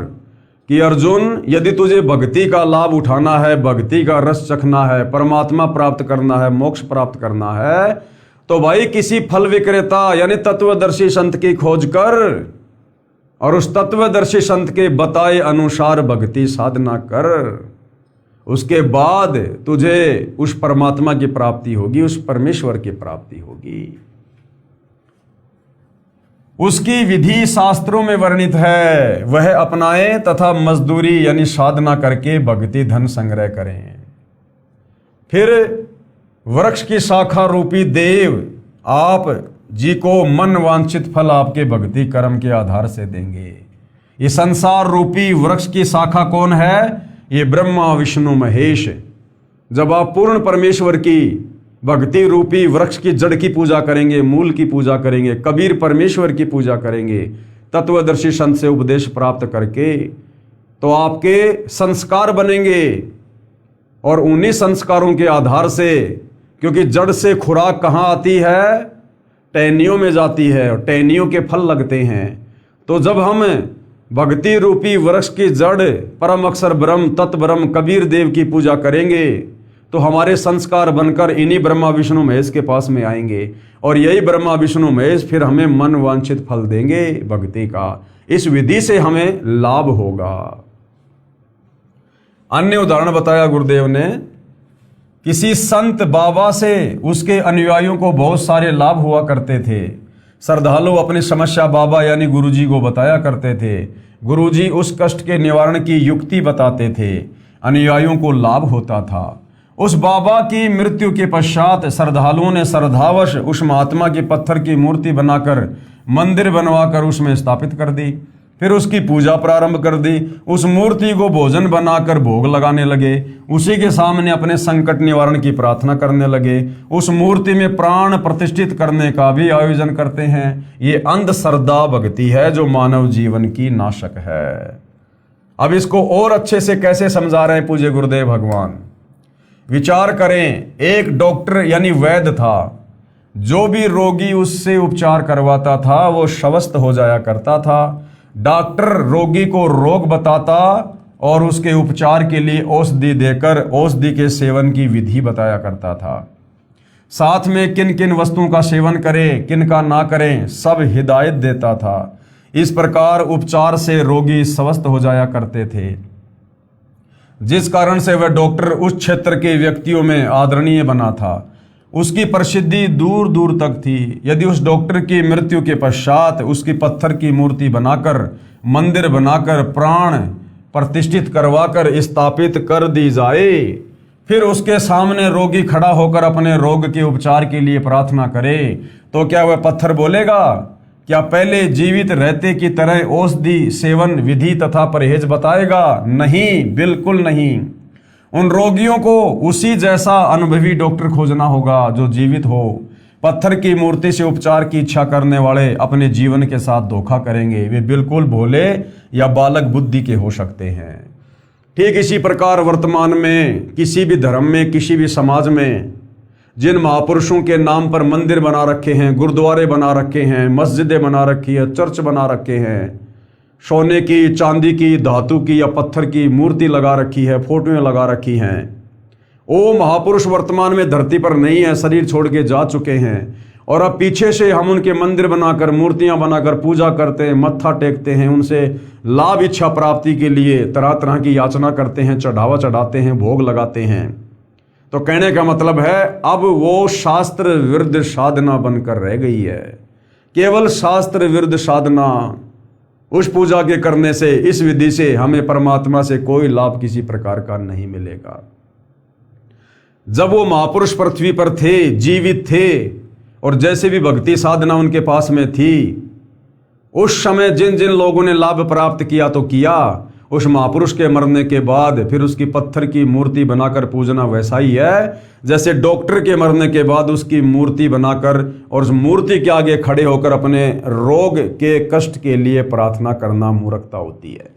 कि अर्जुन, यदि तुझे भक्ति का लाभ उठाना है, भक्ति का रस चखना है, परमात्मा प्राप्त करना है, मोक्ष प्राप्त करना है, तो भाई किसी फल विक्रेता यानी तत्वदर्शी संत की खोज कर और उस तत्वदर्शी संत के बताए अनुसार भक्ति साधना कर। उसके बाद तुझे उस परमात्मा की प्राप्ति होगी, उस परमेश्वर की प्राप्ति होगी। उसकी विधि शास्त्रों में वर्णित है, वह अपनाए तथा मजदूरी यानी साधना करके भक्ति धन संग्रह करें। फिर वृक्ष की शाखा रूपी देव आप जी को मन वांछित फल आपके भक्ति कर्म के आधार से देंगे। ये संसार रूपी वृक्ष की शाखा कौन है? ये ब्रह्मा विष्णु महेश। जब आप पूर्ण परमेश्वर की भक्ति रूपी वृक्ष की जड़ की पूजा करेंगे, मूल की पूजा करेंगे, कबीर परमेश्वर की पूजा करेंगे, तत्वदर्शी संत से उपदेश प्राप्त करके, तो आपके संस्कार बनेंगे और उन्हीं संस्कारों के आधार से, क्योंकि जड़ से खुराक कहाँ आती है? टहनियों में जाती है और टहनियों के फल लगते हैं। तो जब हम भक्ति रूपी वृक्ष की जड़ परम अक्षर ब्रह्म तत् ब्रह्म कबीर देव की पूजा करेंगे, तो हमारे संस्कार बनकर इन्हीं ब्रह्मा विष्णु महेश के पास में आएंगे और यही ब्रह्मा विष्णु महेश फिर हमें मन वांछित फल देंगे भक्ति का। इस विधि से हमें लाभ होगा। अन्य उदाहरण बताया गुरुदेव ने, किसी संत बाबा से उसके अनुयायियों को बहुत सारे लाभ हुआ करते थे। श्रद्धालु अपनी समस्या बाबा यानी गुरुजी को बताया करते थे। गुरुजी उस कष्ट के निवारण की युक्ति बताते थे, अनुयायियों को लाभ होता था। उस बाबा की मृत्यु के पश्चात श्रद्धालुओं ने श्रद्धावश उस महात्मा की पत्थर की मूर्ति बनाकर मंदिर बनवाकर उसमें स्थापित कर दी। फिर उसकी पूजा प्रारंभ कर दी। उस मूर्ति को भोजन बनाकर भोग लगाने लगे। उसी के सामने अपने संकट निवारण की प्रार्थना करने लगे। उस मूर्ति में प्राण प्रतिष्ठित करने का भी आयोजन करते हैं। ये अंधश्रद्धा भक्ति है जो मानव जीवन की नाशक है। अब इसको और अच्छे से कैसे समझा रहे हैं पूज्य गुरुदेव भगवान? विचार करें, एक डॉक्टर यानी वैद्य था, जो भी रोगी उससे उपचार करवाता था वो स्वस्थ हो जाया करता था। डॉक्टर रोगी को रोग बताता और उसके उपचार के लिए औषधि देकर औषधि के सेवन की विधि बताया करता था। साथ में किन किन वस्तुओं का सेवन करें, किन का ना करें, सब हिदायत देता था। इस प्रकार उपचार से रोगी स्वस्थ हो जाया करते थे, जिस कारण से वह डॉक्टर उस क्षेत्र के व्यक्तियों में आदरणीय बना था। उसकी प्रसिद्धि दूर दूर तक थी। यदि उस डॉक्टर की मृत्यु के पश्चात उसकी पत्थर की मूर्ति बनाकर, मंदिर बनाकर, प्राण प्रतिष्ठित करवाकर स्थापित कर दी जाए, फिर उसके सामने रोगी खड़ा होकर अपने रोग के उपचार के लिए प्रार्थना करे, तो क्या वह पत्थर बोलेगा? क्या पहले जीवित रहते की तरह औषधि सेवन विधि तथा परहेज बताएगा? नहीं, बिल्कुल नहीं। उन रोगियों को उसी जैसा अनुभवी डॉक्टर खोजना होगा जो जीवित हो, पत्थर की मूर्ति से उपचार की इच्छा करने वाले अपने जीवन के साथ धोखा करेंगे। वे बिल्कुल भोले या बालक बुद्धि के हो सकते हैं। ठीक इसी प्रकार वर्तमान में किसी भी धर्म में, किसी भी समाज में जिन महापुरुषों के नाम पर मंदिर बना रखे हैं, गुरुद्वारे बना रखे हैं, मस्जिदें बना रखी है, चर्च बना रखे हैं, सोने की, चांदी की, धातु की या पत्थर की मूर्ति लगा रखी है, फोटोएं लगा रखी हैं, वो महापुरुष वर्तमान में धरती पर नहीं है, शरीर छोड़ के जा चुके हैं। और अब पीछे से हम उनके मंदिर बनाकर, मूर्तियां बनाकर पूजा करते हैं, मत्था टेकते हैं, उनसे लाभ इच्छा प्राप्ति के लिए तरह तरह की याचना करते हैं, चढ़ावा चढ़ाते हैं, भोग लगाते हैं। तो कहने का मतलब है अब वो शास्त्र विरुद्ध साधना बनकर रह गई है। केवल शास्त्र विरुद्ध साधना, उस पूजा के करने से, इस विधि से हमें परमात्मा से कोई लाभ किसी प्रकार का नहीं मिलेगा। जब वो महापुरुष पृथ्वी पर थे, जीवित थे, और जैसे भी भक्ति साधना उनके पास में थी, उस समय जिन जिन लोगों ने लाभ प्राप्त किया तो किया, उस महापुरुष के मरने के बाद फिर उसकी पत्थर की मूर्ति बनाकर पूजना वैसा ही है जैसे डॉक्टर के मरने के बाद उसकी मूर्ति बनाकर और उस मूर्ति के आगे खड़े होकर अपने रोग के कष्ट के लिए प्रार्थना करना मूर्खता होती है।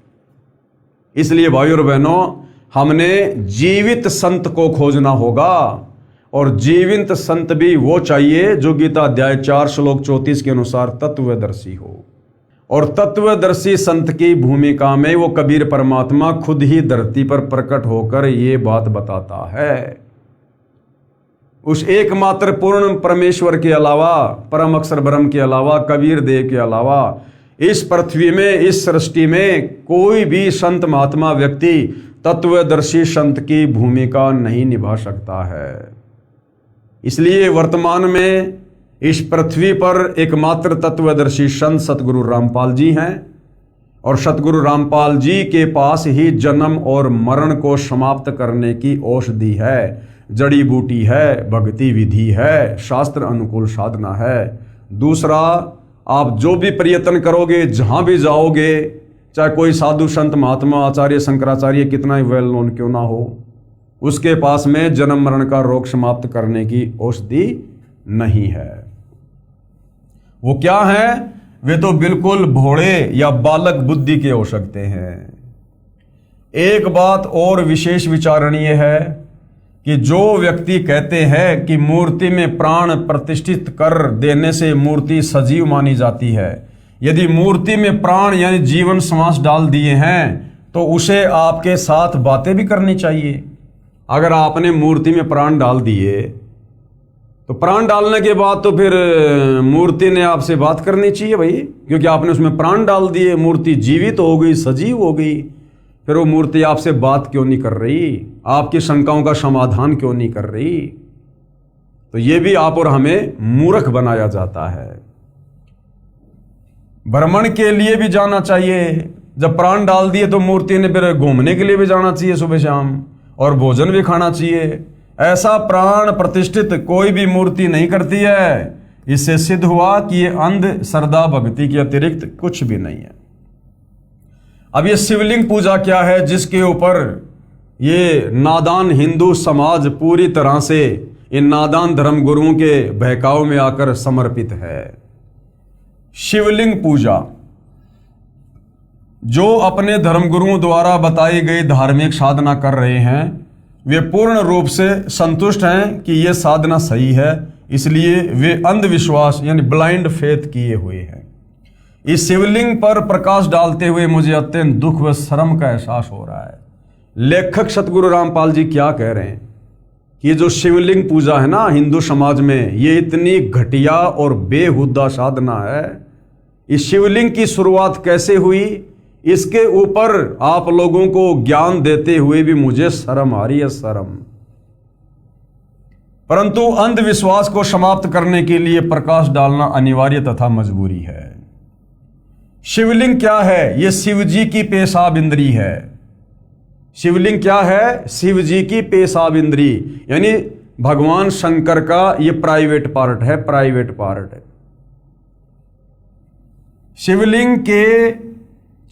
इसलिए भाइयों और बहनों, हमने जीवित संत को खोजना होगा, और जीवित संत भी वो चाहिए जो गीता अध्याय 4 श्लोक 34 के अनुसार तत्वदर्शी हो। और तत्वदर्शी संत की भूमिका में वो कबीर परमात्मा खुद ही धरती पर प्रकट होकर ये बात बताता है। उस एकमात्र पूर्ण परमेश्वर के अलावा, परम अक्षर ब्रह्म के अलावा, कबीर देव के अलावा इस पृथ्वी में, इस सृष्टि में कोई भी संत महात्मा व्यक्ति तत्वदर्शी संत की भूमिका नहीं निभा सकता है। इसलिए वर्तमान में इस पृथ्वी पर एकमात्र तत्वदर्शी संत सतगुरु रामपाल जी हैं, और सतगुरु रामपाल जी के पास ही जन्म और मरण को समाप्त करने की औषधि है, जड़ी बूटी है, भक्ति विधि है, शास्त्र अनुकूल साधना है। दूसरा, आप जो भी प्रयत्न करोगे, जहां भी जाओगे, चाहे कोई साधु संत महात्मा आचार्य शंकराचार्य कितना ही वेल नोन क्यों ना हो, उसके पास में जन्म मरण का रोग समाप्त करने की औषधि नहीं है। वो क्या है? वे तो बिल्कुल भोले या बालक बुद्धि के हो सकते हैं। एक बात और विशेष विचारणीय है कि जो व्यक्ति कहते हैं कि मूर्ति में प्राण प्रतिष्ठित कर देने से मूर्ति सजीव मानी जाती है, यदि मूर्ति में प्राण यानी जीवन श्वास डाल दिए हैं तो उसे आपके साथ बातें भी करनी चाहिए। अगर आपने मूर्ति में प्राण डाल दिए तो प्राण डालने के बाद तो फिर मूर्ति ने आपसे बात करनी चाहिए भाई, क्योंकि आपने उसमें प्राण डाल दिए, मूर्ति जीवित हो गई, सजीव हो गई। फिर वो मूर्ति आपसे बात क्यों नहीं कर रही, आपकी शंकाओं का समाधान क्यों नहीं कर रही? तो ये भी आप और हमें मूर्ख बनाया जाता है। भ्रमण के लिए भी जाना चाहिए, जब प्राण डाल दिए तो मूर्ति ने फिर घूमने के लिए भी जाना चाहिए सुबह शाम, और भोजन भी खाना चाहिए। ऐसा प्राण प्रतिष्ठित कोई भी मूर्ति नहीं करती है। इससे सिद्ध हुआ कि ये अंध श्रद्धा भक्ति के अतिरिक्त कुछ भी नहीं है। अब ये शिवलिंग पूजा क्या है जिसके ऊपर ये नादान हिंदू समाज पूरी तरह से इन नादान धर्म गुरुओं के बहकाव में आकर समर्पित है? शिवलिंग पूजा जो अपने धर्मगुरुओं द्वारा बताई गई धार्मिक साधना कर रहे हैं, वे पूर्ण रूप से संतुष्ट हैं कि यह साधना सही है, इसलिए वे अंधविश्वास यानी ब्लाइंड फेथ किए हुए हैं। इस शिवलिंग पर प्रकाश डालते हुए मुझे अत्यंत दुख व शर्म का एहसास हो रहा है। लेखक सतगुरु रामपाल जी क्या कह रहे हैं कि ये जो शिवलिंग पूजा है ना हिंदू समाज में, ये इतनी घटिया और बेहुदा साधना है। इस शिवलिंग की शुरुआत कैसे हुई, इसके ऊपर आप लोगों को ज्ञान देते हुए भी मुझे शर्म आ रही है, शर्म। परंतु अंधविश्वास को समाप्त करने के लिए प्रकाश डालना अनिवार्य तथा मजबूरी है। शिवलिंग क्या है? यह शिव जी की पेशाब इंद्री है। शिवलिंग क्या है? शिव जी की पेशाब इंद्री, यानी भगवान शंकर का यह प्राइवेट पार्ट है, प्राइवेट पार्ट है। शिवलिंग के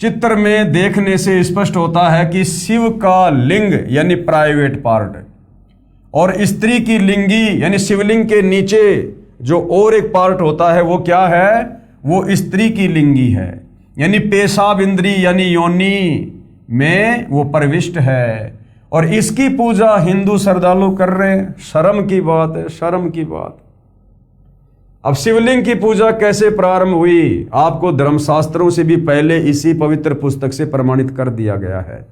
चित्र में देखने से स्पष्ट होता है कि शिव का लिंग यानी प्राइवेट पार्ट और स्त्री की लिंगी यानी शिवलिंग के नीचे जो और एक पार्ट होता है वो क्या है, वो स्त्री की लिंगी है, यानी पेशाब इंद्री यानी योनि में वो प्रविष्ट है। और इसकी पूजा हिंदू श्रद्धालु कर रहे हैं। शर्म की बात है, शर्म की बात। अब शिवलिंग की पूजा कैसे प्रारंभ हुई, आपको धर्मशास्त्रों से भी पहले इसी पवित्र पुस्तक से प्रमाणित कर दिया गया है।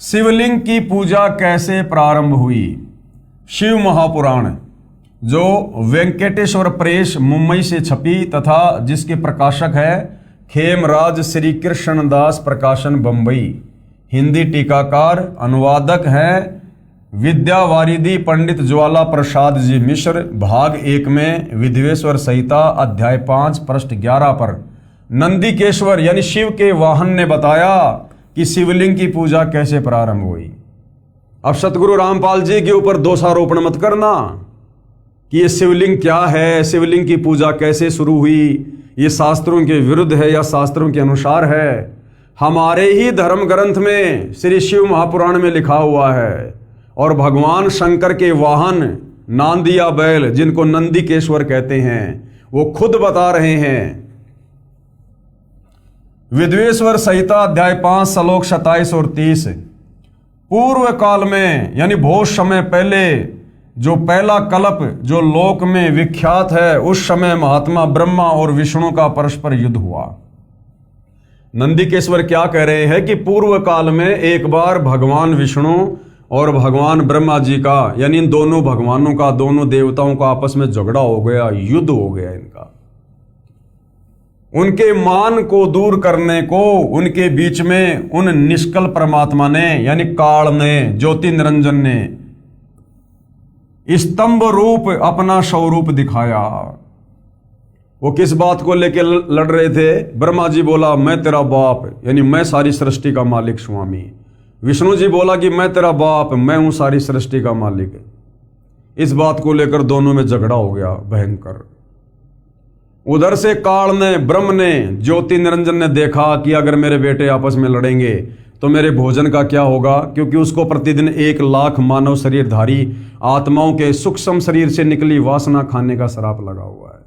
शिवलिंग की पूजा कैसे प्रारंभ हुई। शिव महापुराण जो वेंकटेश्वर प्रेस मुंबई से छपी तथा जिसके प्रकाशक है खेमराज श्री कृष्णदास प्रकाशन बंबई, हिंदी टीकाकार अनुवादक हैं विद्यावारिधि पंडित ज्वाला प्रसाद जी मिश्र, भाग 1 में विधवेश्वर संहिता अध्याय 5 पृष्ठ 11 पर नंदीकेश्वर यानी शिव के वाहन ने बताया कि शिवलिंग की पूजा कैसे प्रारंभ हुई। अब सतगुरु रामपाल जी के ऊपर दोषारोपण मत करना कि ये शिवलिंग क्या है, शिवलिंग की पूजा कैसे शुरू हुई, ये शास्त्रों के विरुद्ध है या शास्त्रों के अनुसार है। हमारे ही धर्म ग्रंथ में श्री शिव महापुराण में लिखा हुआ है। और भगवान शंकर के वाहन नांदिया बैल जिनको नंदीकेश्वर कहते हैं वो खुद बता रहे हैं। विधवेश्वर संहिता अध्याय 5 श्लोक 27 और 30, पूर्व काल में यानी बहुत समय पहले जो पहला कल्प जो लोक में विख्यात है, उस समय महात्मा ब्रह्मा और विष्णु का परस्पर युद्ध हुआ। नंदीकेश्वर क्या कह रहे हैं कि पूर्व काल में एक बार भगवान विष्णु और भगवान ब्रह्मा जी का यानी इन दोनों भगवानों का, दोनों देवताओं का आपस में झगड़ा हो गया, युद्ध हो गया इनका। उनके मान को दूर करने को उनके बीच में उन निष्कल परमात्मा ने यानी काल ने, ज्योति निरंजन ने स्तंभ रूप अपना स्वरूप दिखाया। वो किस बात को लेकर लड़ रहे थे। ब्रह्मा जी बोला मैं तेरा बाप यानी मैं सारी सृष्टि का मालिक स्वामी। विष्णु जी बोला कि मैं तेरा बाप, मैं हूं सारी सृष्टि का मालिक। इस बात को लेकर दोनों में झगड़ा हो गया भयंकर। उधर से काल ने, ब्रह्म ने, ज्योति निरंजन ने देखा कि अगर मेरे बेटे आपस में लड़ेंगे तो मेरे भोजन का क्या होगा, क्योंकि उसको प्रतिदिन 1 लाख मानव शरीरधारी आत्माओं के सूक्ष्म शरीर से निकली वासना खाने का श्राप लगा हुआ है।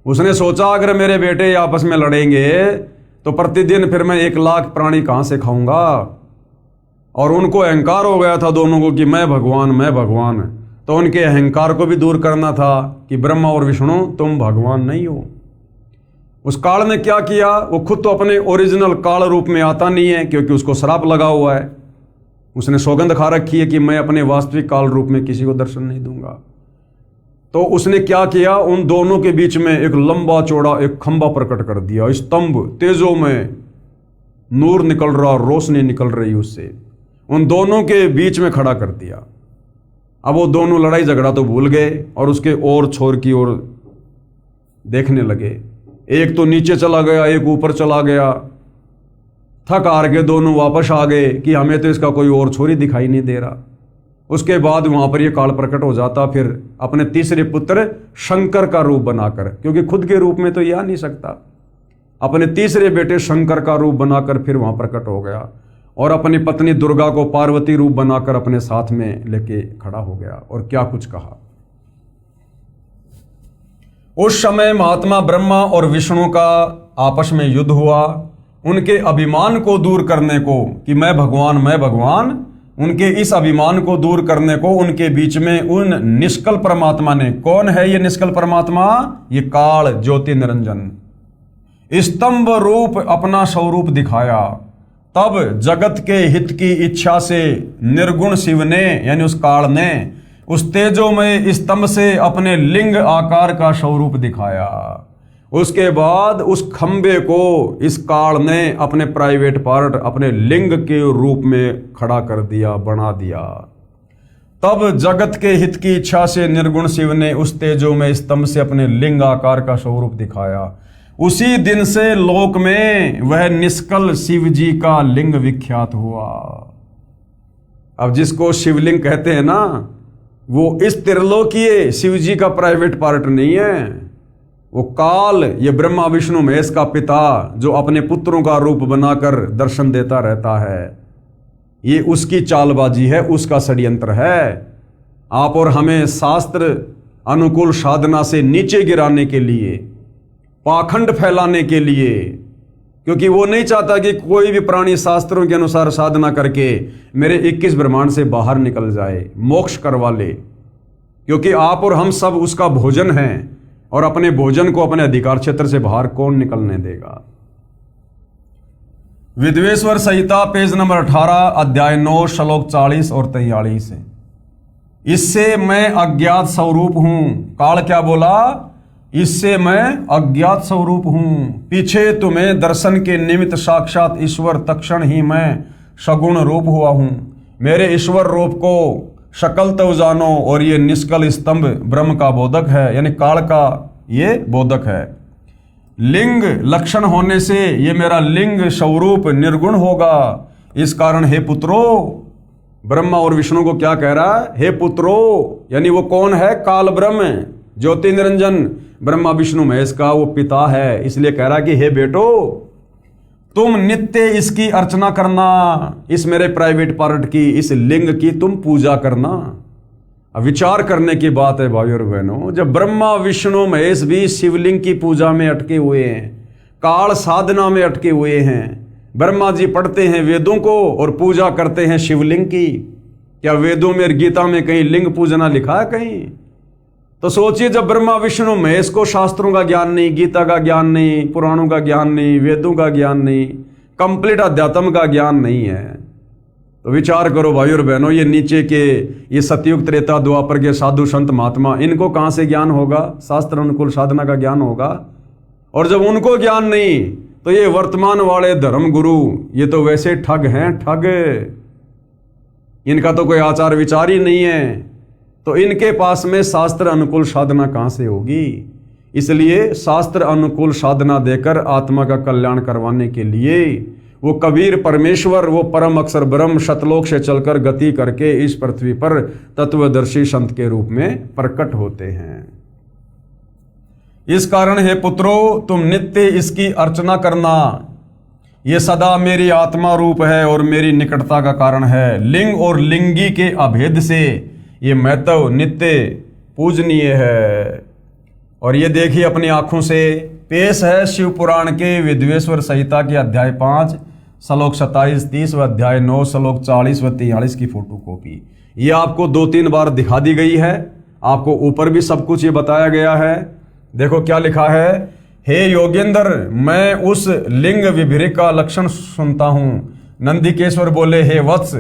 उसने सोचा अगर मेरे बेटे आपस में लड़ेंगे तो प्रतिदिन फिर मैं 1 लाख प्राणी कहां से खाऊंगा। और उनको अहंकार हो गया था दोनों को कि मैं भगवान, मैं भगवान। तो उनके अहंकार को भी दूर करना था कि ब्रह्मा और विष्णु तुम भगवान नहीं हो। उस काल ने क्या किया, वो खुद तो अपने ओरिजिनल काल रूप में आता नहीं है क्योंकि उसको श्राप लगा हुआ है। उसने सौगंध खा रखी है कि मैं अपने वास्तविक काल रूप में किसी को दर्शन नहीं दूंगा। तो उसने क्या किया, उन दोनों के बीच में एक लंबा चौड़ा एक खंबा प्रकट कर दिया, स्तंभ, तेजों में नूर निकल रहा, रोशनी निकल रही उससे, उन दोनों के बीच में खड़ा कर दिया। अब वो दोनों लड़ाई झगड़ा तो भूल गए और उसके और छोर की ओर देखने लगे। एक तो नीचे चला गया, एक ऊपर चला गया। थक हार के दोनों वापस आ गए कि हमें तो इसका कोई और छोर ही दिखाई नहीं दे रहा। उसके बाद वहां पर यह काल प्रकट हो जाता, फिर अपने तीसरे पुत्र शंकर का रूप बनाकर, क्योंकि खुद के रूप में तो यह आ नहीं सकता, अपने तीसरे बेटे शंकर का रूप बनाकर फिर वहां प्रकट हो गया और अपनी पत्नी दुर्गा को पार्वती रूप बनाकर अपने साथ में लेके खड़ा हो गया। और क्या कुछ कहा। उस समय महात्मा ब्रह्मा और विष्णु का आपस में युद्ध हुआ। उनके अभिमान को दूर करने को कि मैं भगवान, उनके इस अभिमान को दूर करने को उनके बीच में उन निष्कल परमात्मा ने, कौन है ये निष्कल परमात्मा, ये काल ज्योति निरंजन, स्तंभ रूप अपना स्वरूप दिखाया। तब जगत के हित की इच्छा से निर्गुण शिव ने यानी उस काल ने उस तेजोमय स्तंभ से अपने लिंग आकार का स्वरूप दिखाया। उसके बाद उस खंबे को इस काल ने अपने प्राइवेट पार्ट, अपने लिंग के रूप में खड़ा कर दिया, बना दिया। तब जगत के हित की इच्छा से निर्गुण शिव ने उस तेजोमय स्तंभ से अपने लिंग आकार का स्वरूप दिखाया। उसी दिन से लोक में वह निष्कल शिव जी का लिंग विख्यात हुआ। अब जिसको शिवलिंग कहते हैं ना, वो इस त्रिलोकीय शिव जी का प्राइवेट पार्ट नहीं है। वो काल, ये ब्रह्मा विष्णु महेश का पिता जो अपने पुत्रों का रूप बनाकर दर्शन देता रहता है, ये उसकी चालबाजी है, उसका षड्यंत्र है। आप और हमें शास्त्र अनुकूल साधना से नीचे गिराने के लिए, पाखंड फैलाने के लिए, क्योंकि वो नहीं चाहता कि कोई भी प्राणी शास्त्रों के अनुसार साधना करके मेरे 21 ब्रह्मांड से बाहर निकल जाए, मोक्ष करवा ले, क्योंकि आप और हम सब उसका भोजन हैं और अपने भोजन को अपने अधिकार क्षेत्र से बाहर कौन निकलने देगा। विद्वेश्वर संहिता पेज नंबर 18 अध्याय 9 श्लोक 40 और 43 है। इससे मैं अज्ञात स्वरूप हूं। काल क्या बोला? इससे मैं अज्ञात स्वरूप हूं, पीछे तुम्हें दर्शन के निमित्त साक्षात ईश्वर तक्षण ही मैं सगुण रूप हुआ हूं। मेरे ईश्वर रूप को शकल तो जानो, और ये निष्कल स्तंभ ब्रह्म का बोधक है, यानी काल का ये बोधक है। लिंग लक्षण होने से ये मेरा लिंग स्वरूप निर्गुण होगा। इस कारण हे पुत्रो, ब्रह्मा और विष्णु को क्या कह रहा है? हे पुत्रो, यानी वो कौन है? काल ब्रह्म, ज्योति निरंजन ब्रह्मा विष्णु महेश का वो पिता है। इसलिए कह रहा कि हे बेटो, तुम नित्य इसकी अर्चना करना, इस मेरे प्राइवेट पार्ट की, इस लिंग की तुम पूजा करना। अब विचार करने की बात है भाई और बहनों, जब ब्रह्मा विष्णु महेश भी शिवलिंग की पूजा में अटके हुए हैं, काल साधना में अटके हुए हैं, ब्रह्मा जी पढ़ते हैं वेदों को और पूजा करते हैं शिवलिंग की। क्या वेदों में, गीता में कहीं लिंग पूजना लिखा है कहीं? तो सोचिए, जब ब्रह्मा विष्णु महेश को शास्त्रों का ज्ञान नहीं, गीता का ज्ञान नहीं, पुराणों का ज्ञान नहीं, वेदों का ज्ञान नहीं, कंप्लीट अध्यात्म का ज्ञान नहीं है, तो विचार करो भाई और बहनों, ये नीचे के ये सतयुग त्रेता द्वापर के साधु संत महात्मा, इनको कहां से ज्ञान होगा? शास्त्र अनुकूल साधना का ज्ञान होगा। और जब उनको ज्ञान नहीं, तो ये वर्तमान वाले धर्म गुरु, ये तो वैसे ठग हैं, ठग। इनका तो कोई आचार विचार ही नहीं है, तो इनके पास में शास्त्र अनुकूल साधना कहां से होगी? इसलिए शास्त्र अनुकूल साधना देकर आत्मा का कल्याण करवाने के लिए वो कबीर परमेश्वर, वो परम अक्षर ब्रह्म शतलोक से चलकर गति करके इस पृथ्वी पर तत्वदर्शी संत के रूप में प्रकट होते हैं। इस कारण हे पुत्रो, तुम नित्य इसकी अर्चना करना। ये सदा मेरी आत्मा रूप है और मेरी निकटता का कारण है। लिंग और लिंगी के अभेद से ये महत्व नित्य पूजनीय है। और ये देखिए अपनी आंखों से पेश है शिव पुराण के विद्वेश्वर संहिता के अध्याय 5 श्लोक 27-30 व अध्याय 9 श्लोक 40 व 43 की फोटो कॉपी। ये आपको 2-3 बार दिखा दी गई है, आपको ऊपर भी सब कुछ ये बताया गया है। देखो क्या लिखा है, हे योगेंद्र, मैं उस लिंग विभ्रम का लक्षण सुनता हूं। नंदिकेश्वर बोले, हे वत्स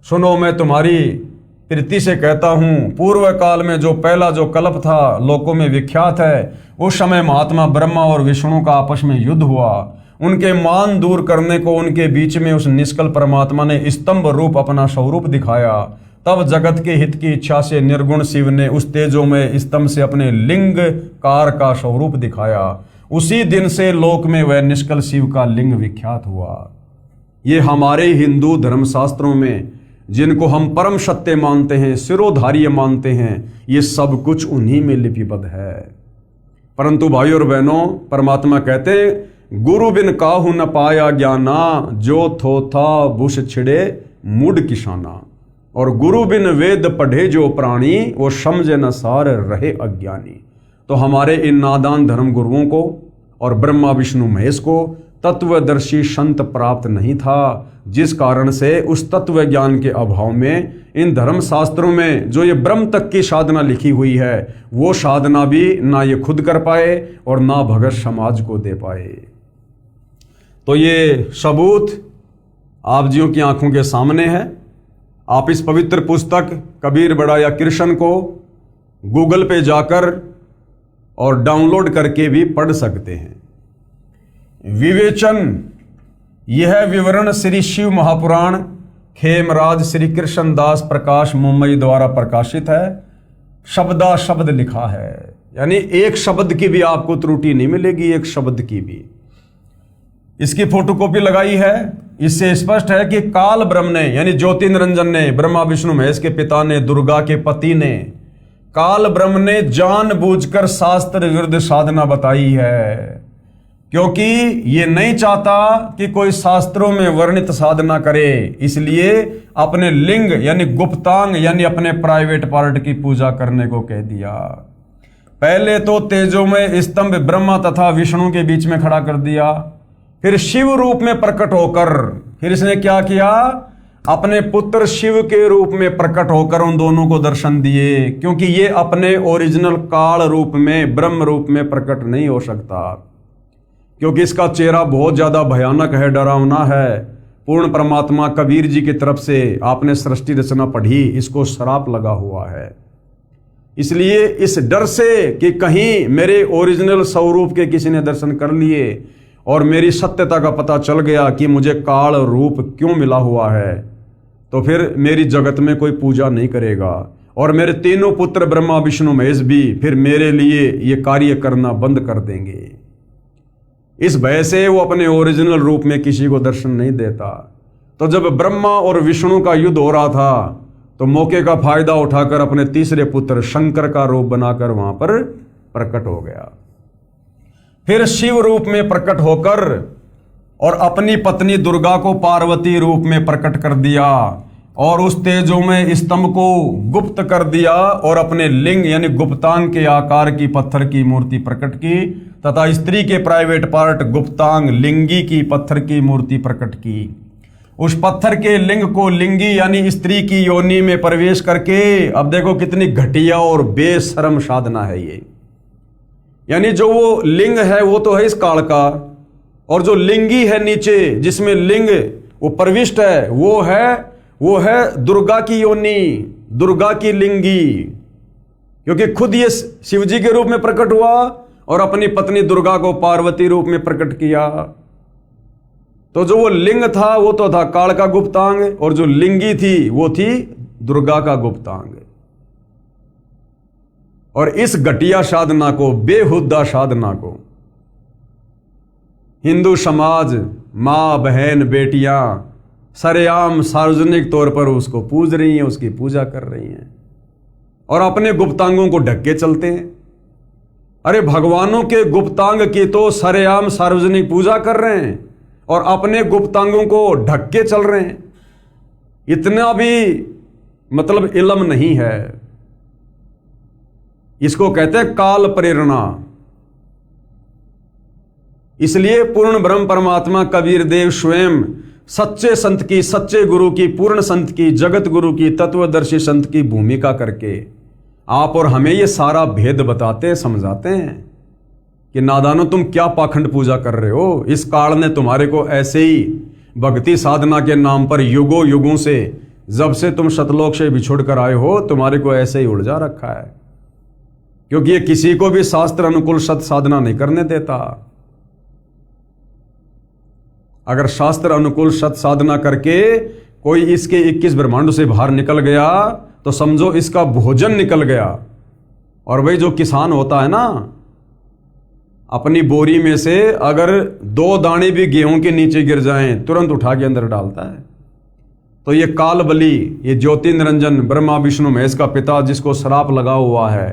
सुनो, मैं तुम्हारी प्रीति से कहता हूं, पूर्व काल में जो पहला जो कल्प था लोकों में विख्यात है, उस समय महात्मा ब्रह्मा और विष्णु का आपस में युद्ध हुआ। उनके मान दूर करने को उनके बीच में उस निष्कल परमात्मा ने स्तंभ रूप अपना स्वरूप दिखाया। तब जगत के हित की इच्छा से निर्गुण शिव ने उस तेजोमय स्तंभ से अपने लिंग कार का स्वरूप दिखाया। उसी दिन से लोक में वह निष्कल शिव का लिंग विख्यात हुआ। ये हमारे हिंदू धर्मशास्त्रों में, जिनको हम परम सत्य मानते हैं, सिरोधार्य मानते हैं, ये सब कुछ उन्हीं में लिपिबद्ध है। परंतु भाई और बहनों, परमात्मा कहते हैं, गुरु बिन काहू न पाया ज्ञाना, जो थोथा बुश छिड़े मुड किसाना। और गुरु बिन वेद पढ़े जो प्राणी, वो समझे न सार रहे अज्ञानी। तो हमारे इन नादान धर्म गुरुओं को और ब्रह्मा विष्णु महेश को तत्वदर्शी संत प्राप्त नहीं था, जिस कारण से उस तत्व ज्ञान के अभाव में इन धर्म शास्त्रों में जो ये ब्रह्म तक की साधना लिखी हुई है, वो साधना भी ना ये खुद कर पाए और ना भगत समाज को दे पाए। तो ये सबूत आप जियों की आंखों के सामने है। आप इस पवित्र पुस्तक कबीर बड़ाया कृष्ण को गूगल पे जाकर और डाउनलोड करके भी पढ़ सकते हैं। विवेचन, यह विवरण श्री शिव महापुराण खेमराज श्री कृष्ण दास प्रकाश मुंबई द्वारा प्रकाशित है। शब्दा शब्द लिखा है, यानी एक शब्द की भी आपको त्रुटि नहीं मिलेगी, एक शब्द की भी। इसकी फोटोकॉपी लगाई है। इससे स्पष्ट है कि काल ब्रह्म ने, यानी ज्योति निरंजन ने, ब्रह्मा विष्णु महेश के पिता ने, दुर्गा के पति ने, काल ब्रह्म ने जानबूझकर शास्त्र विरुद्ध साधना बताई है, क्योंकि ये नहीं चाहता कि कोई शास्त्रों में वर्णित साधना करे। इसलिए अपने लिंग यानी गुप्तांग यानी अपने प्राइवेट पार्ट की पूजा करने को कह दिया। पहले तो तेजोमय स्तंभ ब्रह्मा तथा विष्णु के बीच में खड़ा कर दिया, फिर शिव रूप में प्रकट होकर फिर इसने क्या किया, अपने पुत्र शिव के रूप में प्रकट होकर उन दोनों को दर्शन दिए, क्योंकि ये अपने ओरिजिनल काल रूप में ब्रह्म रूप में प्रकट नहीं हो सकता, क्योंकि इसका चेहरा बहुत ज्यादा भयानक है, डरावना है। पूर्ण परमात्मा कबीर जी की तरफ से आपने सृष्टि रचना पढ़ी, इसको श्राप लगा हुआ है। इसलिए इस डर से कि कहीं मेरे ओरिजिनल स्वरूप के किसी ने दर्शन कर लिए और मेरी सत्यता का पता चल गया कि मुझे काल रूप क्यों मिला हुआ है, तो फिर मेरी जगत में कोई पूजा नहीं करेगा और मेरे तीनों पुत्र ब्रह्मा विष्णु महेश भी फिर मेरे लिए ये कार्य करना बंद कर देंगे। इस भय से वो अपने ओरिजिनल रूप में किसी को दर्शन नहीं देता। तो जब ब्रह्मा और विष्णु का युद्ध हो रहा था तो मौके का फायदा उठाकर अपने तीसरे पुत्र शंकर का रूप बनाकर वहां पर प्रकट हो गया। फिर शिव रूप में प्रकट होकर और अपनी पत्नी दुर्गा को पार्वती रूप में प्रकट कर दिया और उस तेजोमय स्तंभ को गुप्त कर दिया और अपने लिंग यानी गुप्तांग के आकार की पत्थर की मूर्ति प्रकट की तथा स्त्री के प्राइवेट पार्ट गुप्तांग लिंगी की पत्थर की मूर्ति प्रकट की। उस पत्थर के लिंग को लिंगी यानी स्त्री की योनि में प्रवेश करके, अब देखो कितनी घटिया और बेशर्म साधना है ये। यानी जो वो लिंग है वो तो है इस काल का, और जो लिंगी है नीचे जिसमें लिंग वो प्रविष्ट है वो है दुर्गा की योनि, दुर्गा की लिंगी, क्योंकि खुद ये शिवजी के रूप में प्रकट हुआ और अपनी पत्नी दुर्गा को पार्वती रूप में प्रकट किया। तो जो वो लिंग था वो तो था काल का गुप्तांग और जो लिंगी थी वो थी दुर्गा का गुप्तांग। और इस घटिया साधना को, बेहुदा साधना को हिंदू समाज, मां बहन बेटियां सरेआम सार्वजनिक तौर पर उसको पूज रही हैं, उसकी पूजा कर रही हैं और अपने गुप्तांगों को ढक के चलते हैं। अरे भगवानों के गुप्तांग की तो सरेआम सार्वजनिक पूजा कर रहे हैं और अपने गुप्तांगों को ढक के चल रहे हैं। इतना भी मतलब इल्म नहीं है। इसको कहते हैं काल प्रेरणा। इसलिए पूर्ण ब्रह्म परमात्मा कबीर देव स्वयं सच्चे संत की, सच्चे गुरु की, पूर्ण संत की, जगत गुरु की, तत्वदर्शी संत की भूमिका करके आप और हमें ये सारा भेद बताते हैं, समझाते हैं कि नादानो तुम क्या पाखंड पूजा कर रहे हो। इस काल ने तुम्हारे को ऐसे ही भक्ति साधना के नाम पर युगों युगों से, जब से तुम सतलोक से बिछुड़ कर आए हो, तुम्हारे को ऐसे ही उलझा रखा है, क्योंकि ये किसी को भी शास्त्र अनुकूल सत साधना नहीं करने देता। अगर शास्त्र अनुकूल सत साधना करके कोई इसके 21 ब्रह्मांडों से बाहर निकल गया तो समझो इसका भोजन निकल गया। और वही जो किसान होता है ना, अपनी बोरी में से अगर 2 दाने भी गेहूं के नीचे गिर जाएं तुरंत उठा के अंदर डालता है। तो ये काल बली, ये ज्योति निरंजन ब्रह्मा विष्णु महेश का पिता, जिसको श्राप लगा हुआ है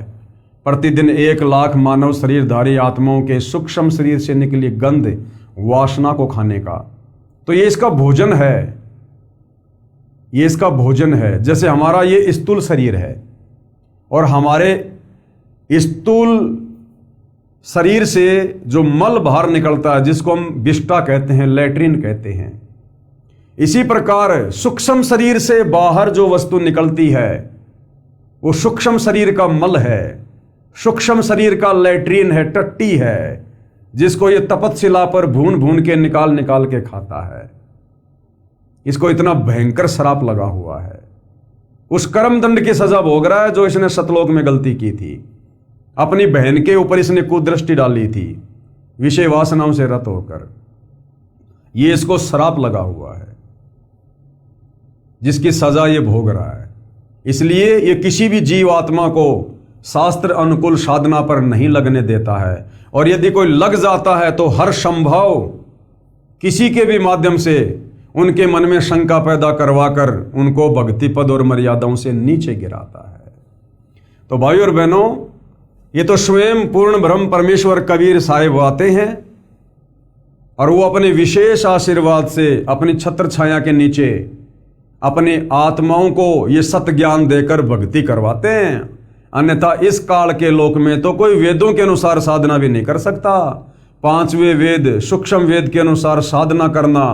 प्रतिदिन 1 लाख मानव शरीरधारी आत्माओं के सूक्ष्म शरीर से निकली गंध वासना को खाने का, तो ये इसका भोजन है, ये इसका भोजन है। जैसे हमारा ये स्थूल शरीर है और हमारे स्थूल शरीर से जो मल बाहर निकलता है जिसको हम विष्टा कहते हैं, लैट्रिन कहते हैं, इसी प्रकार सूक्ष्म शरीर से बाहर जो वस्तु निकलती है वो सूक्ष्म शरीर का मल है, सूक्ष्म शरीर का लैट्रिन है, टट्टी है, जिसको ये तपतशिला पर भून भून के निकाल के खाता है। इसको इतना भयंकर श्राप लगा हुआ है। उस कर्म दंड की सजा भोग रहा है जो इसने सतलोक में गलती की थी। अपनी बहन के ऊपर इसने कुदृष्टि डाली थी विषय वासनाओं से रत होकर। ये इसको श्राप लगा हुआ है जिसकी सजा ये भोग रहा है। इसलिए ये किसी भी जीव आत्मा को शास्त्र अनुकूल साधना पर नहीं लगने देता है, और यदि कोई लग जाता है तो हर संभव किसी के भी माध्यम से उनके मन में शंका पैदा करवाकर उनको भक्ति पद और मर्यादाओं से नीचे गिराता है। तो भाई और बहनों, ये तो स्वयं पूर्ण ब्रह्म परमेश्वर कबीर साहिब आते हैं और वो अपने विशेष आशीर्वाद से अपनी छत्र छाया के नीचे अपने आत्माओं को ये सत ज्ञान देकर भक्ति करवाते हैं अन्यथा इस काल के लोक में तो कोई वेदों के अनुसार साधना भी नहीं कर सकता। पांचवें वेद, सूक्ष्म वेद के अनुसार साधना करना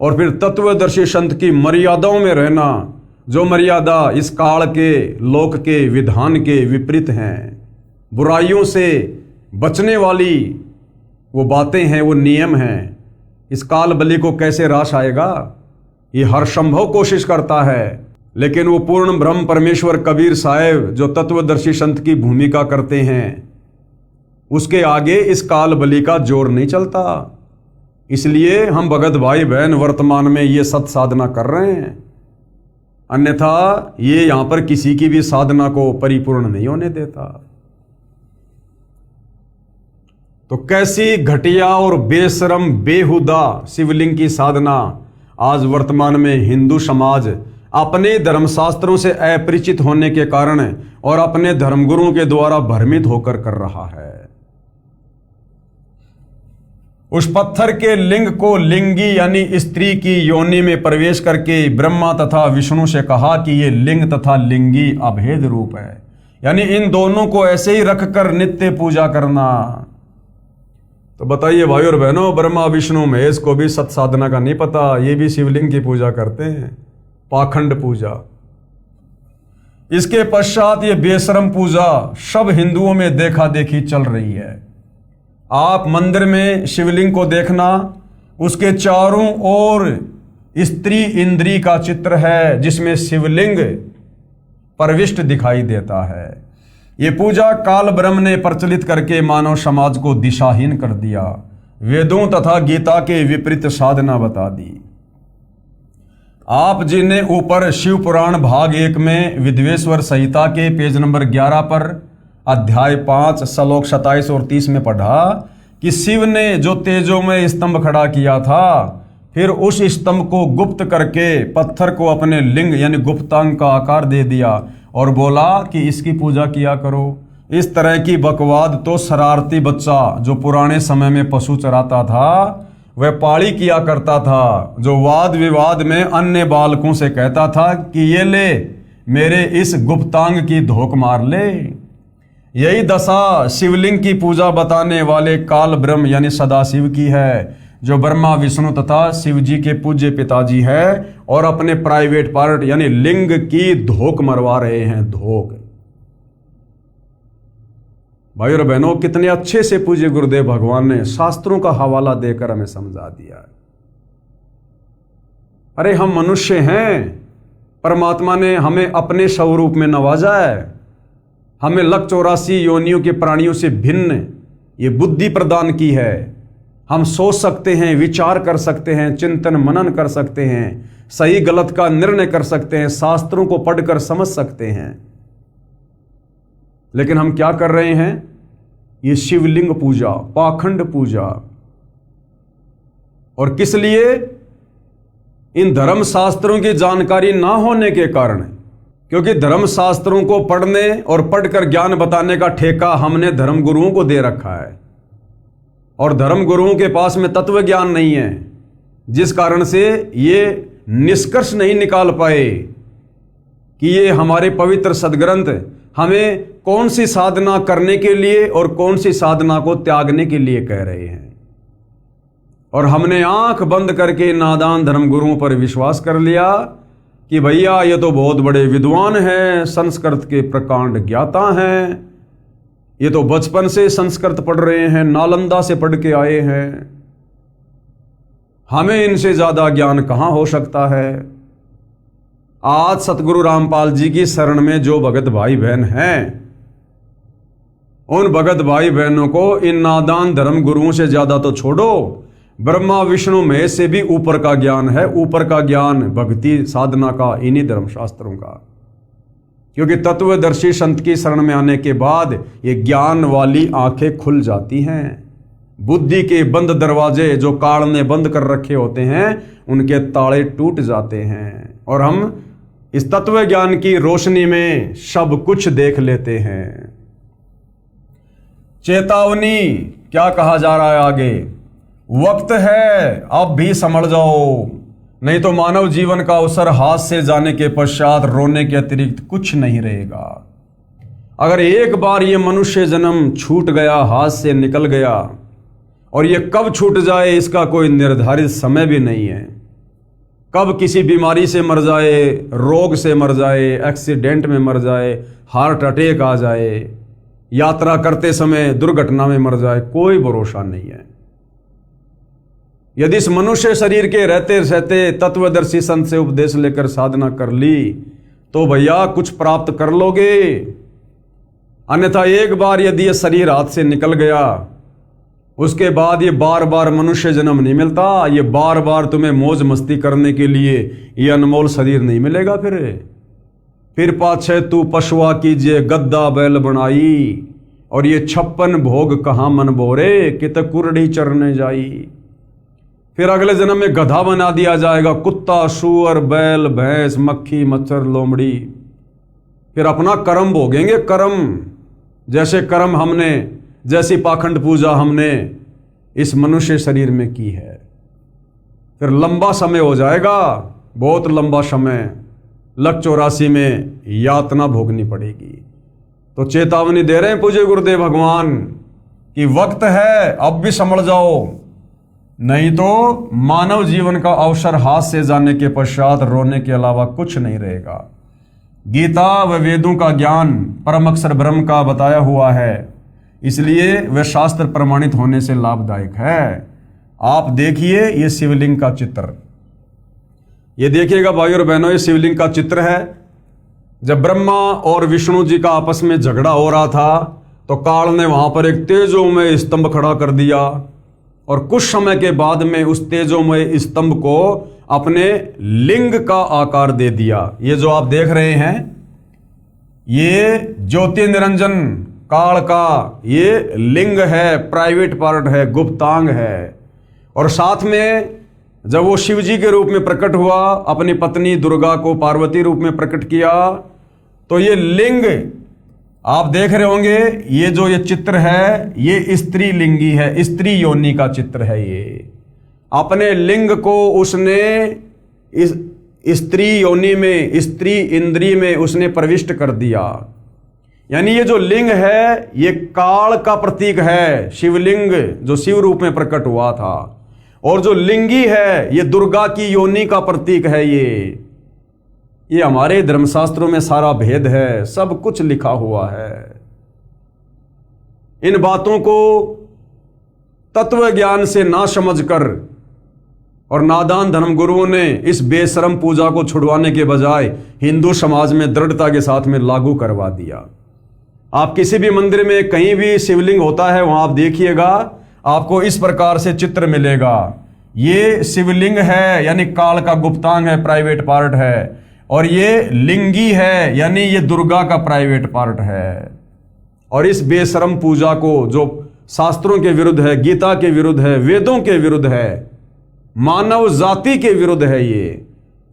और फिर तत्वदर्शी संत की मर्यादाओं में रहना, जो मर्यादा इस काल के लोक के विधान के विपरीत हैं, बुराइयों से बचने वाली वो बातें हैं, वो नियम हैं, इस काल बलि को कैसे रास आएगा? ये हर संभव कोशिश करता है, लेकिन वो पूर्ण ब्रह्म परमेश्वर कबीर साहब जो तत्वदर्शी संत की भूमिका करते हैं, उसके आगे इस काल बलि का जोर नहीं चलता। इसलिए हम भगत भाई बहन वर्तमान में ये सत साधना कर रहे हैं, अन्यथा ये यहां पर किसी की भी साधना को परिपूर्ण नहीं होने देता। तो कैसी घटिया और बेशरम बेहुदा शिवलिंग की साधना आज वर्तमान में हिंदू समाज अपने धर्मशास्त्रों से अपरिचित होने के कारण और अपने धर्मगुरुओं के द्वारा भ्रमित होकर कर रहा है। उस पत्थर के लिंग को लिंगी यानी स्त्री की योनि में प्रवेश करके ब्रह्मा तथा विष्णु से कहा कि ये लिंग तथा लिंगी अभेद रूप है, यानी इन दोनों को ऐसे ही रखकर नित्य पूजा करना। तो बताइए भाई और बहनों, ब्रह्मा विष्णु महेश को भी सत साधना का नहीं पता, ये भी शिवलिंग की पूजा करते हैं, पाखंड पूजा। इसके पश्चात ये बेशरम पूजा सब हिंदुओं में देखा देखी चल रही है। आप मंदिर में शिवलिंग को देखना, उसके चारों ओर स्त्री इंद्री का चित्र है जिसमें शिवलिंग प्रविष्ट दिखाई देता है। ये पूजा काल ब्रह्म ने प्रचलित करके मानव समाज को दिशाहीन कर दिया, वेदों तथा गीता के विपरीत साधना बता दी। आप जिन्हें ऊपर शिव पुराण भाग 1 में विद्वेश्वर संहिता के पेज नंबर 11 पर अध्याय 5 श्लोक 27 और 30 में पढ़ा कि शिव ने जो तेजोमय स्तंभ खड़ा किया था, फिर उस स्तंभ को गुप्त करके पत्थर को अपने लिंग यानी गुप्तांग का आकार दे दिया और बोला कि इसकी पूजा किया करो। इस तरह की बकवाद तो शरारती बच्चा जो पुराने समय में पशु चराता था वह पाड़ी किया करता था, जो वाद विवाद में अन्य बालकों से कहता था कि ये ले मेरे इस गुप्तांग की धोख मार ले। यही दशा शिवलिंग की पूजा बताने वाले काल ब्रह्म यानी सदाशिव की है, जो ब्रह्मा विष्णु तथा शिव जी के पूज्य पिताजी है और अपने प्राइवेट पार्ट यानी लिंग की धोख मरवा रहे हैं। धोख। भाई और बहनों, कितने अच्छे से पूज्य गुरुदेव भगवान ने शास्त्रों का हवाला देकर हमें समझा दिया है। अरे हम मनुष्य हैं, परमात्मा ने हमें अपने स्वरूप में नवाजा है, हमें 184 योनियों के प्राणियों से भिन्न ये बुद्धि प्रदान की है। हम सोच सकते हैं, विचार कर सकते हैं, चिंतन मनन कर सकते हैं, सही गलत का निर्णय कर सकते हैं, शास्त्रों को पढ़कर समझ सकते हैं। लेकिन हम क्या कर रहे हैं? ये शिवलिंग पूजा, पाखंड पूजा। और किस लिए? इन धर्म शास्त्रों की जानकारी ना होने के कारण, क्योंकि धर्म शास्त्रों को पढ़ने और पढ़कर ज्ञान बताने का ठेका हमने धर्म गुरुओं को दे रखा है और धर्म गुरुओं के पास में तत्व ज्ञान नहीं है, जिस कारण से ये निष्कर्ष नहीं निकाल पाए कि ये हमारे पवित्र सदग्रंथ हमें कौन सी साधना करने के लिए और कौन सी साधना को त्यागने के लिए कह रहे हैं। और हमने आंख बंद करके नादान धर्मगुरुओं पर विश्वास कर लिया कि भैया ये तो बहुत बड़े विद्वान हैं, संस्कृत के प्रकांड ज्ञाता हैं, ये तो बचपन से संस्कृत पढ़ रहे हैं, नालंदा से पढ़ के आए हैं, हमें इनसे ज्यादा ज्ञान कहां हो सकता है। आज सतगुरु रामपाल जी की शरण में जो भगत भाई बहन हैं, उन भगत भाई बहनों को इन नादान धर्म गुरुओं से ज्यादा तो छोड़ो, ब्रह्मा विष्णु महेश से भी ऊपर का ज्ञान है। ऊपर का ज्ञान भक्ति साधना का, इन्हीं धर्मशास्त्रों का। क्योंकि तत्वदर्शी संत की शरण में आने के बाद ये ज्ञान वाली आंखें खुल जाती हैं। बुद्धि के बंद दरवाजे जो काल ने बंद कर रखे होते हैं, उनके ताले टूट जाते हैं और हम इस तत्व ज्ञान की रोशनी में सब कुछ देख लेते हैं। चेतावनी, क्या कहा जा रहा है आगे? वक्त है, अब भी समझ जाओ, नहीं तो मानव जीवन का अवसर हाथ से जाने के पश्चात रोने के अतिरिक्त कुछ नहीं रहेगा। अगर एक बार ये मनुष्य जन्म छूट गया, हाथ से निकल गया, और ये कब छूट जाए इसका कोई निर्धारित समय भी नहीं है। कब किसी बीमारी से मर जाए, रोग से मर जाए, एक्सीडेंट में मर जाए, हार्ट अटैक आ जाए, यात्रा करते समय दुर्घटना में मर जाए, कोई भरोसा नहीं है। यदि इस मनुष्य शरीर के रहते रहते तत्वदर्शी संत से उपदेश लेकर साधना कर ली तो भैया कुछ प्राप्त कर लोगे। अन्यथा एक बार यदि ये शरीर हाथ से निकल गया, उसके बाद ये बार बार मनुष्य जन्म नहीं मिलता। ये बार बार तुम्हें मौज मस्ती करने के लिए ये अनमोल शरीर नहीं मिलेगा। फिर पाछे तू पशुआ कीजिए गद्दा बैल बनाई, और ये 56 भोग कहाँ मन बोरे, कित कुरड़ी चरने जाई। फिर अगले जन्म में गधा बना दिया जाएगा, कुत्ता, सूअर, बैल, भैंस, मक्खी, मच्छर, लोमड़ी। फिर अपना कर्म भोगेंगे। कर्म जैसे कर्म हमने, जैसी पाखंड पूजा हमने इस मनुष्य शरीर में की है। फिर लंबा समय हो जाएगा, बहुत लंबा समय, लक 84 में यातना भोगनी पड़ेगी। तो चेतावनी दे रहे हैं पूज्य गुरुदेव भगवान कि वक्त है, अब भी संभल जाओ, नहीं तो मानव जीवन का अवसर हाथ से जाने के पश्चात रोने के अलावा कुछ नहीं रहेगा। गीता व वेदों का ज्ञान परम अक्षर ब्रह्म का बताया हुआ है, इसलिए वह शास्त्र प्रमाणित होने से लाभदायक है। आप देखिए ये शिवलिंग का चित्र, ये देखिएगा भाइयों और बहनों, ये शिवलिंग का चित्र है। जब ब्रह्मा और विष्णु जी का आपस में झगड़ा हो रहा था तो काल ने वहां पर एक तेजोमय स्तंभ खड़ा कर दिया, और कुछ समय के बाद में उस तेजोमय स्तंभ को अपने लिंग का आकार दे दिया। ये जो आप देख रहे हैं ये ज्योति निरंजन काल का ये लिंग है, प्राइवेट पार्ट है, गुप्तांग है। और साथ में जब वो शिव जी के रूप में प्रकट हुआ, अपनी पत्नी दुर्गा को पार्वती रूप में प्रकट किया, तो ये लिंग आप देख रहे होंगे, ये जो ये चित्र है ये स्त्री लिंगी है, स्त्री योनि का चित्र है। ये अपने लिंग को उसने इस स्त्री योनि में, स्त्री इंद्री में उसने प्रविष्ट कर दिया। यानी ये जो लिंग है ये काल का प्रतीक है, शिवलिंग जो शिव रूप में प्रकट हुआ था। और जो लिंगी है ये दुर्गा की योनि का प्रतीक है। ये हमारे धर्मशास्त्रों में सारा भेद है, सब कुछ लिखा हुआ है। इन बातों को तत्व ज्ञान से ना समझकर और नादान धर्मगुरुओं ने इस बेशरम पूजा को छुड़वाने के बजाय हिंदू समाज में दृढ़ता के साथ में लागू करवा दिया। आप किसी भी मंदिर में कहीं भी शिवलिंग होता है वहां आप देखिएगा, आपको इस प्रकार से चित्र मिलेगा। ये शिवलिंग है यानी काल का गुप्तांग है, प्राइवेट पार्ट है, और ये लिंगी है यानी ये दुर्गा का प्राइवेट पार्ट है। और इस बेशरम पूजा को जो शास्त्रों के विरुद्ध है, गीता के विरुद्ध है, वेदों के विरुद्ध है, मानव जाति के विरुद्ध है, ये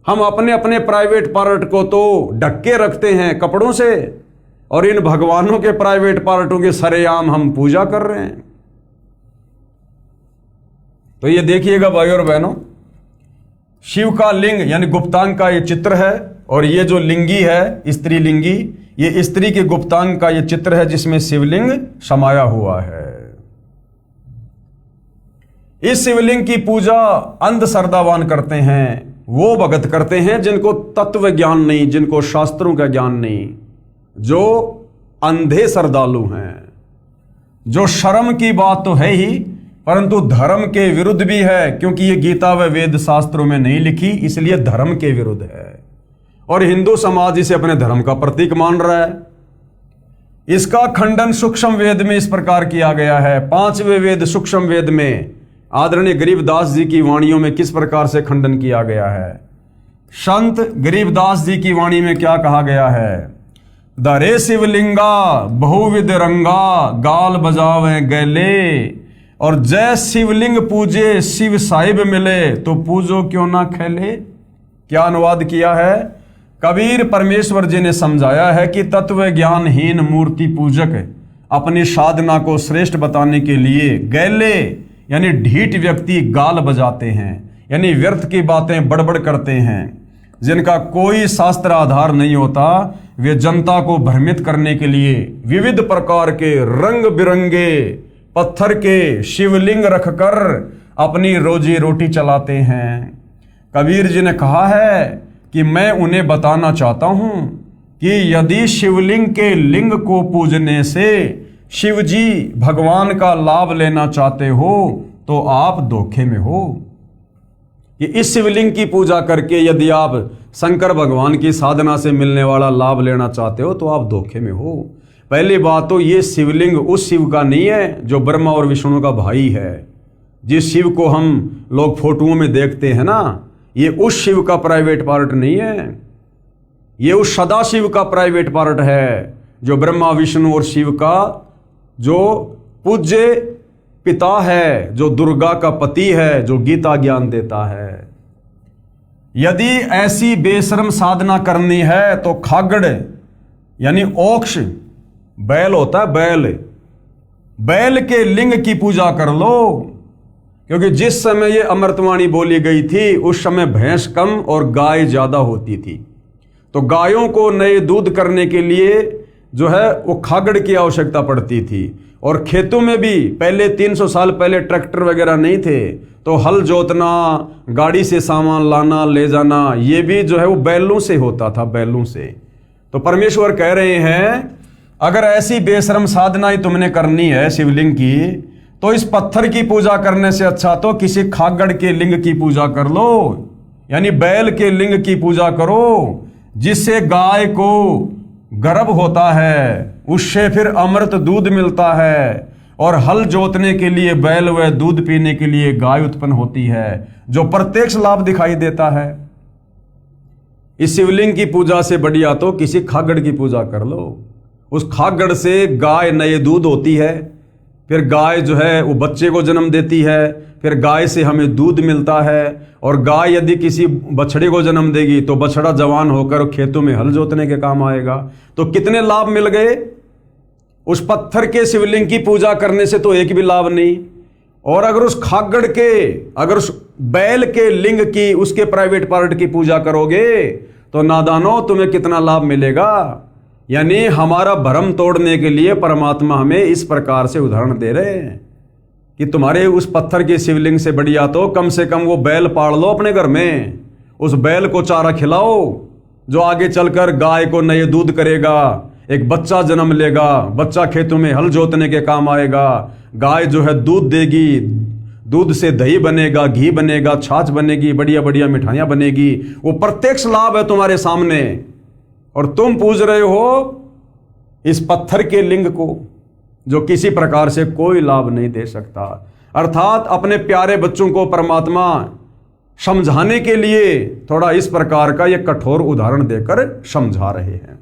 हम अपने अपने प्राइवेट पार्ट को तो ढक के रखते हैं कपड़ों से, और इन भगवानों के प्राइवेट पार्टों के सरेआम हम पूजा कर रहे हैं। तो ये देखिएगा भाइयों और बहनों, शिव का लिंग यानी गुप्तांग का ये चित्र है, और ये जो लिंगी है स्त्रीलिंगी, ये स्त्री के गुप्तांग का ये चित्र है जिसमें शिवलिंग समाया हुआ है। इस शिवलिंग की पूजा अंध श्रद्धावान करते हैं, वो भगत करते हैं जिनको तत्व ज्ञान नहीं, जिनको शास्त्रों का ज्ञान नहीं, जो अंधे श्रद्धालु हैं। जो शर्म की बात तो है ही, परंतु धर्म के विरुद्ध भी है, क्योंकि ये गीता व वेद शास्त्रों में नहीं लिखी, इसलिए धर्म के विरुद्ध है। और हिंदू समाज इसे अपने धर्म का प्रतीक मान रहा है। इसका खंडन सूक्ष्म वेद में इस प्रकार किया गया है। 5वें वेद सूक्ष्म वेद में आदरणीय गरीबदास जी की वाणियों में किस प्रकार से खंडन किया गया है। संत गरीबदास जी की वाणी में क्या कहा गया है? दरे शिवलिंगा बहुविध रंगा गाल बजावे गैले, और जय शिवलिंग पूजे शिव साहिब मिले तो पूजो क्यों ना खेले। क्या अनुवाद किया है? कबीर परमेश्वर जी ने समझाया है कि तत्व ज्ञानहीन मूर्ति पूजक अपनी साधना को श्रेष्ठ बताने के लिए गैले यानी ढीठ व्यक्ति गाल बजाते हैं, यानी व्यर्थ की बातें बड़बड़ करते हैं, जिनका कोई शास्त्र आधार नहीं होता, वे जनता को भ्रमित करने के लिए विविध प्रकार के रंग बिरंगे पत्थर के शिवलिंग रखकर अपनी रोजी रोटी चलाते हैं। कबीर जी ने कहा है कि मैं उन्हें बताना चाहता हूं कि यदि शिवलिंग के लिंग को पूजने से शिव जी भगवान का लाभ लेना चाहते हो तो आप धोखे में हो। कि इस शिवलिंग की पूजा करके यदि आप शंकर भगवान की साधना से मिलने वाला लाभ लेना चाहते हो तो आप धोखे में हो। पहली बात तो ये शिवलिंग उस शिव का नहीं है जो ब्रह्मा और विष्णु का भाई है। जिस शिव को हम लोग फोटोओं में देखते हैं ना, ये उस शिव का प्राइवेट पार्ट नहीं है, ये उस सदाशिव का प्राइवेट पार्ट है जो ब्रह्मा विष्णु और शिव का जो पूज्य पिता है, जो दुर्गा का पति है, जो गीता ज्ञान देता है। यदि ऐसी बेशर्म साधना करनी है तो खागड़ यानी ओक्ष बैल होता है, बैल के लिंग की पूजा कर लो। क्योंकि जिस समय ये अमृतवाणी बोली गई थी उस समय भैंस कम और गाय ज्यादा होती थी, तो गायों को नए दूध करने के लिए जो है वो खागड़ की आवश्यकता पड़ती थी। और खेतों में भी पहले 300 साल पहले ट्रैक्टर वगैरह नहीं थे, तो हल जोतना, गाड़ी से सामान लाना ले जाना, ये भी जो है वो बैलों से होता था, बैलों से। तो परमेश्वर कह रहे हैं अगर ऐसी बेशर्म साधना ही तुमने करनी है शिवलिंग की, तो इस पत्थर की पूजा करने से अच्छा तो किसी खागड़ के लिंग की पूजा कर लो, यानी बैल के लिंग की पूजा करो, जिससे गाय को गर्भ होता है, उससे फिर अमृत दूध मिलता है, और हल जोतने के लिए बैल व दूध पीने के लिए गाय उत्पन्न होती है, जो प्रत्यक्ष लाभ दिखाई देता है। इस शिवलिंग की पूजा से बढ़िया तो किसी खागड़ की पूजा कर लो। उस खागड़ से गाय नए दूध होती है, फिर गाय जो है वो बच्चे को जन्म देती है, फिर गाय से हमें दूध मिलता है, और गाय यदि किसी बछड़े को जन्म देगी तो बछड़ा जवान होकर खेतों में हल जोतने के काम आएगा। तो कितने लाभ मिल गए। उस पत्थर के शिवलिंग की पूजा करने से तो एक भी लाभ नहीं, और अगर उस खागड़ के, अगर उस बैल के लिंग की, उसके प्राइवेट पार्ट की पूजा करोगे तो नादानो तुम्हें कितना लाभ मिलेगा। यानी हमारा भ्रम तोड़ने के लिए परमात्मा हमें इस प्रकार से उदाहरण दे रहे हैं कि तुम्हारे उस पत्थर के शिवलिंग से बढ़िया तो कम से कम वो बैल पाल लो अपने घर में, उस बैल को चारा खिलाओ जो आगे चलकर गाय को नए दूध करेगा, एक बच्चा जन्म लेगा, बच्चा खेतों में हल जोतने के काम आएगा, गाय जो है दूध देगी, दूध से दही बनेगा, घी बनेगा, छाछ बनेगी, बढ़िया बढ़िया मिठाइयां बनेगी। वो प्रत्यक्ष लाभ है तुम्हारे सामने, और तुम पूज रहे हो इस पत्थर के लिंग को जो किसी प्रकार से कोई लाभ नहीं दे सकता। अर्थात अपने प्यारे बच्चों को परमात्मा समझाने के लिए थोड़ा इस प्रकार का यह कठोर उदाहरण देकर समझा रहे हैं।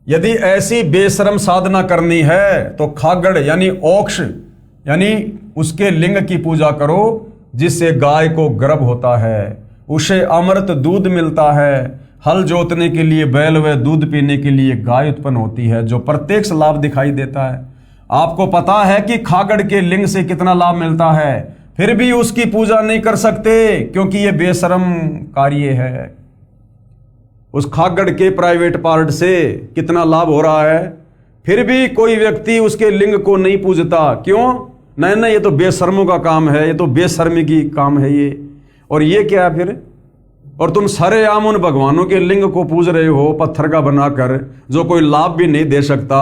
यदि ऐसी बेशर्म साधना करनी है तो खागड़ यानी ओक्ष यानी उसके लिंग की पूजा करो, जिससे गाय को गर्भ होता है, उसे अमृत दूध मिलता है, हल जोतने के लिए बैल व दूध पीने के लिए गाय उत्पन्न होती है, जो प्रत्यक्ष लाभ दिखाई देता है। आपको पता है कि खागड़ के लिंग से कितना लाभ मिलता है, फिर भी उसकी पूजा नहीं कर सकते क्योंकि यह बेशर्म कार्य है। उस खागड़ के प्राइवेट पार्ट से कितना लाभ हो रहा है, फिर भी कोई व्यक्ति उसके लिंग को नहीं पूजता। क्यों? नहीं, ये तो बेशर्मों का काम है, ये तो बेशर्मी की काम है ये। और ये क्या है फिर? और तुम सरेआम उन भगवानों के लिंग को पूज रहे हो पत्थर का बनाकर, जो कोई लाभ भी नहीं दे सकता।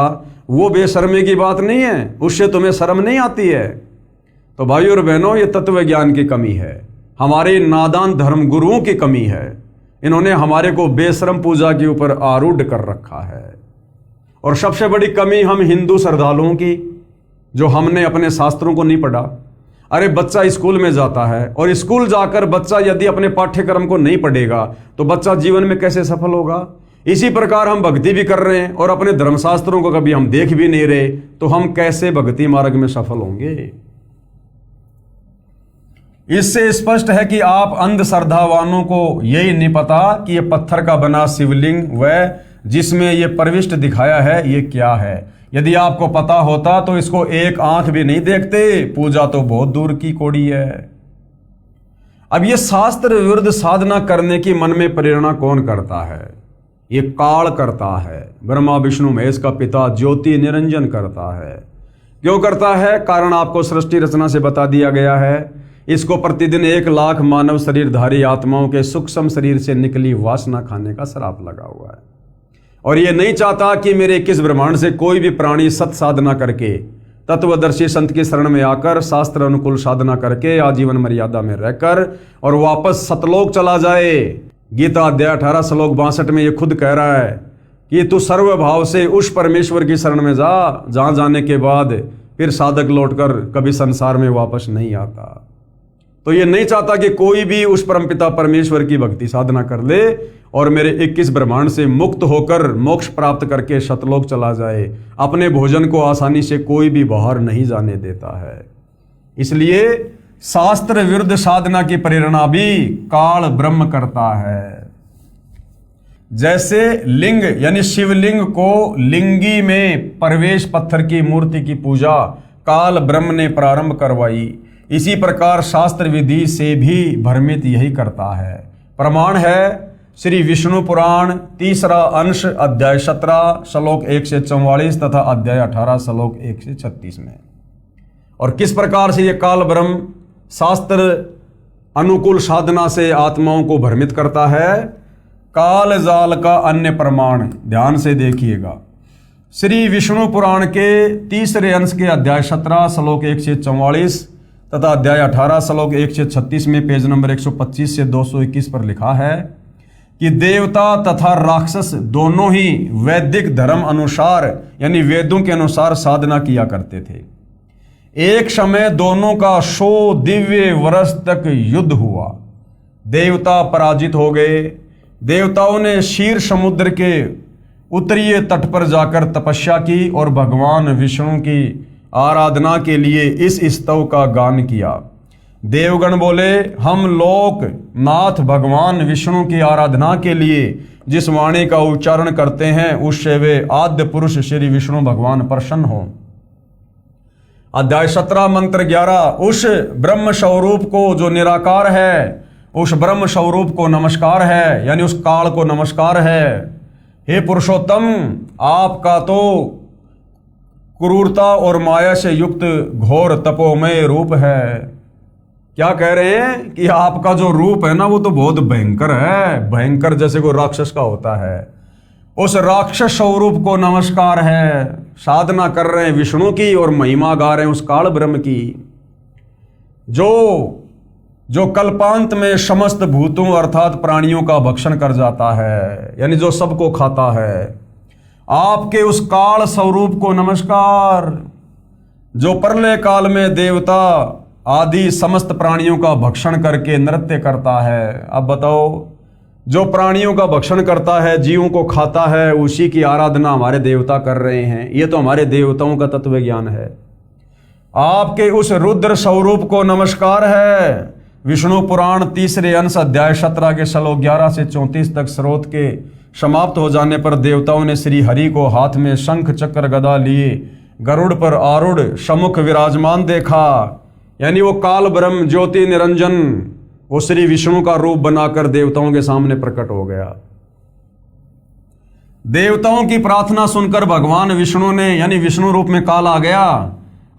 वो बेशर्मी की बात नहीं है, उससे तुम्हें शर्म नहीं आती है। तो भाइयों और बहनों, ये तत्व ज्ञान की कमी है, हमारे नादान धर्म गुरुओं की कमी है। इन्होंने हमारे को बेशर्म पूजा के ऊपर आरूढ़ कर रखा है। और सबसे बड़ी कमी हम हिंदू श्रद्धालुओं की, जो हमने अपने शास्त्रों को नहीं पढ़ा। अरे बच्चा स्कूल में जाता है, और स्कूल जाकर बच्चा यदि अपने पाठ्यक्रम को नहीं पढ़ेगा तो बच्चा जीवन में कैसे सफल होगा। इसी प्रकार हम भक्ति भी कर रहे हैं और अपने धर्मशास्त्रों को कभी हम देख भी नहीं रहे, तो हम कैसे भक्ति मार्ग में सफल होंगे। इससे स्पष्ट है कि आप अंधश्रद्धावानों को यही नहीं पता कि यह पत्थर का बना शिवलिंग व जिसमें यह प्रविष्ट दिखाया है ये क्या है। यदि आपको पता होता तो इसको एक आंख भी नहीं देखते, पूजा तो बहुत दूर की कौड़ी है। अब ये शास्त्र विरुद्ध साधना करने की मन में प्रेरणा कौन करता है? ये काल करता है। ब्रह्मा विष्णु महेश का पिता ज्योति निरंजन करता है। क्यों करता है? कारण आपको सृष्टि रचना से बता दिया गया है। इसको प्रतिदिन 1 लाख मानव शरीरधारी आत्माओं के सूक्ष्म शरीर से निकली वासना खाने का श्राप लगा हुआ है। और ये नहीं चाहता कि मेरे 21 ब्रह्मांड से कोई भी प्राणी सत साधना करके, तत्वदर्शी संत की शरण में आकर, शास्त्र अनुकूल साधना करके, आजीवन मर्यादा में रहकर और वापस सतलोक चला जाए। गीता अध्याय 18 श्लोक 62 में ये खुद कह रहा है कि तू सर्वभाव से उस परमेश्वर की शरण में जा, जहां जाने के बाद फिर साधक लौटकर कभी संसार में वापस नहीं आता। तो ये नहीं चाहता कि कोई भी उस परमपिता परमेश्वर की भक्ति साधना कर ले और मेरे 21 ब्रह्मांड से मुक्त होकर मोक्ष प्राप्त करके सतलोक चला जाए। अपने भोजन को आसानी से कोई भी बाहर नहीं जाने देता है। इसलिए शास्त्र विरुद्ध साधना की प्रेरणा भी काल ब्रह्म करता है। जैसे लिंग यानी शिवलिंग को लिंगी में प्रवेश पत्थर की मूर्ति की पूजा काल ब्रह्म ने प्रारंभ करवाई, इसी प्रकार शास्त्र विधि से भी भ्रमित यही करता है। प्रमाण है श्री विष्णु पुराण 3रा अंश अध्याय 17 श्लोक 1 से 44 तथा अध्याय 18 श्लोक 1 से 36 में। और किस प्रकार से ये काल ब्रह्म शास्त्र अनुकूल साधना से आत्माओं को भ्रमित करता है। काल जाल का अन्य प्रमाण ध्यान से देखिएगा। श्री विष्णु पुराण के 3रे अंश के अध्याय 17 श्लोक 1 से 44 तथा अध्याय 18 श्लोक 1 से 36 में पेज नंबर 125 से 221 पर लिखा है कि देवता तथा राक्षस दोनों ही वैदिक धर्म अनुसार यानी वेदों के अनुसार साधना किया करते थे। एक समय दोनों का 100 दिव्य वर्ष तक युद्ध हुआ। देवता पराजित हो गए। देवताओं ने क्षीर समुद्र के उत्तरीय तट पर जाकर तपस्या की और भगवान विष्णु की आराधना के लिए इस स्तव का गान किया। देवगण बोले, हम लोक नाथ भगवान विष्णु की आराधना के लिए जिस वाणी का उच्चारण करते हैं उससे वे आद्य पुरुष श्री विष्णु भगवान प्रसन्न हो। अध्याय 17 मंत्र 11 उस ब्रह्म स्वरूप को जो निराकार है, उस ब्रह्म स्वरूप को नमस्कार है, यानी उस काल को नमस्कार है। हे पुरुषोत्तम, आपका तो क्रूरता और माया से युक्त घोर तपोमय रूप है। क्या कह रहे हैं कि आपका जो रूप है ना वो तो बहुत भयंकर है, भयंकर जैसे कोई राक्षस का होता है। उस राक्षस स्वरूप को नमस्कार है। साधना कर रहे हैं विष्णु की और महिमा गा रहे हैं उस काल ब्रह्म की, जो कल्पांत में समस्त भूतों अर्थात प्राणियों का भक्षण कर जाता है, यानी जो सबको खाता है। आपके उस काल स्वरूप को नमस्कार, जो प्रलय काल में देवता आदि समस्त प्राणियों का भक्षण करके नृत्य करता है। अब बताओ, जो प्राणियों का भक्षण करता है, जीवों को खाता है, उसी की आराधना हमारे देवता कर रहे हैं। ये तो हमारे देवताओं का तत्व ज्ञान है। आपके उस रुद्र स्वरूप को नमस्कार है। विष्णु पुराण 3रे अंश अध्याय 17 के श्लोक 11 से 34 तक स्रोत के समाप्त हो जाने पर देवताओं ने श्री हरि को हाथ में शंख चक्र गदा लिए गरुड़ पर आरूढ़ सम्मुख विराजमान देखा। यानी वो काल ब्रह्म ज्योति निरंजन वो श्री विष्णु का रूप बनाकर देवताओं के सामने प्रकट हो गया। देवताओं की प्रार्थना सुनकर भगवान विष्णु ने यानी विष्णु रूप में काल आ गया,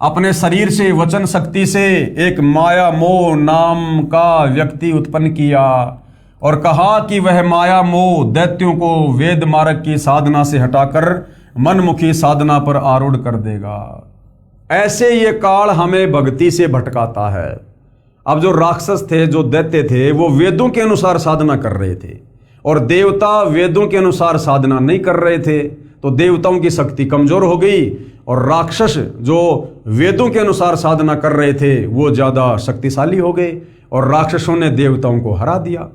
अपने शरीर से वचन शक्ति से एक माया मोह नाम का व्यक्ति उत्पन्न किया और कहा कि वह माया मोह दैत्यों को वेद मार्ग की साधना से हटाकर मनमुखी साधना पर आरूढ़ कर देगा। ऐसे ये काल हमें भक्ति से भटकाता है। अब जो राक्षस थे, जो दैत्य थे, वो वेदों के अनुसार साधना कर रहे थे और देवता वेदों के अनुसार साधना नहीं कर रहे थे, तो देवताओं की शक्ति कमजोर हो गई और राक्षस जो वेदों के अनुसार साधना कर रहे थे वो ज्यादा शक्तिशाली हो गए और राक्षसों ने देवताओं को हरा दिया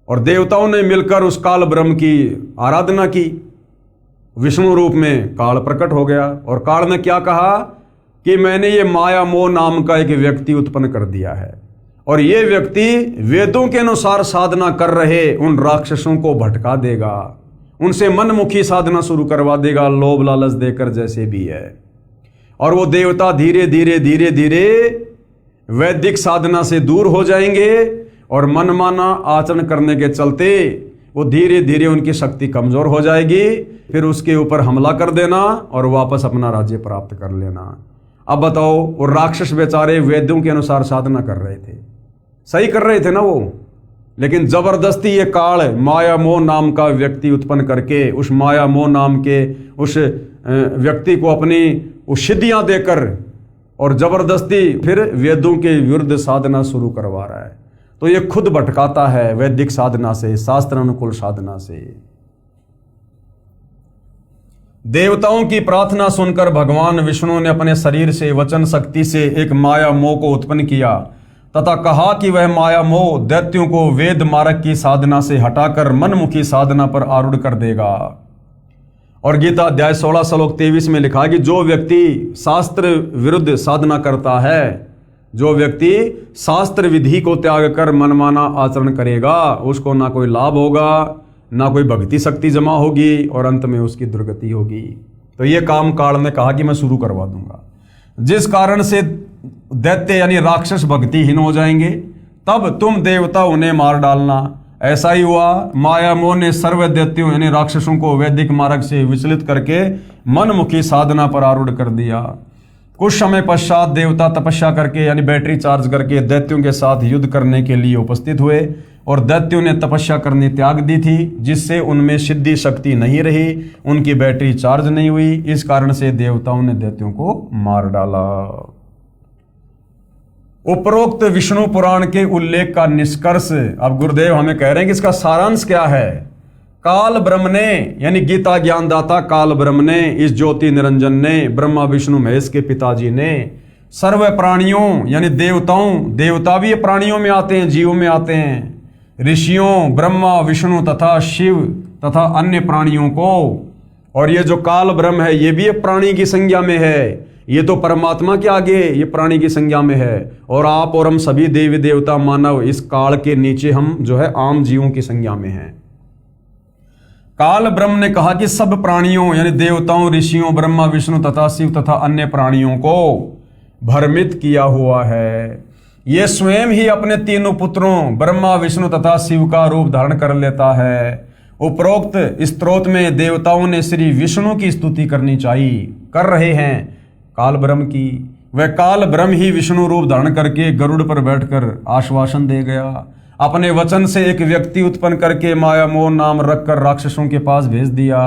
और देवताओं ने मिलकर उस काल ब्रह्म की आराधना की। विष्णु रूप में काल प्रकट हो गया और काल ने क्या कहा कि मैंने ये माया मोह नाम का एक व्यक्ति उत्पन्न कर दिया है और ये व्यक्ति वेदों के अनुसार साधना कर रहे उन राक्षसों को भटका देगा, उनसे मनमुखी साधना शुरू करवा देगा, लोभ लालच देकर जैसे भी है। और वो देवता धीरे धीरे धीरे धीरे वैदिक साधना से दूर हो जाएंगे और मनमाना आचरण करने के चलते वो धीरे धीरे उनकी शक्ति कमजोर हो जाएगी, फिर उसके ऊपर हमला कर देना और वापस अपना राज्य प्राप्त कर लेना। अब बताओ, वो राक्षस बेचारे वेदों के अनुसार साधना कर रहे थे, सही कर रहे थे ना वो, लेकिन जबरदस्ती ये काल माया मोह नाम का व्यक्ति उत्पन्न करके उस माया मोह नाम के उस व्यक्ति को अपनी सिद्धियां देकर और जबरदस्ती फिर वेदों के विरुद्ध साधना शुरू करवा रहा है। तो ये खुद भटकाता है वैदिक साधना से, शास्त्र अनुकूल साधना से। देवताओं की प्रार्थना सुनकर भगवान विष्णु ने अपने शरीर से वचन शक्ति से एक माया मोह को उत्पन्न किया तथा कहा कि वह माया मोह दैत्यों को वेद मार्ग की साधना से हटाकर मनमुखी साधना पर आरूढ़ कर देगा। और गीता अध्याय 16 श्लोक 23 में लिखा कि जो व्यक्ति शास्त्र विरुद्ध साधना करता है, जो व्यक्ति शास्त्र विधि को त्याग कर मनमाना आचरण करेगा, उसको ना कोई लाभ होगा, ना कोई भक्ति शक्ति जमा होगी और अंत में उसकी दुर्गति होगी। तो ये काम काल ने कहा कि मैं शुरू करवा दूंगा, जिस कारण से दैत्य यानी राक्षस भक्तिहीन हो जाएंगे, तब तुम देवता उन्हें मार डालना। ऐसा ही हुआ, माया मोह ने सर्व दैत्यों यानी राक्षसों को वैदिक मार्ग से विचलित करके मनमुखी साधना पर आरूढ़ कर दिया। कुछ समय पश्चात देवता तपस्या करके यानी बैटरी चार्ज करके दैत्यों के साथ युद्ध करने के लिए उपस्थित हुए और दैत्यों ने तपस्या करनी त्याग दी थी, जिससे उनमें सिद्धि शक्ति नहीं रही, उनकी बैटरी चार्ज नहीं हुई। इस कारण से देवताओं ने दैत्यों को मार डाला। उपरोक्त विष्णु पुराण के उल्लेख का निष्कर्ष अब गुरुदेव हमें कह रहे हैं कि इसका सारांश क्या है। काल ब्रह्म ने यानी गीता ज्ञानदाता काल ब्रह्म ने, इस ज्योति निरंजन ने, ब्रह्मा विष्णु महेश के पिताजी ने सर्व प्राणियों यानी देवताओं, देवता भी प्राणियों में आते हैं, जीवों में आते हैं, ऋषियों, ब्रह्मा विष्णु तथा शिव तथा अन्य प्राणियों को, और ये जो काल ब्रह्म है ये भी एक प्राणी की संज्ञा में है, ये तो परमात्मा के आगे ये प्राणी की संज्ञा में है, और आप और हम सभी देवी देवता मानव इस काल के नीचे हम जो है आम जीवों की संज्ञा में हैं। काल ब्रह्म ने कहा कि सब प्राणियों यानी देवताओं, ऋषियों, ब्रह्मा विष्णु तथा शिव तथा अन्य प्राणियों को भ्रमित किया हुआ है। ये स्वयं ही अपने तीनों पुत्रों ब्रह्मा विष्णु तथा शिव का रूप धारण कर लेता है। उपरोक्त स्तोत्र में देवताओं ने श्री विष्णु की स्तुति करनी चाहिए, कर रहे हैं काल ब्रह्म की। वह काल ब्रह्म ही विष्णु रूप धारण करके गरुड़ पर बैठकर आश्वासन दे गया। अपने वचन से एक व्यक्ति उत्पन्न करके माया मोह नाम रखकर राक्षसों के पास भेज दिया।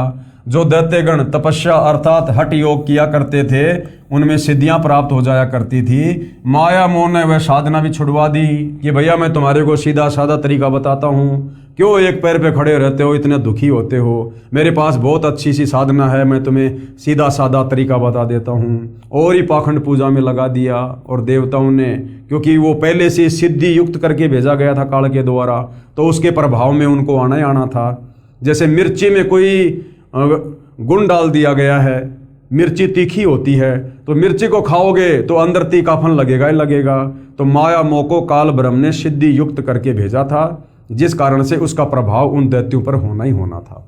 जो दैत्यगण तपस्या अर्थात हठ योग किया करते थे उनमें सिद्धियां प्राप्त हो जाया करती थी। माया मोह ने वह साधना भी छुड़वा दी कि भैया मैं तुम्हारे को सीधा साधा तरीका बताता हूँ, क्यों एक पैर पे खड़े रहते हो, इतने दुखी होते हो, मेरे पास बहुत अच्छी सी साधना है, मैं तुम्हें सीधा साधा तरीका बता देता हूँ। और ही पाखंड पूजा में लगा दिया। और देवताओं ने, क्योंकि वो पहले से सिद्धि युक्त करके भेजा गया था काल के द्वारा, तो उसके प्रभाव में उनको आना ही आना था। जैसे मिर्ची में कोई गुण डाल दिया गया है, मिर्ची तीखी होती है तो मिर्ची को खाओगे तो अंदर तीखापन लगेगा ही लगेगा। तो माया मोह को काल ब्रह्म ने सिद्धि युक्त करके भेजा था, जिस कारण से उसका प्रभाव उन दैत्यों पर होना ही होना था।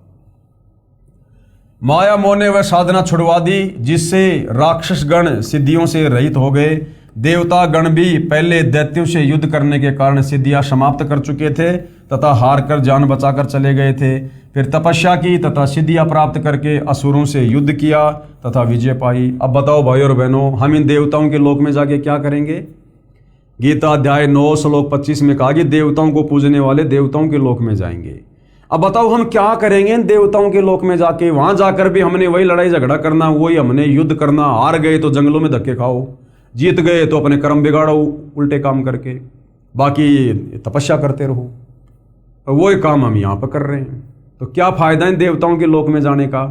माया मोह ने वह साधना छुड़वा दी जिससे राक्षस गण सिद्धियों से रहित हो गए। देवता गण भी पहले दैत्यों से युद्ध करने के कारण सिद्धियां समाप्त कर चुके थे तथा हार कर जान बचाकर चले गए थे। फिर तपस्या की तथा सिद्धियां प्राप्त करके असुरों से युद्ध किया तथा विजय पाई। अब बताओ भाई और बहनों, हम इन देवताओं के लोक में जाके क्या करेंगे। गीता अध्याय 9 श्लोक 25 में कहा कि देवताओं को पूजने वाले देवताओं के लोक में जाएंगे। अब बताओ हम क्या करेंगे इन देवताओं के लोक में जाके। वहां जाकर भी हमने वही लड़ाई झगड़ा करना, वही हमने युद्ध करना। हार गए तो जंगलों में धक्के खाओ, जीत गए तो अपने कर्म बिगाड़ो उल्टे काम करके, बाकी तपस्या करते रहो। वही काम हम यहाँ पर कर रहे हैं। तो क्या फायदा इन देवताओं के लोक में जाने का,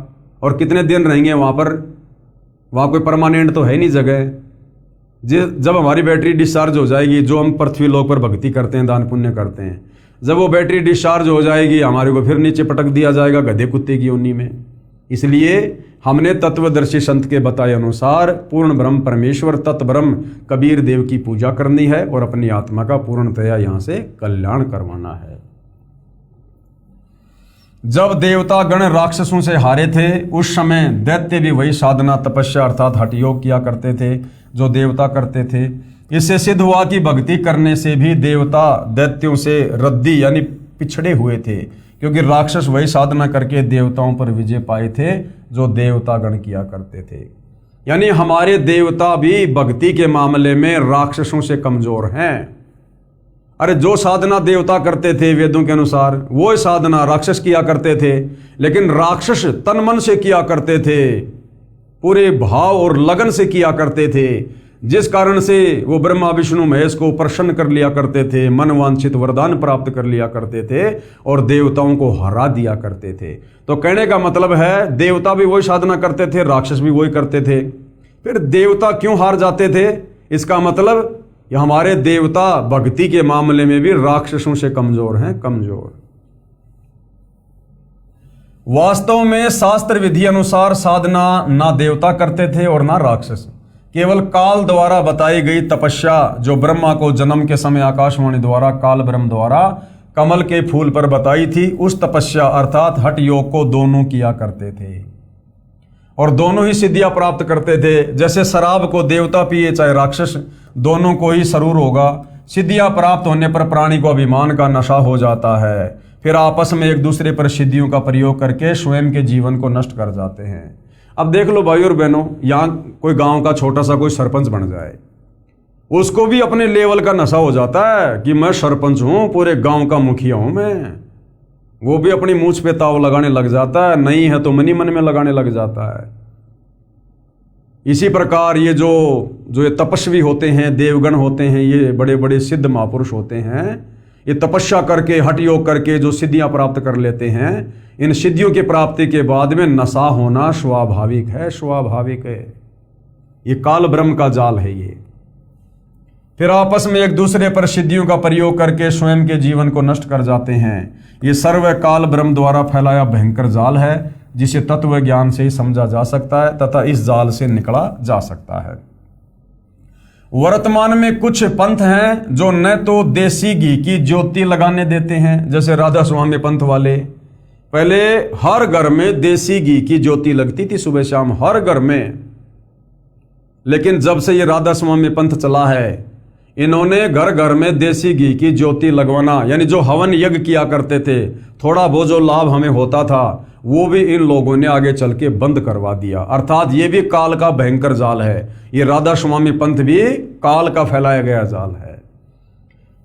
और कितने दिन रहेंगे वहां पर। वहां कोई परमानेंट तो है नहीं जगह। जब हमारी बैटरी डिस्चार्ज हो जाएगी, जो हम पृथ्वी लोक पर भक्ति करते हैं, दान पुण्य करते हैं, जब वो बैटरी डिस्चार्ज हो जाएगी हमारे को फिर नीचे पटक दिया जाएगा गधे कुत्ते की योनि में। इसलिए हमने तत्वदर्शी संत के बताए अनुसार पूर्ण ब्रह्म परमेश्वर तत् ब्रह्म कबीर देव की पूजा करनी है और अपनी आत्मा का पूर्णतया यहाँ से कल्याण करवाना है। जब देवता गण राक्षसों से हारे थे उस समय दैत्य भी वही साधना तपस्या अर्थात हठ योग किया करते थे जो देवता करते थे। इससे सिद्ध हुआ कि भक्ति करने से भी देवता दैत्यों से रद्दी यानी पिछड़े हुए थे, क्योंकि राक्षस वही साधना करके देवताओं पर विजय पाए थे जो देवता गण किया करते थे। यानी हमारे देवता भी भक्ति के मामले में राक्षसों से कमजोर हैं। अरे जो साधना देवता करते थे वेदों के अनुसार, वो साधना राक्षस किया करते थे, लेकिन राक्षस तन मन से किया करते थे, पूरे भाव और लगन से किया करते थे, जिस कारण से वो ब्रह्मा विष्णु महेश को प्रसन्न कर लिया करते थे, मनवांछित वरदान प्राप्त कर लिया करते थे और देवताओं को हरा दिया करते थे। तो कहने का मतलब है देवता भी वही साधना करते थे, राक्षस भी वही करते थे। फिर देवता क्यों हार जाते थे? इसका मतलब ये हमारे देवता भक्ति के मामले में भी राक्षसों से कमजोर हैं, कमजोर। वास्तव में शास्त्र विधि अनुसार साधना ना देवता करते थे और ना राक्षस, केवल काल द्वारा बताई गई तपस्या जो ब्रह्मा को जन्म के समय आकाशवाणी द्वारा काल ब्रह्म द्वारा कमल के फूल पर बताई थी, उस तपस्या अर्थात हठ योग को दोनों किया करते थे और दोनों ही सिद्धियां प्राप्त करते थे। जैसे शराब को देवता पिए चाहे राक्षस, दोनों को ही सरूर होगा। सिद्धियां प्राप्त होने पर प्राणी को अभिमान का नशा हो जाता है, फिर आपस में एक दूसरे पर सिद्धियों का प्रयोग करके स्वयं के जीवन को नष्ट कर जाते हैं। अब देख लो भाई और बहनों, यहाँ कोई गांव का छोटा सा कोई सरपंच बन जाए, उसको भी अपने लेवल का नशा हो जाता है कि मैं सरपंच हूं, पूरे गांव का मुखिया हूं मैं। वो भी अपनी मूंछ पे ताव लगाने लग जाता है, नहीं है तो मनी मन में लगाने लग जाता है। इसी प्रकार ये जो ये तपस्वी होते हैं, देवगण होते हैं, ये बड़े बड़े सिद्ध महापुरुष होते हैं, ये तपस्या करके हठ योग करके जो सिद्धियां प्राप्त कर लेते हैं, इन सिद्धियों की प्राप्ति के बाद में नशा होना स्वाभाविक है, स्वाभाविक है। ये काल ब्रह्म का जाल है ये। फिर आपस में एक दूसरे पर सिद्धियों का प्रयोग करके स्वयं के जीवन को नष्ट कर जाते हैं। ये सर्व काल ब्रह्म द्वारा फैलाया भयंकर जाल है, जिसे तत्व ज्ञान से ही समझा जा सकता है तथा इस जाल से निकला जा सकता है। वर्तमान में कुछ पंथ हैं जो न तो देसी घी की ज्योति लगाने देते हैं, जैसे राधा स्वामी पंथ वाले। पहले हर घर में देसी घी की ज्योति लगती थी सुबह शाम, हर घर में। लेकिन जब से ये राधा स्वामी पंथ चला है, इन्होंने घर घर में देसी घी की ज्योति लगवाना, यानी जो हवन यज्ञ किया करते थे, थोड़ा बहुत जो लाभ हमें होता था, वो भी इन लोगों ने आगे चल के बंद करवा दिया। अर्थात ये भी काल का भयंकर जाल है। ये राधा स्वामी पंथ भी काल का फैलाया गया जाल है।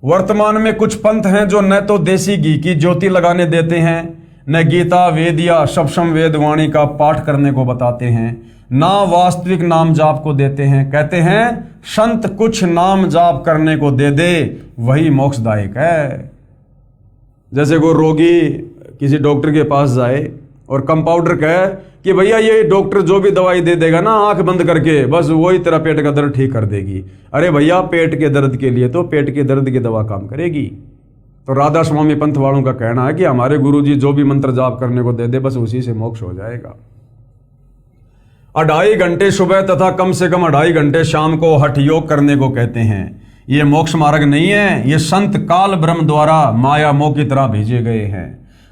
वर्तमान में कुछ पंथ हैं जो न तो देसी घी की ज्योति लगाने देते हैं, न गीता वेद या सप्तम वेद वाणी का पाठ करने को बताते हैं, ना वास्तविक नाम जाप को देते हैं। कहते हैं संत कुछ नाम जाप करने को दे दे, वही मोक्षदायक है। जैसे कोई रोगी किसी डॉक्टर के पास जाए और कंपाउंडर कहे कि भैया ये डॉक्टर जो भी दवाई दे देगा ना आंख बंद करके, बस वही तेरा पेट का दर्द ठीक कर देगी। अरे भैया, पेट के दर्द के लिए तो पेट के दर्द की दवा काम करेगी। तो राधा स्वामी पंथ वालों का कहना है कि हमारे गुरुजी जो भी मंत्र जाप करने को दे दे, बस उसी से मोक्ष हो जाएगा। 2.5 घंटे सुबह तथा कम से कम 2.5 घंटे शाम को हठ योग करने को कहते हैं। ये मोक्ष मार्ग नहीं है, ये संत काल ब्रह्म द्वारा माया मोह की तरह भेजे गए हैं,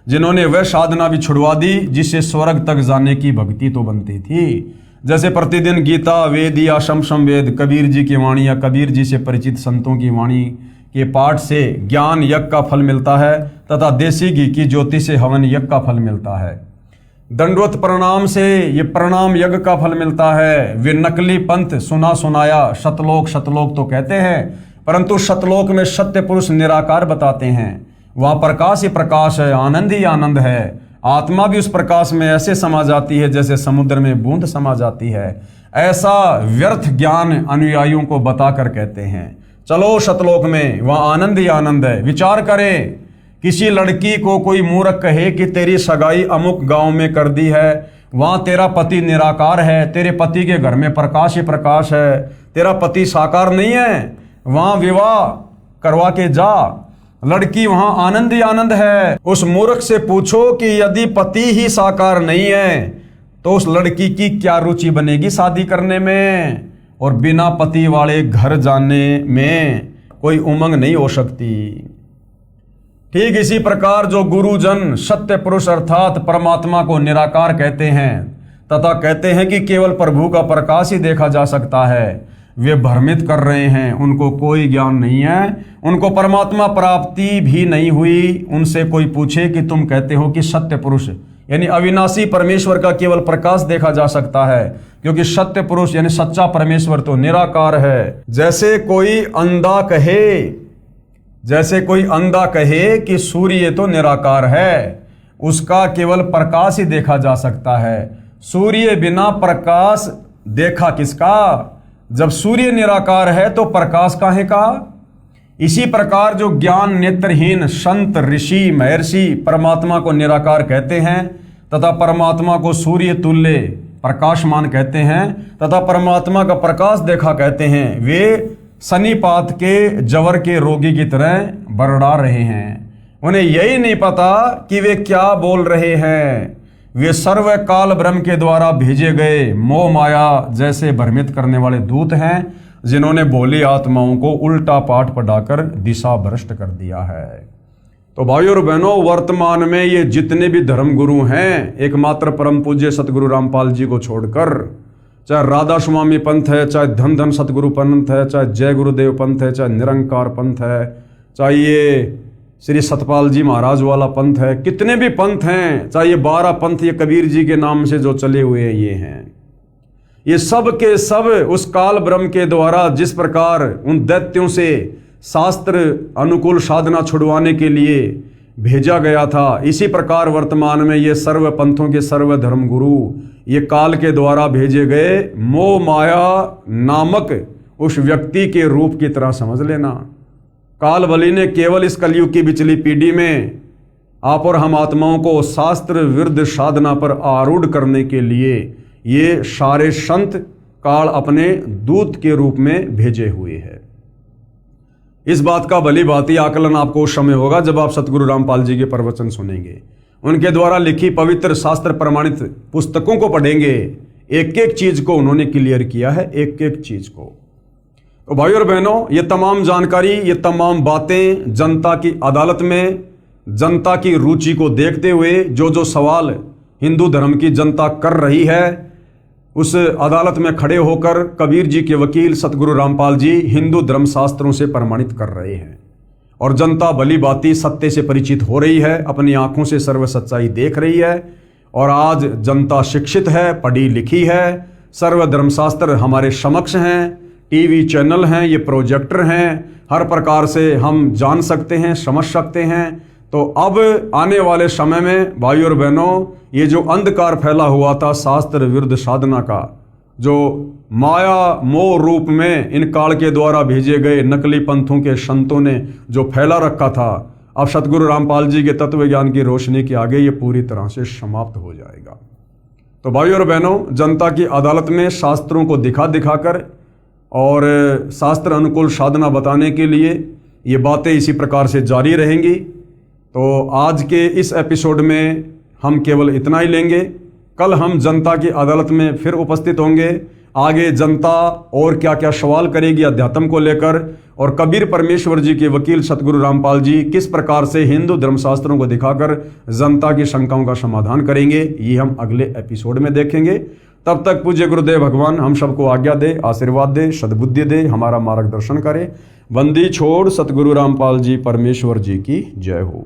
जिन्होंने वह साधना भी छुड़वा दी जिससे स्वर्ग तक जाने की भक्ति तो बनती थी। जैसे प्रतिदिन गीता वेद या शमशम वेद, कबीर जी की वाणी या कबीर जी से परिचित संतों की वाणी के पाठ से ज्ञान यज्ञ का फल मिलता है तथा देसी घी की ज्योति से हवन यज्ञ का फल मिलता है। दंडवत प्रणाम से ये प्रणाम यज्ञ का फल मिलता है। वे नकली पंथ सुना सुनाया शतलोक शतलोक तो कहते हैं, परंतु शतलोक में सत्य पुरुष निराकार बताते हैं। वहां प्रकाश ही प्रकाश है, आनंद ही आनंद है। आत्मा भी उस प्रकाश में ऐसे समा जाती है जैसे समुद्र में बूंद समा जाती है। ऐसा व्यर्थ ज्ञान अनुयायियों को बताकर कहते हैं चलो शतलोक में, वहां आनंद ही आनंद है। विचार करें, किसी लड़की को कोई मूर्ख कहे कि तेरी सगाई अमुक गांव में कर दी है, वहां तेरा पति निराकार है, तेरे पति के घर में प्रकाश ही प्रकाश है, तेरा पति साकार नहीं है, वहां विवाह करवा के जा, लड़की वहां आनंद ही आनंद है। उस मूर्ख से पूछो कि यदि पति ही साकार नहीं है तो उस लड़की की क्या रुचि बनेगी शादी करने में, और बिना पति वाले घर जाने में कोई उमंग नहीं हो सकती। ठीक इसी प्रकार जो गुरुजन सत्य पुरुष अर्थात परमात्मा को निराकार कहते हैं तथा कहते हैं कि केवल प्रभु का प्रकाश ही देखा जा सकता है, वे भ्रमित कर रहे हैं, उनको कोई ज्ञान नहीं है, उनको परमात्मा प्राप्ति भी नहीं हुई। उनसे कोई पूछे कि तुम कहते हो कि सत्य पुरुष यानी अविनाशी परमेश्वर का केवल प्रकाश देखा जा सकता है, क्योंकि सत्य पुरुष यानी सच्चा परमेश्वर तो निराकार है। जैसे कोई अंधा कहे कि सूर्य तो निराकार है, उसका केवल प्रकाश ही देखा जा सकता है। सूर्य बिना प्रकाश देखा किसका? जब सूर्य निराकार है तो प्रकाश काहे का? इसी प्रकार जो ज्ञान नेत्रहीन संत ऋषि महर्षि परमात्मा को निराकार कहते हैं तथा परमात्मा को सूर्य तुल्य प्रकाशमान कहते हैं तथा परमात्मा का प्रकाश देखा कहते हैं, वे सन्निपात के जवर के रोगी की तरह बरड़ा रहे हैं। उन्हें यही नहीं पता कि वे क्या बोल रहे हैं। वे सर्व काल ब्रह्म के द्वारा भेजे गए मोह माया जैसे भ्रमित करने वाले दूत हैं, जिन्होंने भोली आत्माओं को उल्टा पाठ पढ़ाकर दिशा भ्रष्ट कर दिया है। तो भाइयों और बहनों, वर्तमान में ये जितने भी धर्म गुरु हैं, एकमात्र परम पूज्य सतगुरु रामपाल जी को छोड़कर, चाहे राधा स्वामी पंथ है, चाहे धन धन सतगुरु पंथ है, चाहे जय गुरुदेव पंथ है, चाहे निरंकार पंथ है, चाहे ये श्री सतपाल जी महाराज वाला पंथ है, कितने भी पंथ हैं, चाहे ये 12 पंथ ये कबीर जी के नाम से जो चले हुए हैं, ये हैं, ये सब के सब उस काल ब्रह्म के द्वारा जिस प्रकार उन दैत्यों से शास्त्र अनुकूल साधना छुड़वाने के लिए भेजा गया था, इसी प्रकार वर्तमान में ये सर्व पंथों के सर्व धर्म गुरु ये काल के द्वारा भेजे गए मोह माया नामक उस व्यक्ति के रूप की तरह समझ लेना। काल बलि ने केवल इस कलयुग की बिचली पीढ़ी में आप और हम आत्माओं को शास्त्र विरुद्ध साधना पर आरूढ़ करने के लिए ये सारे संत काल अपने दूत के रूप में भेजे हुए हैं। इस बात का भली भांति आकलन आपको उस समय होगा जब आप सतगुरु रामपाल जी के प्रवचन सुनेंगे, उनके द्वारा लिखी पवित्र शास्त्र प्रमाणित पुस्तकों को पढ़ेंगे। एक एक चीज को उन्होंने क्लियर किया है, एक एक चीज को। तो भाइयों और बहनों, ये तमाम जानकारी, ये तमाम बातें जनता की अदालत में जनता की रुचि को देखते हुए जो जो सवाल हिंदू धर्म की जनता कर रही है, उस अदालत में खड़े होकर कबीर जी के वकील सतगुरु रामपाल जी हिंदू धर्म शास्त्रों से प्रमाणित कर रहे हैं और जनता भली भांति सत्य से परिचित हो रही है, अपनी आंखों से सर्व सच्चाई देख रही है। और आज जनता शिक्षित है, पढ़ी लिखी है, सर्व धर्मशास्त्र हमारे समक्ष हैं, टीवी चैनल हैं, ये प्रोजेक्टर हैं, हर प्रकार से हम जान सकते हैं, समझ सकते हैं। तो अब आने वाले समय में भाइयों और बहनों, ये जो अंधकार फैला हुआ था शास्त्र विरुद्ध साधना का, जो माया मोह रूप में इन काल के द्वारा भेजे गए नकली पंथों के संतों ने जो फैला रखा था, अब सतगुरु रामपाल जी के तत्व ज्ञान की रोशनी के आगे ये पूरी तरह से समाप्त हो जाएगा। तो भाइयों और बहनों, जनता की अदालत में शास्त्रों को दिखा दिखाकर और शास्त्र अनुकूल साधना बताने के लिए ये बातें इसी प्रकार से जारी रहेंगी। तो आज के इस एपिसोड में हम केवल इतना ही लेंगे। कल हम जनता की अदालत में फिर उपस्थित होंगे। आगे जनता और क्या क्या सवाल करेगी अध्यात्म को लेकर, और कबीर परमेश्वर जी के वकील सतगुरु रामपाल जी किस प्रकार से हिंदू धर्मशास्त्रों को दिखाकर जनता की शंकाओं का समाधान करेंगे, ये हम अगले एपिसोड में देखेंगे। तब तक पूज्य गुरुदेव भगवान हम सबको आज्ञा दे, आशीर्वाद दे, सद्बुद्धि दे, हमारा मार्गदर्शन करे। बंदी छोड़ सतगुरु रामपाल जी परमेश्वर जी की जय हो।